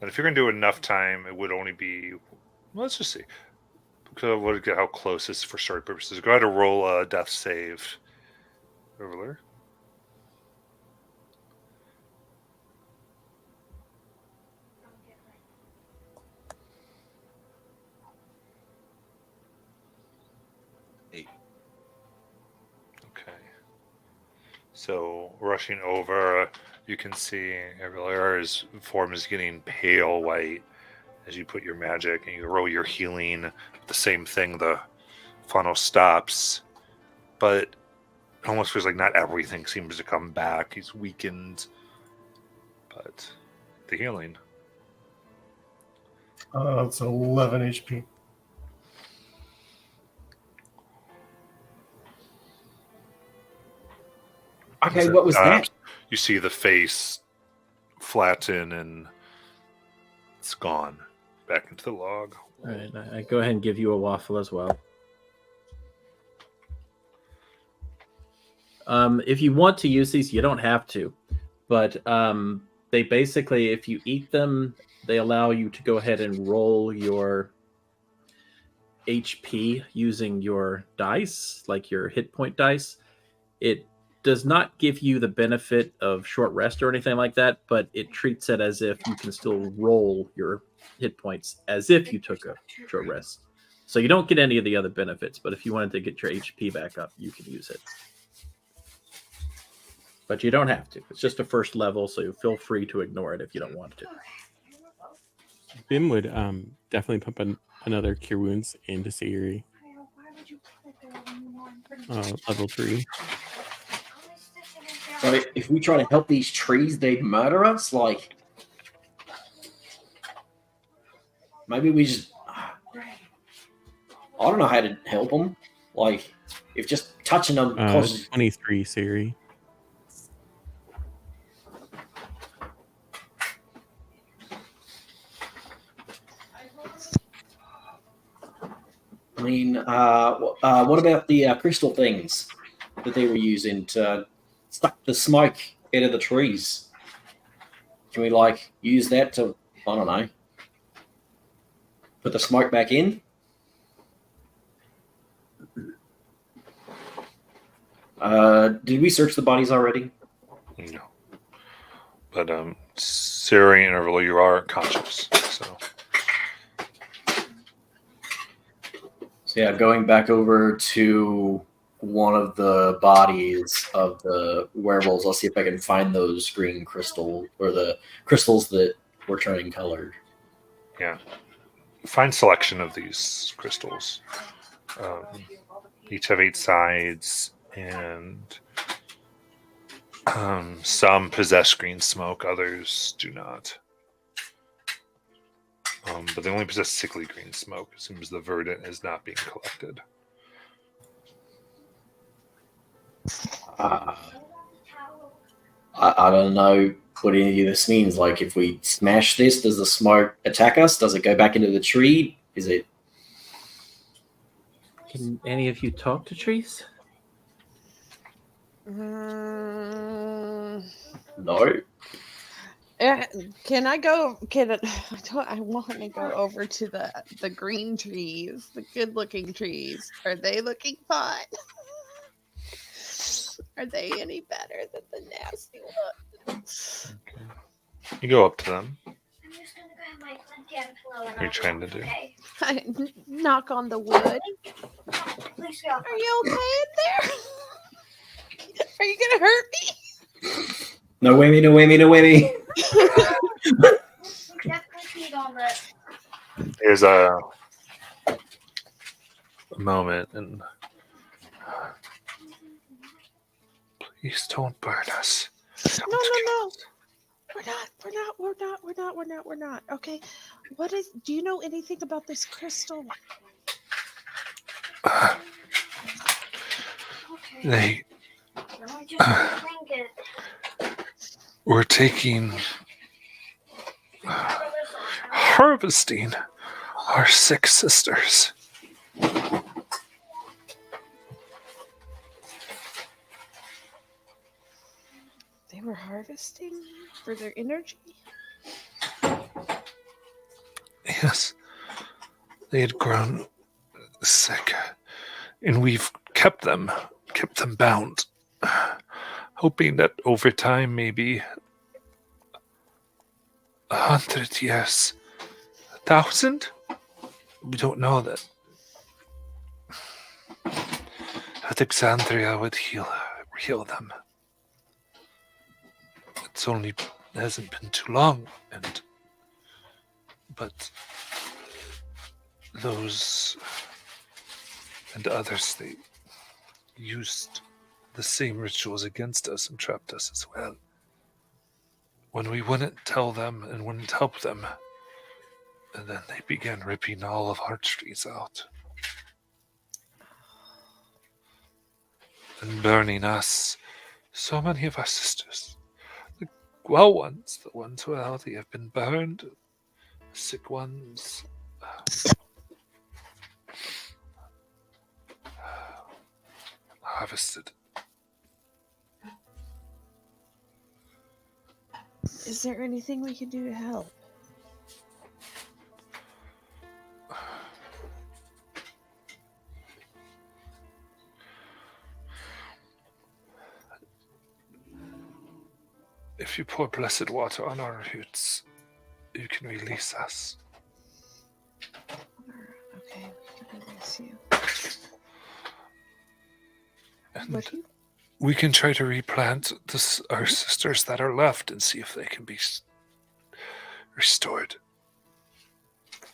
And if you're going to do enough time, it would only be... Well, let's just see. Because we'll get how close this is for story purposes. Go ahead and roll a death save. Over there. Okay. So, rushing over, you can see Everlar's form is getting pale white as you put your magic and you roll your healing. The same thing, the funnel stops. But it almost feels like not everything seems to come back. He's weakened. But the healing. It's 11 HP. Okay, what was that? You see the face flatten and it's gone back into the log. All right, I go ahead and give you a waffle as well. If you want to use these, you don't have to, but they basically, if you eat them, they allow you to go ahead and roll your HP using your dice, like your hit point dice. It does not give you the benefit of short rest or anything like that, but it treats it as if you can still roll your hit points as if you took a short rest. So you don't get any of the other benefits, but if you wanted to get your HP back up, you can use it. But you don't have to. It's just a first level, so feel free to ignore it if you don't want to. Bim would definitely pump another cure wounds into Sayuri. Level 3. So if we try to help these trees, they'd murder us. Like, maybe we just. I don't know how to help them. Like, if just touching them causes. 23, Siri. I mean, what about the crystal things that they were using to suck the smoke out of the trees? Can we like use that to, I don't know, put the smoke back in? Did we search the bodies already? No. But Siri and Everly, you are conscious. So yeah, going back over to one of the bodies of the werewolves, I'll see if I can find those green crystal or the crystals that were turning colored. Yeah. Fine selection of these crystals. Each have 8 sides, and some possess green smoke, others do not. But they only possess sickly green smoke. It seems the verdant is not being collected. I don't know what any of this means. Like, if we smash this, does the smoke attack us? Does it go back into the tree? Is it? Can any of you talk to trees? No. Can I go? I want to go over to the green trees, the good-looking trees. Are they looking fine? Are they any better than the nasty ones? Okay. You go up to them. I'm just gonna grab my blanket and pillow. What are you trying to do? Okay. Knock on the wood. Please go. Are you okay in there? Are you gonna hurt me? No whammy, no whammy, no whammy. Definitely peed on that. There's a moment, and please don't burn us. No. We're not. Okay. Do you know anything about this crystal? They No, just a blanket. were taking, harvesting our 6 sisters. They were harvesting for their energy? Yes, they had grown sick, and we've kept them bound, hoping that over time, maybe 100 years, 1,000. We don't know that Alexandria would heal them. It hasn't been too long, but those and others, they used the same rituals against us and trapped us as well. When we wouldn't tell them and wouldn't help them, and then they began ripping all of our trees out and burning us. So many of our sisters, the well ones, the ones who are healthy, have been burned. The sick ones, harvested. Is there anything we can do to help? If you pour blessed water on our roots, you can release us. Okay, we can release you. And What do you we can try to replant our sisters that are left and see if they can be restored.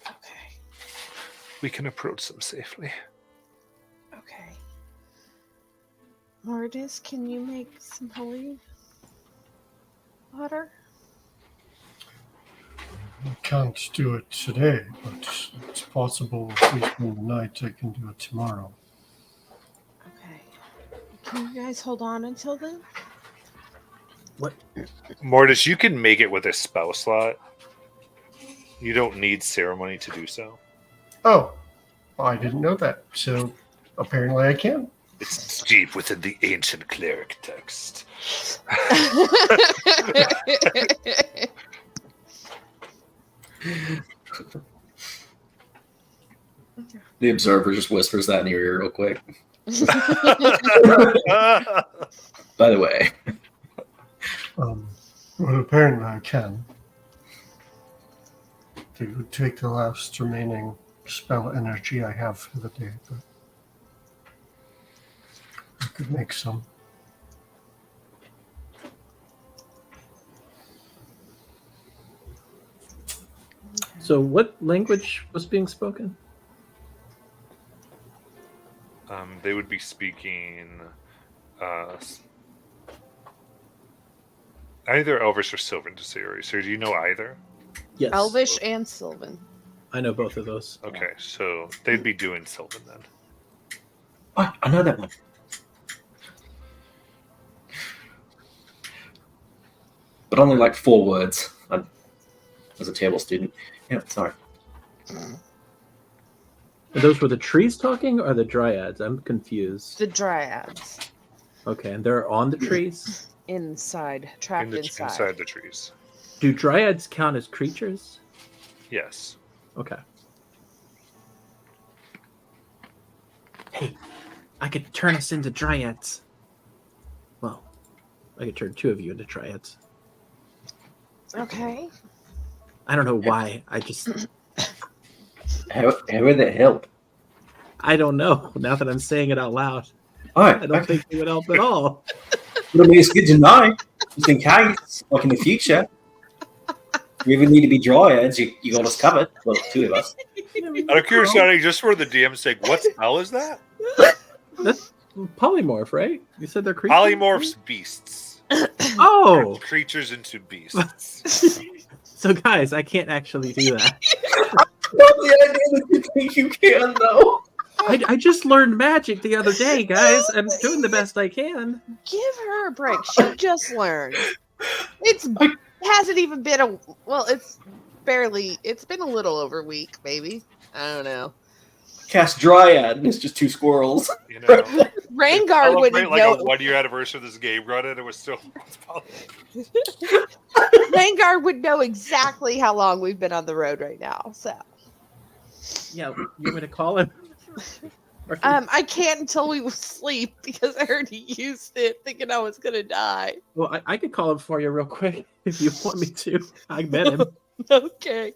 Okay. We can approach them safely. Okay. Mortis, can you make some holy water? I can't do it today, but it's possible if we spend the night, I can do it tomorrow. Okay. Can you guys hold on until then? Mortis, you can make it with a spell slot. You don't need ceremony to do so. Oh, I didn't know that. So apparently I can. It's deep within the ancient cleric text. The observer just whispers that in your ear real quick. By the way, Well, apparently I can. It would take the last remaining spell energy I have for the day, but I could make some. So, what language was being spoken? They would be speaking either Elvish or Sylvan to Siri. So do you know either? Yes. Elvish and Sylvan. I know both of those. Okay, so they'd be doing Sylvan then. oh, I know that one. But only like 4 words. I'm, as a table student. Yeah, sorry. And those were the trees talking or the dryads? I'm confused. The dryads. Okay, and they're on the trees? Inside. Trapped inside. Inside the trees. Do dryads count as creatures? Yes. Okay. Hey, I could turn us into dryads. Well, I could turn 2 of you into dryads. Okay. I don't know why. I just... How would that help? I don't know. Now that I'm saying it out loud, Alright, I don't think it would help at all. But I mean, it's good to know, just in case, like in the future. If you ever need to be dryads, you got us covered. Well, 2 of us. Out of curiosity, just for the DM's sake, what spell is that? That's polymorph, right? You said they're creatures? Polymorphs beasts. Oh! Creatures into beasts. So, guys, I can't actually do that. Not the idea that you think you can, though. I just learned magic the other day, guys. I'm doing the best I can. Give her a break. She just learned. Hasn't even been it's been a little over a week, maybe. I don't know. Cast dryad, and it's just 2 squirrels. You know, Rangar wouldn't like know. a 1-year anniversary of this game run, and it was still. Rangar would know exactly how long we've been on the road right now. So. Yeah, you want me to call him? I can't until we sleep because I already used it thinking I was gonna die. Well, I could call him for you real quick if you want me to. I met him. Okay.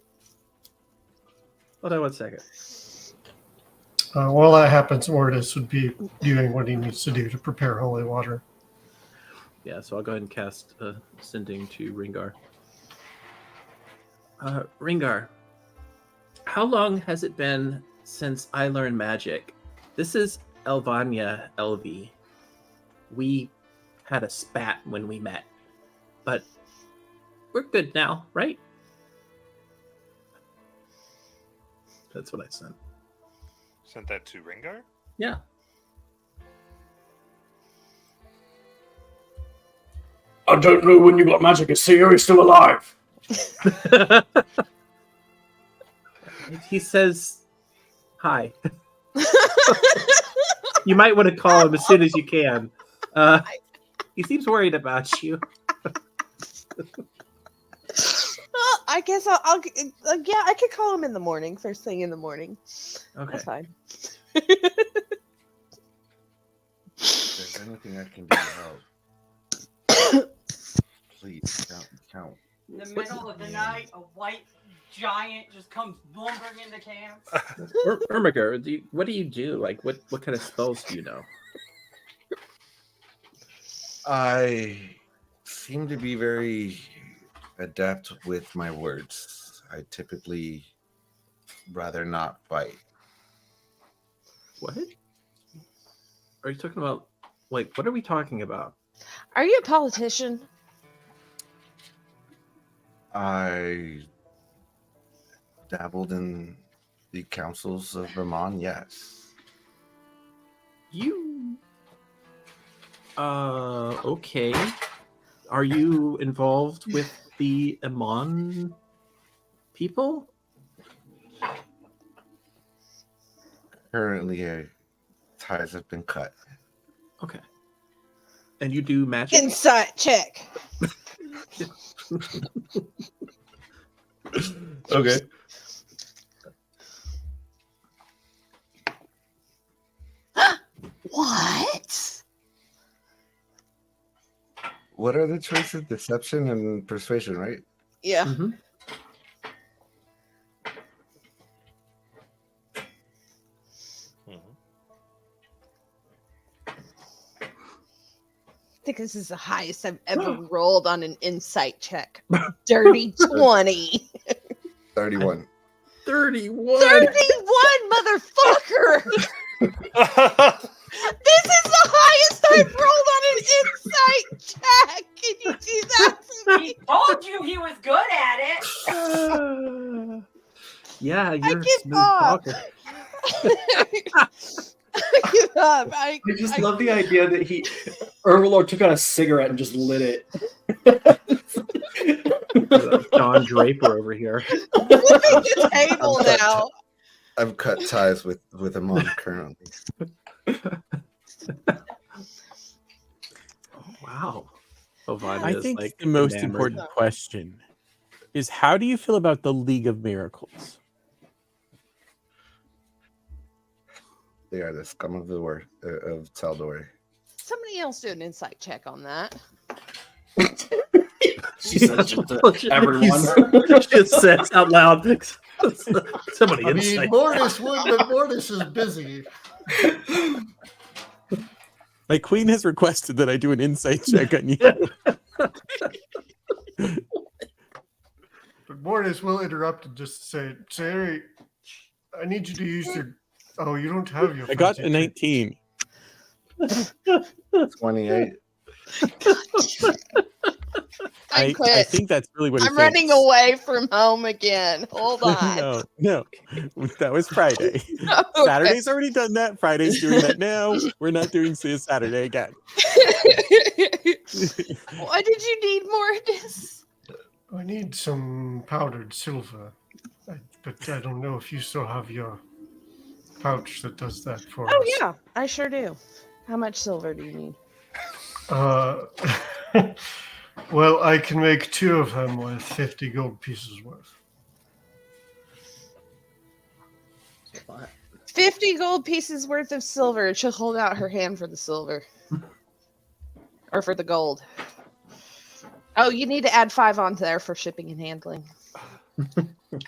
Hold on 1 second. While that happens, Mortis would be doing what he needs to do to prepare holy water. Yeah, so I'll go ahead and cast Sending to Ringar. Ringar, how long has it been since I learned magic? This is Elvania Elvi. We had a spat when we met, but we're good now, right? That's what I sent. Sent that to Ringar? Yeah. I don't know when you got magic. Is Siri still alive? He says hi. You might want to call him as soon as you can. He seems worried about you. Well, I guess I'll yeah, I could call him in the morning, first thing in the morning. Okay. That's fine. If there's anything I can do to help, please count. In the middle of the night, a white giant just comes lumbering into camp. Ermiger, what do you do? Like, what kind of spells do you know? I seem to be very adept with my words. I typically rather not fight. What? Are you talking about? Like, what are we talking about? Are you a politician? I dabbled in the councils of Vermont, yes. You. Okay. Are you involved with the Amon people? Currently, ties have been cut. Okay. And you do magic? Insight check. Okay. What? What are the choices? Deception and persuasion, right? Yeah. Mm-hmm. I think this is the highest I've ever rolled on an insight check. Dirty 20. 31. 31. 31, motherfucker! This is the highest I've rolled on an insight check! Can you do that to He me? told you he was good at it. Yeah, you're a give smooth up. talker. I give up. I just love the idea that Overlord took out a cigarette and just lit it. Don Draper over here. Flipping the table now. I've cut ties with Amon currently. Oh, wow. Ovania I is, think like, the most enamored. important question is, how do you feel about the League of Miracles? They are the scum of the word of Taldor. Somebody else do an insight check on that. She says just to everyone. Just says out loud. Somebody I mean, insight. Mortis would, but Mortis is busy. My queen has requested that I do an insight check on you. But Mortis will interrupt and just say, "Hey, I need you to use your." Oh, you don't have your. I got fancy a 19. 28. I I quit. think that's really what he I'm running thinks. away from home again. Hold on. No, that was Friday. Okay. Saturday's already done that. Friday's doing that now. We're not doing Saturday again. What did you need, Mortis? I need some powdered silver, but I don't know if you still have your pouch that does that for us. Oh yeah, I sure do. How much silver do you need? Well, I can make 2 of them with 50 gold pieces worth. 50 gold pieces worth of silver. And she'll hold out her hand for the silver. Or for the gold. Oh, you need to add 5 onto there for shipping and handling.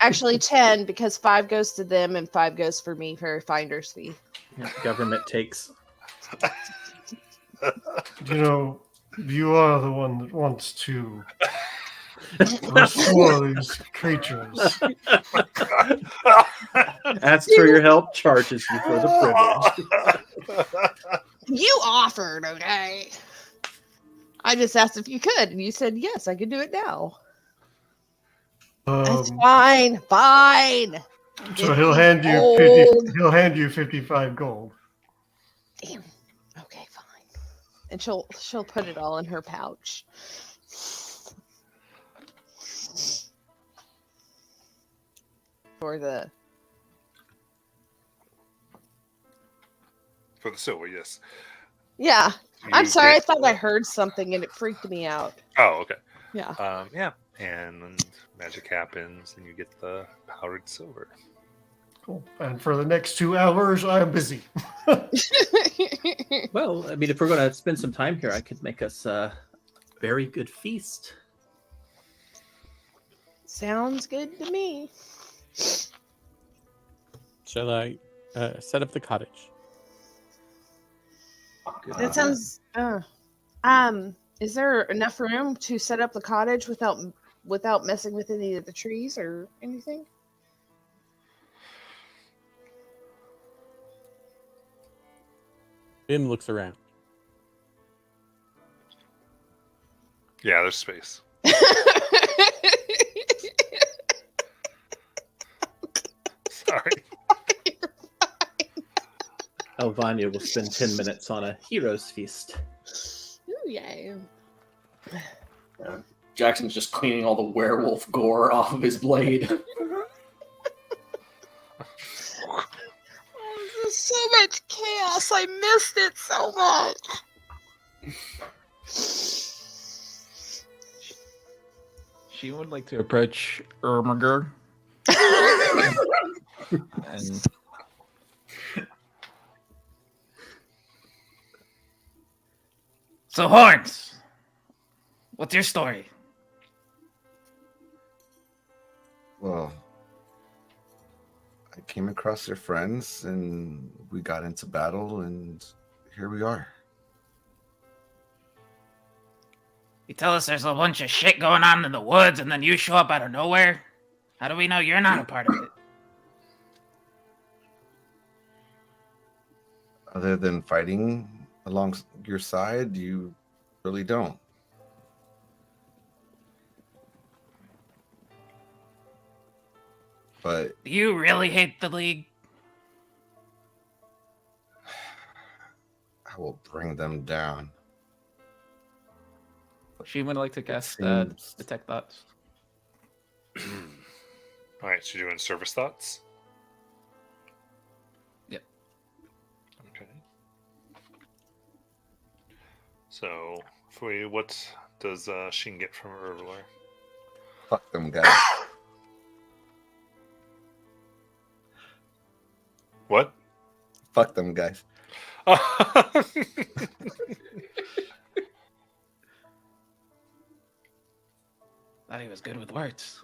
Actually 10, because 5 goes to them and 5 goes for me for a finder's fee. Yeah, government takes. You know, you are the one that wants to restore these creatures. Asks for your help, charges you for the privilege. You offered, okay? I just asked if you could, and you said yes, I could do it now. That's fine. So he'll hand you gold. 50, he'll hand you 55 gold. Damn. Okay, fine. And she'll put it all in her pouch. For the silver, yes. yeah. I'm You sorry, I get- thought I heard something and it freaked me out. Oh, okay. Yeah. Yeah, and magic happens, and you get the powdered silver. Cool. And for the next 2 hours, I am busy. Well, I mean, if we're going to spend some time here, I could make us a very good feast. Sounds good to me. Shall I set up the cottage? That sounds. Is there enough room to set up the cottage without messing with any of the trees or anything? Bim looks around. Yeah, there's space. Elvania will spend 10 minutes on a hero's feast. Ooh, yay. Jackson's just cleaning all the werewolf gore off of his blade. Oh, there's so much chaos. I missed it so much. She would like to approach Ermiger and so Horns, what's your story? Well, I came across your friends and we got into battle and here we are. You tell us there's a bunch of shit going on in the woods and then you show up out of nowhere? How do we know you're not a part of it? Other than fighting along your side, you really don't. But Do you really hate the League? I will bring them down. She would like to cast seems- Detect Thoughts. All right, so you're doing service thoughts. Yep. Okay. So, what does Sheen get from Herblore? Fuck them guys. What? Fuck them guys. Thought he was good with words.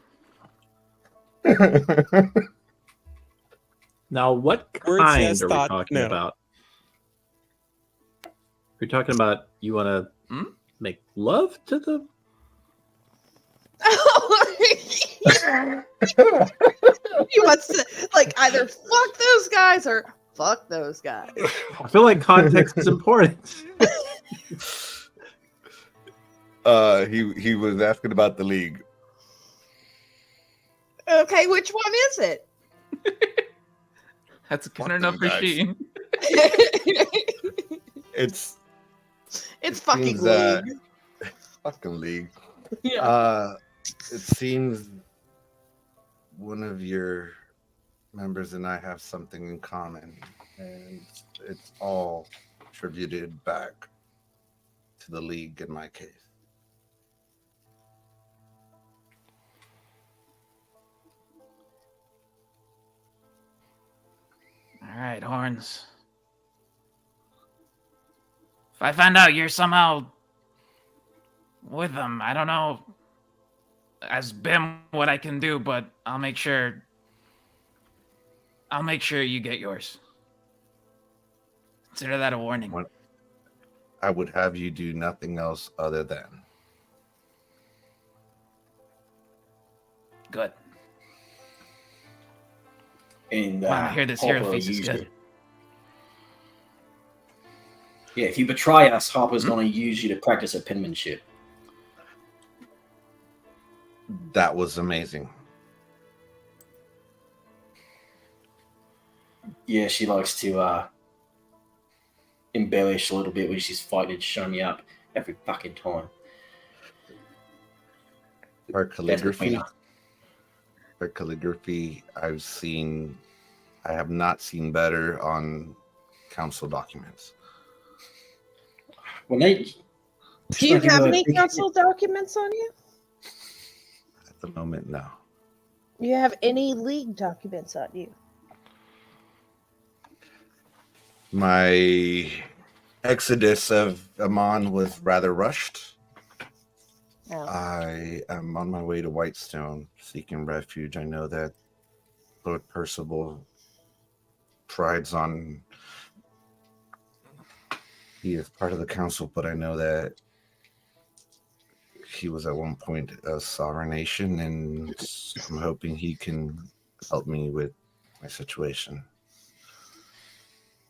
Now, what Words kind as are we thought, talking no. about? We're talking about you want to make love to the. He wants to like either fuck those guys or fuck those guys. I feel like context is important. He was asking about the League. Okay, which one is it? That's good Fuck enough them for guys. Sheen. It's It's fucking seems, League. fucking League. Yeah. It seems one of your members and I have something in common, and it's all attributed back to the League in my case. All right, Horns. If I find out you're somehow with them, I don't know as Bim what I can do, but I'll make sure you get yours. Consider that a warning. What? I would have you do nothing else other than. Good. And I hear this hero Harper face is usually- good. Yeah, if you betray us, Harper's going to use you to practice her penmanship. That was amazing. Yeah, she likes to embellish a little bit when she's fighting to show me up every fucking time. Her That's between calligraphy. us. Her calligraphy, I have not seen better on council documents. When they, Do you have any council documents on you? At the moment, no. Do you have any League documents on you? My exodus of Amon was rather rushed. No. I am on my way to Whitestone seeking refuge. I know that Lord Percival prides on. He is part of the council, but I know that he was at one point a sovereign nation, and I'm hoping he can help me with my situation.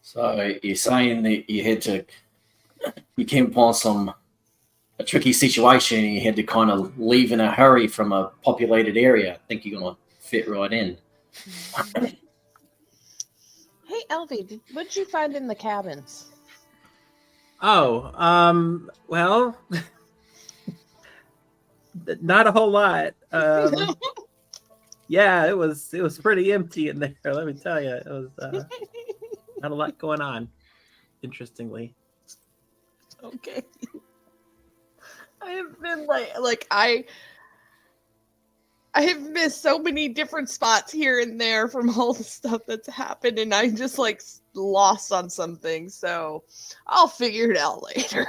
So you're saying that you came upon a tricky situation and you had to kind of leave in a hurry from a populated area. I think you're going to fit right in. Hey, Elvie, what did you find in the cabins? Oh, well, not a whole lot. Yeah, it was pretty empty in there. Let me tell you, it was not a lot going on. Interestingly, Okay. I have been I have missed so many different spots here and there from all the stuff that's happened, and I'm just like lost on something. So I'll figure it out later.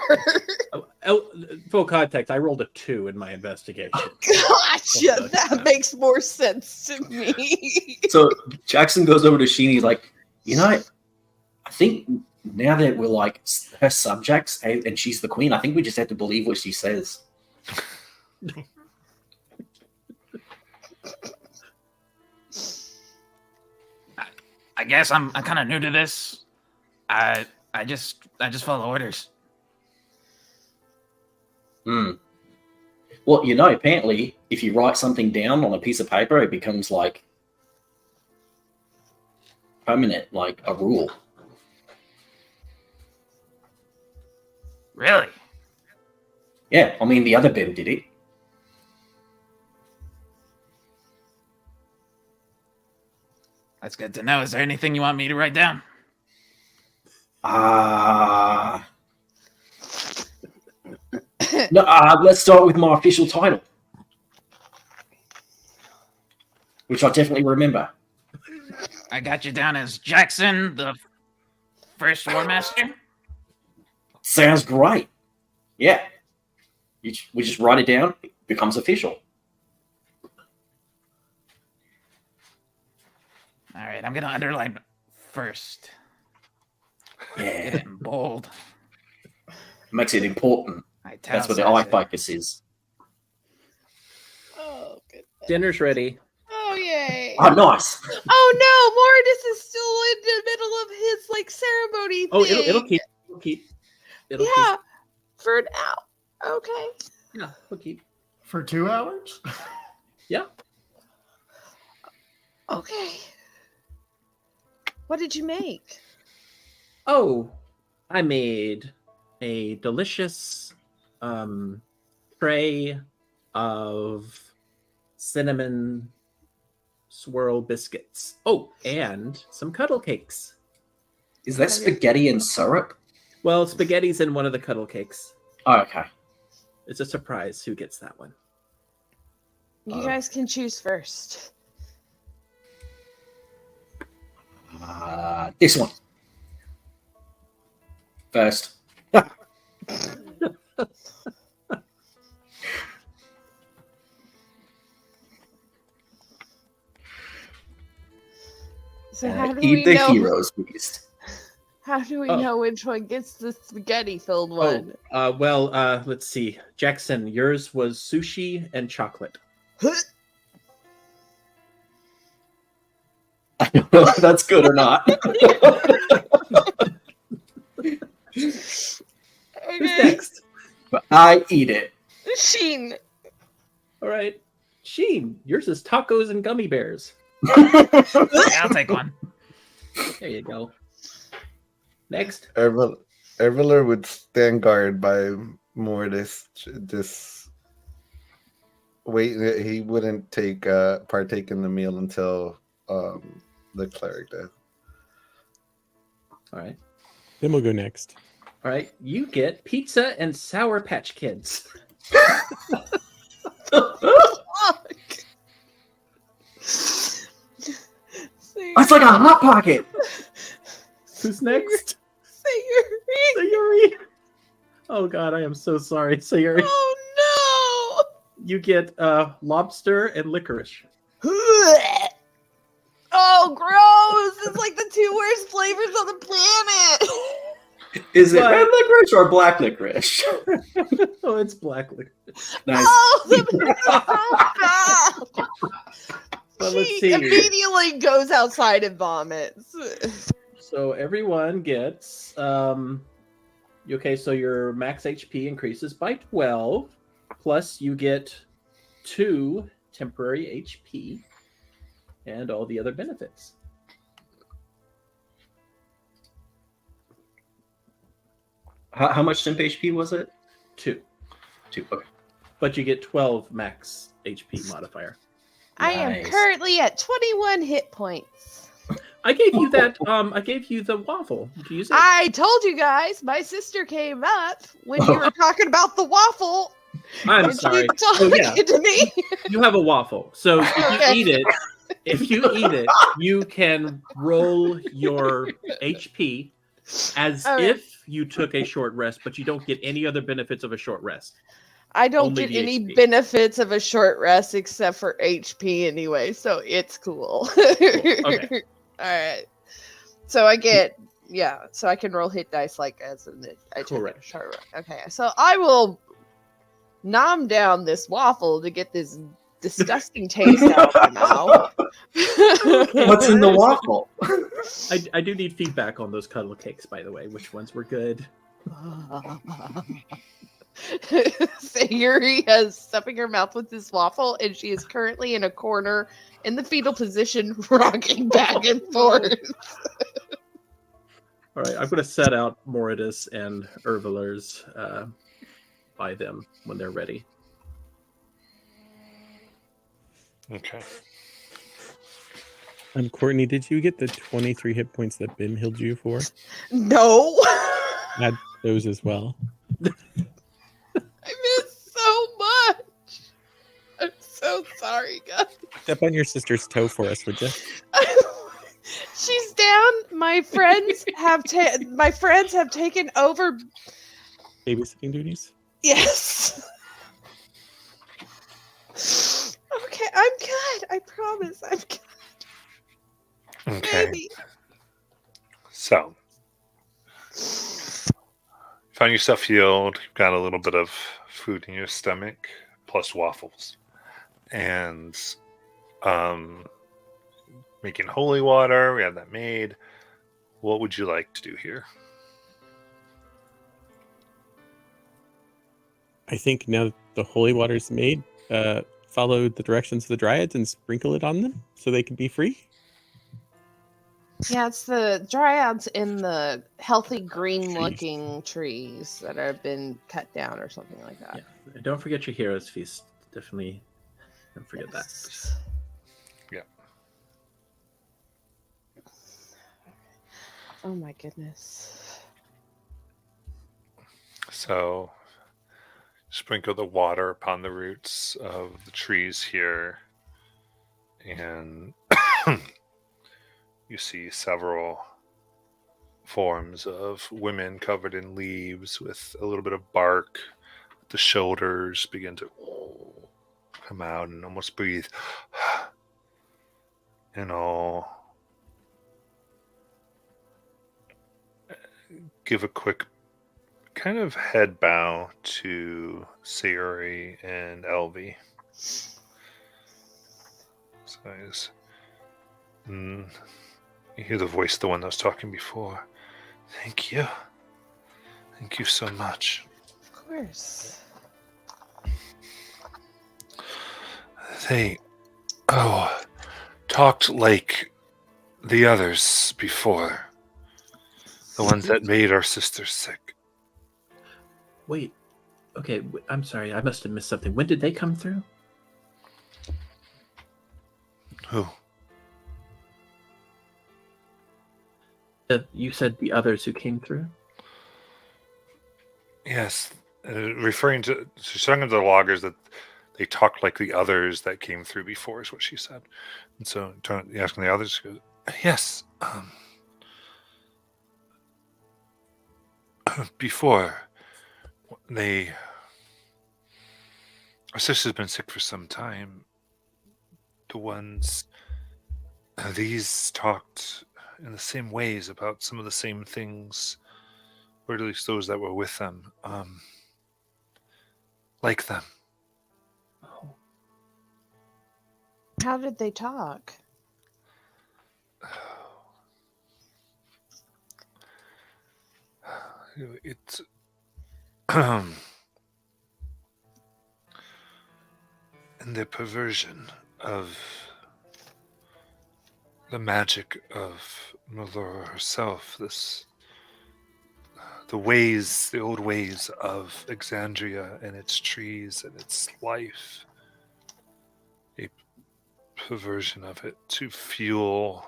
full context. I rolled a 2 in my investigation. Gotcha. That makes more sense to me. So Jackson goes over to Sheeny. He's like, I think now that we're like her subjects and she's the queen, I think we just have to believe what she says. I guess I'm kind of new to this. I just follow orders. Well, apparently, if you write something down on a piece of paper, it becomes like permanent, like a rule. Really? Yeah, I mean, the other Ben did it. That's good to know. Is there anything you want me to write down? No, let's start with my official title, which I definitely remember. I got you down as Jackson, the first War Master. Sounds great. Yeah. We just write it down, it becomes official. All right, I'm going to underline first. Get Yeah. it in bold. Makes it important. That's what the Italicize eye it. focus is. Oh, good. Dinner's ready. Oh, yay. Oh, nice. Oh, no. Mortis is still in the middle of his, ceremony thing. Oh, it'll keep. It'll Yeah, for now. Okay. keep. Yeah, it'll keep. For 2 hours? Yeah. Okay. What did you make? Oh, I made a delicious tray of cinnamon swirl biscuits. Oh, and some cuddle cakes. Is that spaghetti and syrup? Well, spaghetti's in one of the cuddle cakes. Oh, okay. It's a surprise who gets that one. You guys can choose first. This one. First. So how do Eat we the know? hero's feast. How do we Oh. know which one gets the spaghetti-filled one? Let's see. Jackson, yours was sushi and chocolate. I don't know if that's good or not. Who's Okay. next? But I eat it. Sheen. All right. Sheen, yours is tacos and gummy bears. Yeah, I'll take one. There you go. Next. Erviler would stand guard by Mortis, just wait. He wouldn't partake in the meal until the cleric does. All right. Then we'll go next. All right. You get pizza and Sour Patch Kids. Fuck. It's like a hot pocket. Who's next? Sayuri. Sayuri. Oh God, I am so sorry, Sayuri. Oh You get lobster and licorice. no! Oh, gross! It's like the two worst flavors on the planet. Is it But- red licorice or black licorice? Oh, it's black licorice. Nice. Oh, the so bad. But let's She see. immediately goes outside and vomits. So everyone gets okay, so your max HP increases by 12, plus you get 2 temporary HP and all the other benefits. How much temp HP was it? 2. 2. Okay. But you get 12 max HP modifier. I am Nice. currently at 21 hit points. I gave you that. I gave you the waffle. Did you use it? I told you guys, my sister came up when you were talking about the waffle. I'm and sorry. she's talking to me. You have a waffle. So if you eat it, you can roll your HP as Okay. if you took a short rest, but you don't get any other benefits of a short rest. I don't Only get the any HP. benefits of a short rest except for HP anyway, so it's cool. Okay. All right. So I get, so I can roll hit dice like as in I took a Correct. short rest. Okay, so I will nom down this waffle to get this disgusting taste out of my mouth. What's in the waffle? I do need feedback on those cuddle cakes, by the way. Which ones were good? Sayuri has stuffing her mouth with this waffle, and she is currently in a corner in the fetal position, rocking back and forth. All right, I'm going to set out Moridus and Ervilers by them when they're ready. Okay. Courtney, did you get the 23 hit points that Bim healed you for? No. Add those as well. I miss so much. I'm so sorry, guys. Step on your sister's toe for us, would you? She's down. My friends have taken over. Babysitting duties? Yes. Okay, I'm good. I promise. I'm good. Okay. Baby. So, found yourself healed. You've got a little bit of food in your stomach, plus waffles, and making holy water. We have that made. What would you like to do here? I think now that the holy water's made, follow the directions of the dryads and sprinkle it on them so they can be free. Yeah, it's the dryads in the healthy green-looking trees that have been cut down or something like that. Yeah. And don't forget your heroes feast. Definitely don't forget that. Yeah. Oh my goodness. So, sprinkle the water upon the roots of the trees here, and you see several forms of women covered in leaves with a little bit of bark. The shoulders begin to come out and almost breathe. And I'll give a quick kind of head bow to Sayuri and Elvie. So you hear the voice of the one that was talking before. Thank you. Thank you so much. Of course. They talked like the others before. The ones that made our sisters sick. Wait. Okay, I'm sorry. I must have missed something. When did they come through? Who? You said the others who came through? Yes. Referring to, she's talking to the loggers that they talked like the others that came through before is what she said. And so asking the others, she goes, yes. Before, our sister's been sick for some time. These talked in the same ways about some of the same things, or at least those that were with them, like them. Oh. How did they talk? It's and the perversion of the magic of Melora herself, the old ways of Exandria and its trees and its life. A perversion of it to fuel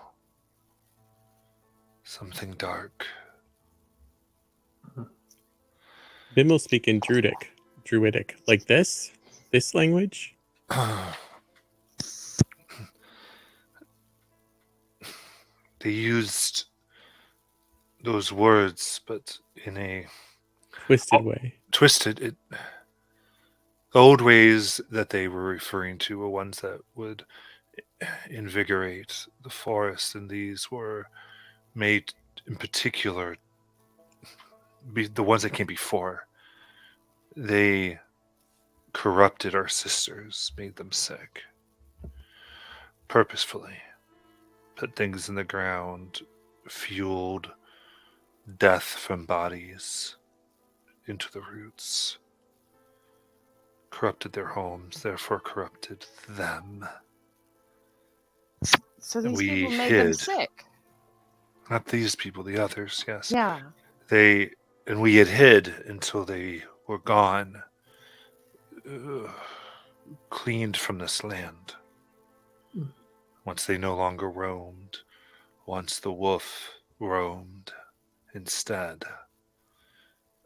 something dark. Bim will speak in Druidic, like this language. They used those words, but in a Twisted way. twisted. The old ways that they were referring to were ones that would invigorate the forest, and these were made in particular the ones that came before. They corrupted our sisters, made them sick purposefully, put things in the ground, fueled death from bodies into the roots, corrupted their homes, therefore corrupted them. So these We people made them hid. sick. Not these people, the others, yes. Yeah. We had hid until they were gone, cleaned from this land. Once they no longer roamed, once the wolf roamed instead.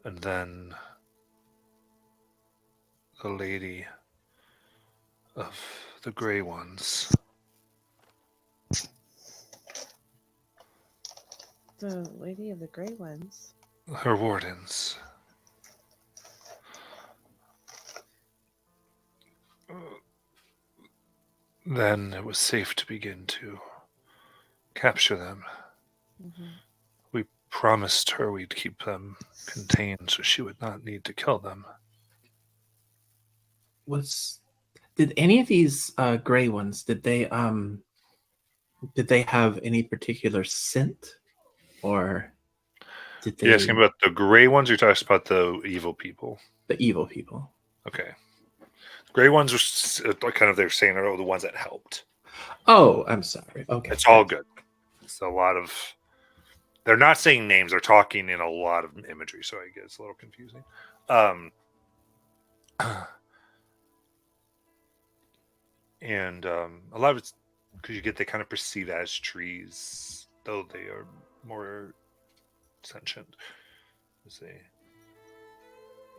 And then the lady of the gray ones. The Lady of the Grey Ones. Her wardens. Then it was safe to begin to capture them. Mm-hmm. We promised her we'd keep them contained so she would not need to kill them. Did any of these gray ones, did they have any particular scent, or did they? You're asking about the gray ones, or you're talking about the evil people? The evil people. Okay. Gray ones are kind of, they're saying, the ones that helped. Oh, I'm sorry. Okay. It's all good. It's a lot of. They're not saying names. They're talking in a lot of imagery, so I guess it's a little confusing. And a lot of it's because they kind of perceive as trees, though they are more sentient. Let's see.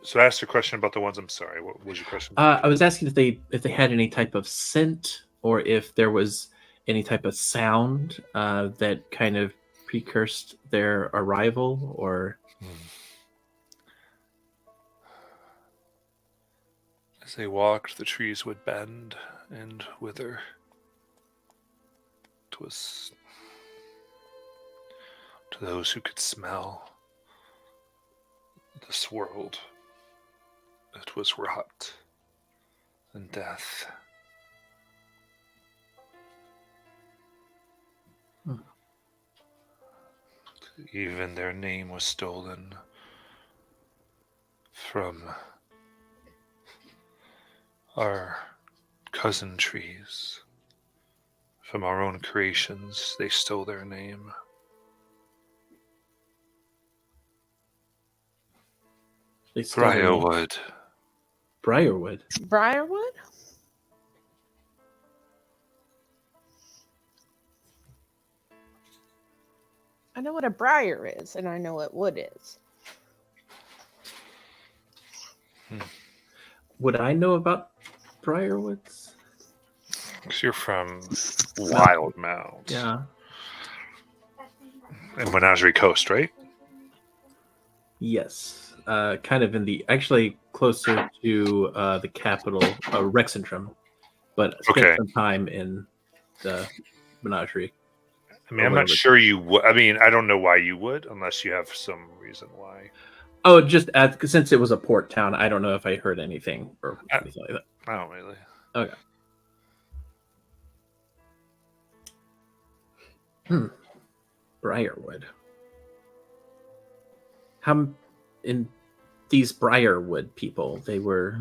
So I asked a question about the ones. I'm sorry. What was your question? I was asking if they had any type of scent, or if there was any type of sound that kind of precursed their arrival, or. As they walked, the trees would bend and wither. It was to those who could smell this world. It was rot and death. Even their name was stolen from our cousin trees. From our own creations, they stole their name. They stole their name. Briarwood. Briarwood. Briarwood? I know what a briar is, and I know what wood is. Would I know about Briarwoods? Because you're from Wild Mount. Yeah. And Menagerie Coast, right? Yes. Kind of actually closer to the capital, Rexentrum, but spent some time in the Menagerie. I mean, I'm not sure you would. I mean, I don't know why you would, unless you have some reason why. Oh, just since it was a port town, I don't know if I heard anything or anything like that. I don't really. Okay. Briarwood. How in these Briarwood people? They were.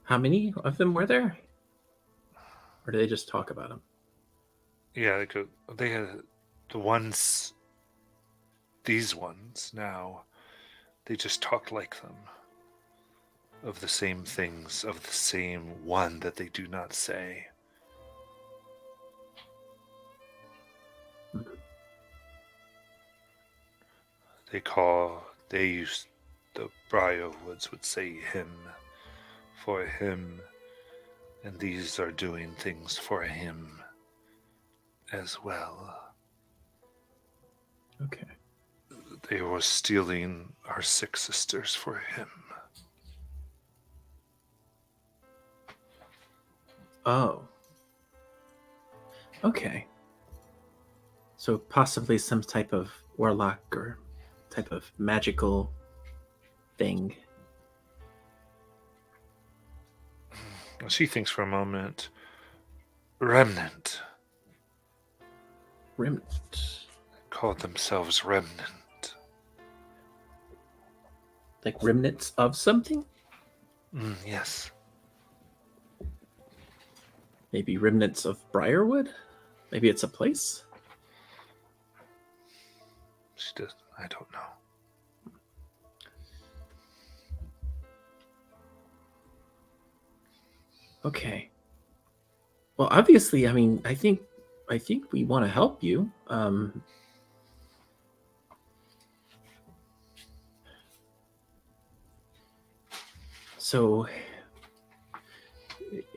How many of them were there? Or did they just talk about them? Yeah, they had the ones these ones now, they just talk like them. Of the same things, of the same one that they do not say. The Briarwoods would say him, for him, and these are doing things for him as well. Okay. They were stealing our 6 sisters for him. Oh. Okay. So possibly some type of warlock or type of magical thing. She thinks for a moment. Remnant. Remnant. Called themselves Remnant. Like remnants of something? Yes. Maybe remnants of Briarwood? Maybe it's a place? She does. I don't know. Okay. Well, obviously, I mean, I think we want to help you. So,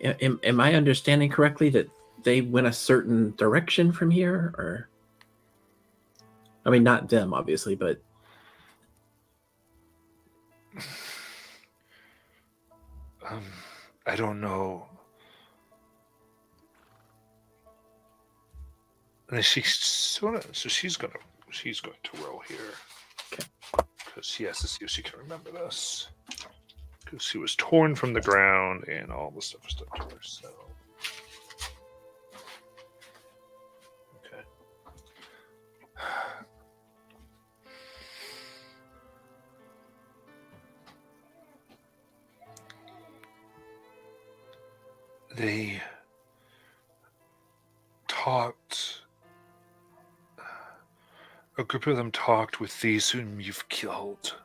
am I understanding correctly that they went a certain direction from here, or? I mean, not them, obviously, but I don't know. And she's going to roll here. Okay. Because she has to see if she can remember this. Because she was torn from the ground and all the stuff was done to her. So, okay. They talked. A group of them talked with these whom you've killed.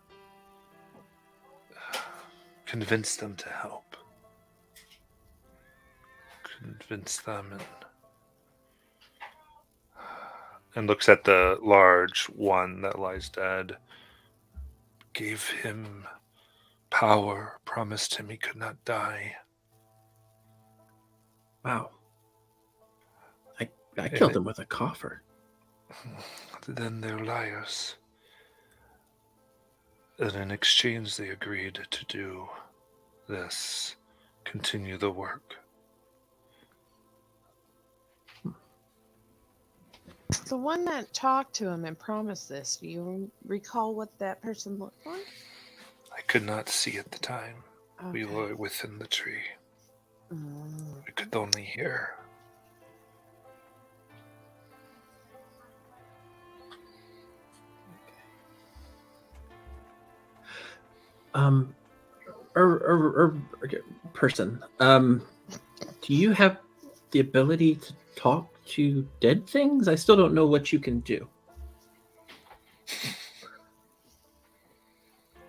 Convince them to help. Convince them and looks at the large one that lies dead. Gave him power, promised him he could not die. wow. I killed him with a coffer. Then they're liars. And in exchange they agreed to do this, continue the work. The one that talked to him and promised this, do you recall what that person looked like? I could not see at the time. We Okay. were within the tree. Mm. We could only hear. Person. Do you have the ability to talk to dead things? I still don't know what you can do.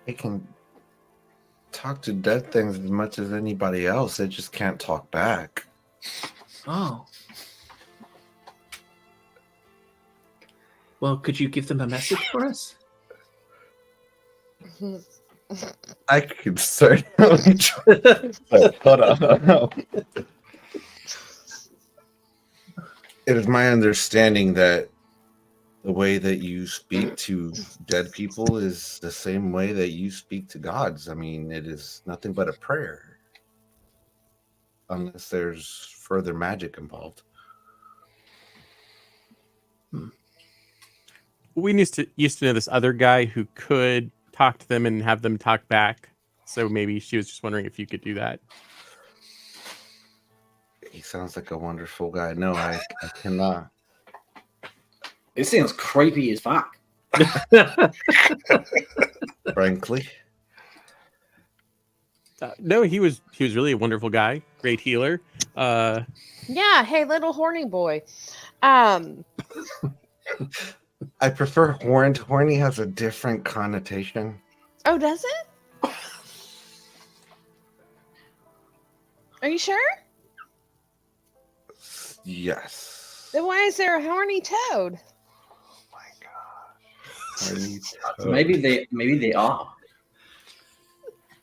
They can talk to dead things as much as anybody else. They just can't talk back. Oh. Well, could you give them a message for us? I could certainly try. Hold on. It is my understanding that the way that you speak to dead people is the same way that you speak to gods. I mean, it is nothing but a prayer. Unless there's further magic involved. We used to know this other guy who could talk to them and have them talk back. So maybe she was just wondering if you could do that. He sounds like a wonderful guy. No, I cannot. It sounds creepy as fuck. Frankly. No, he was really a wonderful guy, great healer. Yeah, hey, little horny boy. I prefer horned. Horny has a different connotation. Oh, does it? Are you sure? Yes. Then why is there a horny toad? Horny So maybe they are.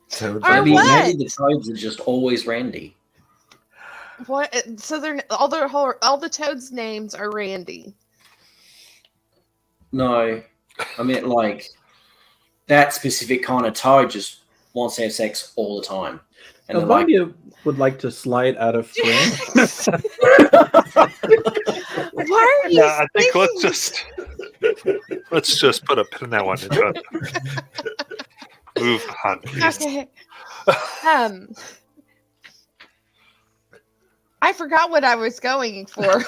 toads. Or are Maybe what? maybe the toads are just always Randy. What? So they're all the toads' names are Randy. No, I mean like that specific kind of toad just wants to have sex all the time, and they're like, Elvania would like to slide out of frame. Why are you? Yeah, I think thinking- let's just put a pin in that one and move on, please. Okay. I forgot what I was going for.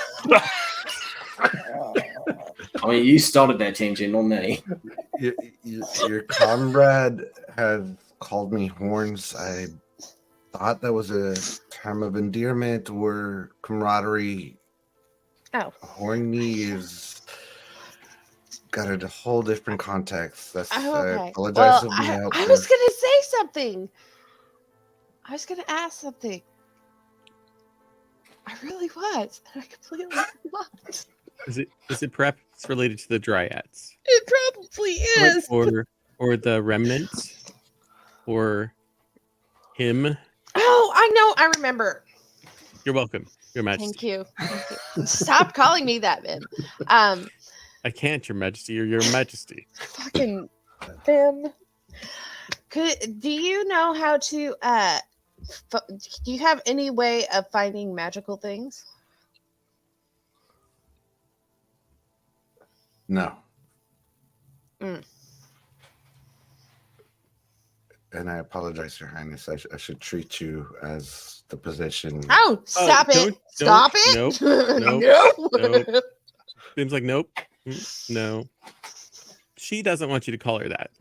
I mean, you started that tangent, not me. Your comrade has called me horns. I thought that was a term of endearment or camaraderie. Oh. Horny is got a whole different context. That's Oh, I okay. apologize Well, if we helped I you. was gonna say something. I was gonna ask something. I really was. And I completely forgot. Is it perhaps related to the dryads? It probably is. Or the remnants? Or him? Oh, I know. I remember. You're welcome, Your Majesty. Thank you. Thank you. Stop calling me that, Ben. I can't, Your Majesty, or Your Majesty. Fucking Ben. Do you know how to do you have any way of finding magical things? No. Mm. And I apologize, Your Highness. I should treat you as the position. Oh, stop it. don't- Stop it. Nope. Seems like nope. No. She doesn't want you to call her that.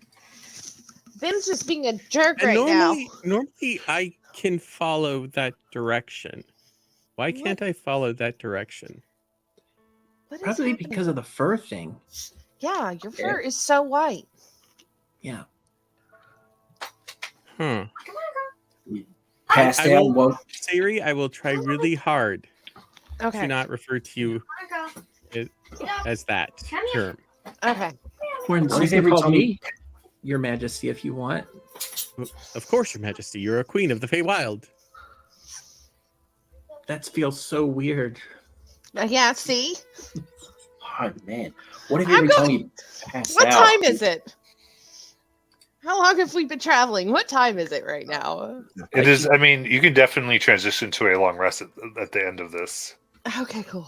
Ben's just being a jerk And right now. normally I can follow that direction. Why What? can't I follow that direction? What is Probably happening? because of the fur thing. Yeah, your fur is so white. Yeah. Huh. Passed I out. will- Well, Sayuri, I will try really hard Okay. to not refer to you as that term. Okay. Horns, What you if can every call time me Your Majesty if you want. Of course, Your Majesty, you're a queen of the Feywild. That feels so weird. Yeah, see? oh man, what if I'm every time going- you pass What out? time is it? How long have we been traveling? What time is it right now? It is. I mean, you can definitely transition to a long rest at the end of this. Okay, cool.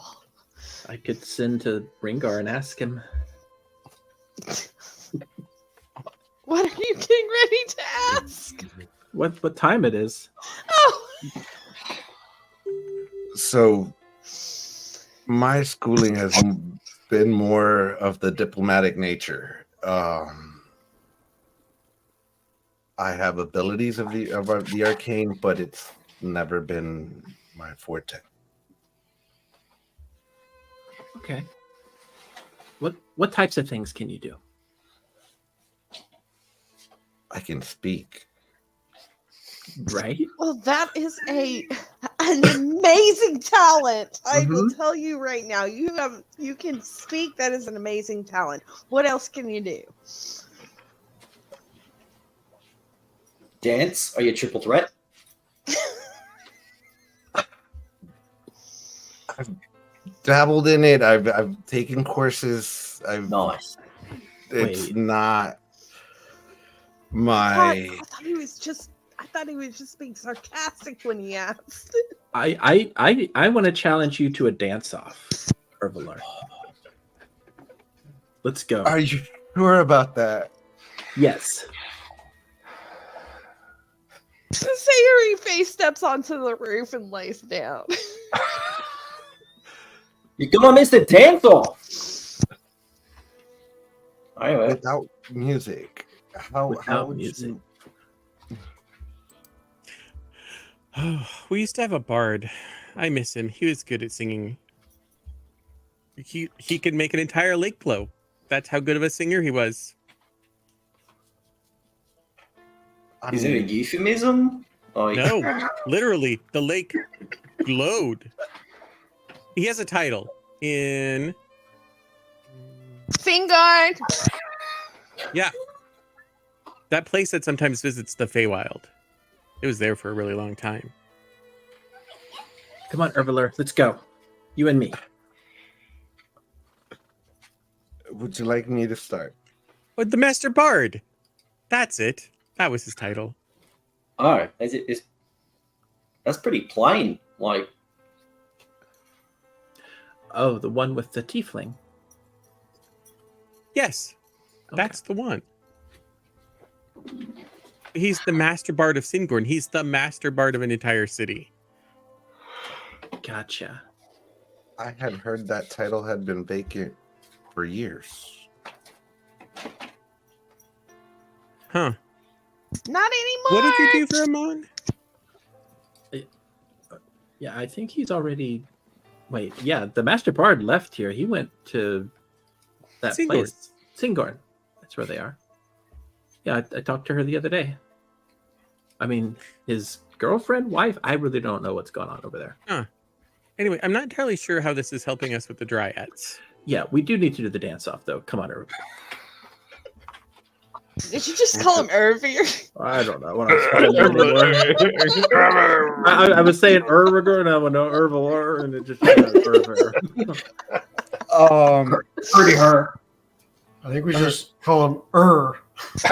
I could send to Ringar and ask him. What are you getting ready to ask? What time it is. Oh, So, my schooling has been more of the diplomatic nature. I have abilities of the arcane, but it's never been my forte. Okay. What types of things can you do? I can speak. Right? well, that is an amazing talent. I will Mhm. tell you right now. You can speak. That is an amazing talent. What else can you do? Dance? Are you a triple threat? Dabbled in it. I've taken courses. Nice. It's Wait. not God, my. I thought he was just being sarcastic when he asked. I want to challenge you to a dance off, Herbalar. Let's go. Are you sure about that? Yes. Sayuri face steps onto the roof and lays down. You're gonna miss the dance off. Anyway, Without music, how Without would music. you? We used to have a bard. I miss him. He was good at singing. He could make an entire lake glow. That's how good of a singer he was. Is it a euphemism? Oh, No, literally, the lake glowed. He has a title in. Fingard. Yeah. That place that sometimes visits the Feywild. It was there for a really long time. Come on, Ervaler, let's go. You and me. Would you like me to start? But the Master Bard. That's it. That was his title. Oh, that's pretty plain. Like, Oh, the one with the tiefling. Yes, Okay. that's the one. He's the Master Bard of Singorn. He's the Master Bard of an entire city. Gotcha. I had heard that title had been vacant for years. Huh. Not anymore. What did you do for Amon? Yeah, I think he's already. Wait, yeah, the Master Bard left here. He went to that Singorn. place, Singorn. That's where they are. Yeah, I talked to her the other day. I mean, his girlfriend, wife. I really don't know what's going on over there. Anyway, I'm not entirely sure how this is helping us with the Dryads. Yeah, we do need to do the dance off, though. Come on, Irv. Did you just call him Irvier? I don't know what I was saying Irviger, and I went no Irviler, and it just Irviger. pretty her. I think we just call him It's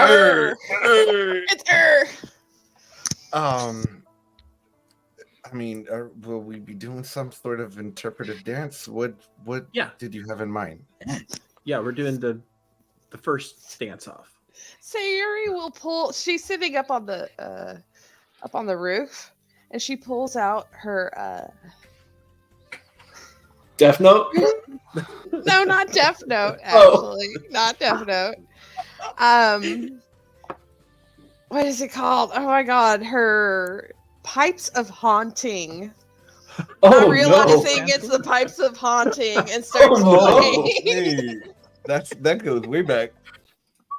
I mean, will we be doing some sort of interpretive dance? What Yeah. did you have in mind? Yeah, we're doing the first dance off. Sayuri will pull. She's sitting up on the roof, and she pulls out her. Death Note. No, not Death Note. Oh. Actually, not Death Note. What is it called? Oh my God, her Pipes of Haunting. Oh Not realizing no! it's the Pipes of Haunting, and starts Oh, no. playing. Hey, that goes way back.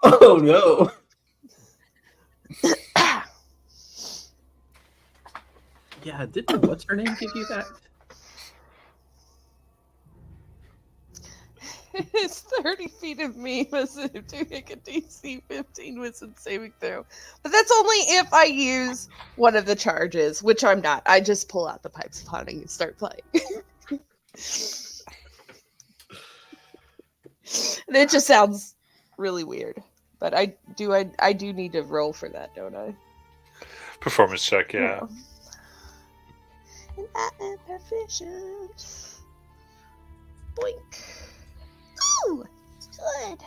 Oh no! Yeah, didn't what's her name give you that? It's 30 feet of me must have to make a DC 15 wisdom saving throw. But that's only if I use one of the charges, which I'm not. I just pull out the Pipes of Haunting and start playing. And it just sounds really weird. But I do need to roll for that, don't I? Performance check, yeah. And I am proficient. Boink. Ooh, good.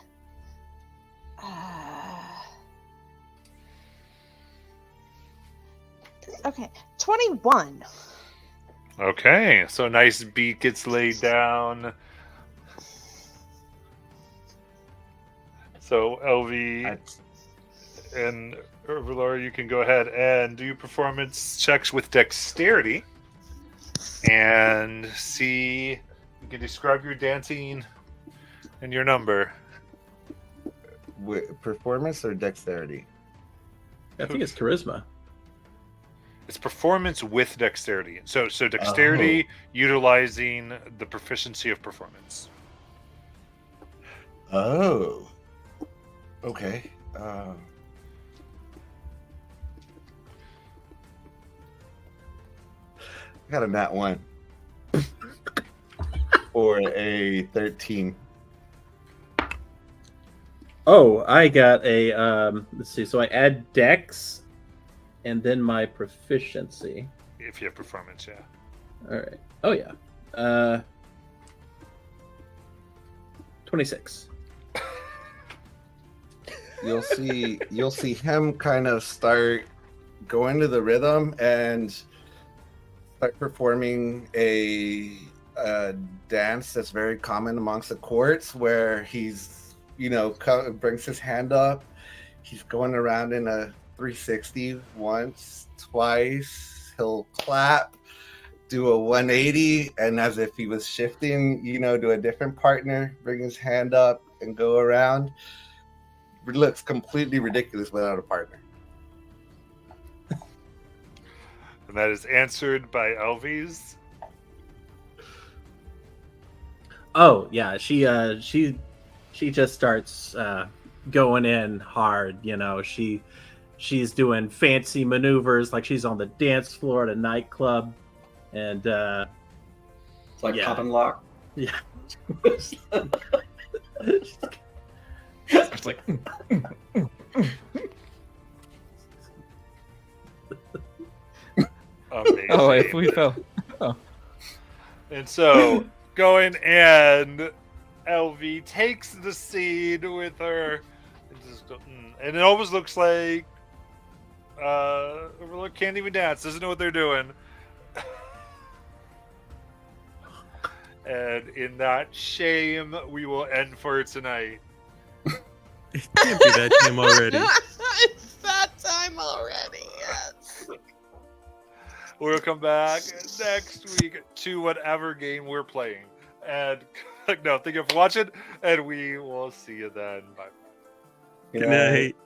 Okay, 21. Okay, so a nice beat gets laid down. So LV and Urvalor, you can go ahead and do performance checks with dexterity and see. You can describe your dancing and your number. Performance or dexterity? I think it's charisma. It's performance with dexterity. So dexterity utilizing the proficiency of performance. Oh. Okay. I got a nat 1. Or a 13. Oh, I got a let's see. So I add dex and then my proficiency. If you have performance, yeah. All right. Oh yeah. 26. You'll see him kind of start going to the rhythm and start performing a dance that's very common amongst the courts, where he's brings his hand up, he's going around in a 360 once, twice, he'll clap, do a 180, and as if he was shifting to a different partner, bring his hand up, and go around. It looks completely ridiculous without a partner. And that is answered by Elvies. Oh yeah, she just starts going in hard. You know, she's doing fancy maneuvers like she's on the dance floor at a nightclub, and It's like Yeah. pop and lock. yeah. It's like Amazing. Oh, if we fell. And so, going and LV takes the seed with her. And it almost looks like Overlook can't even dance, doesn't know what they're doing. And in that shame, we will end for tonight. It can't be that time already. It's that time already. Yes. We'll come back next week to whatever game we're playing. And no, thank you for watching, and we will see you then. Bye. Good night.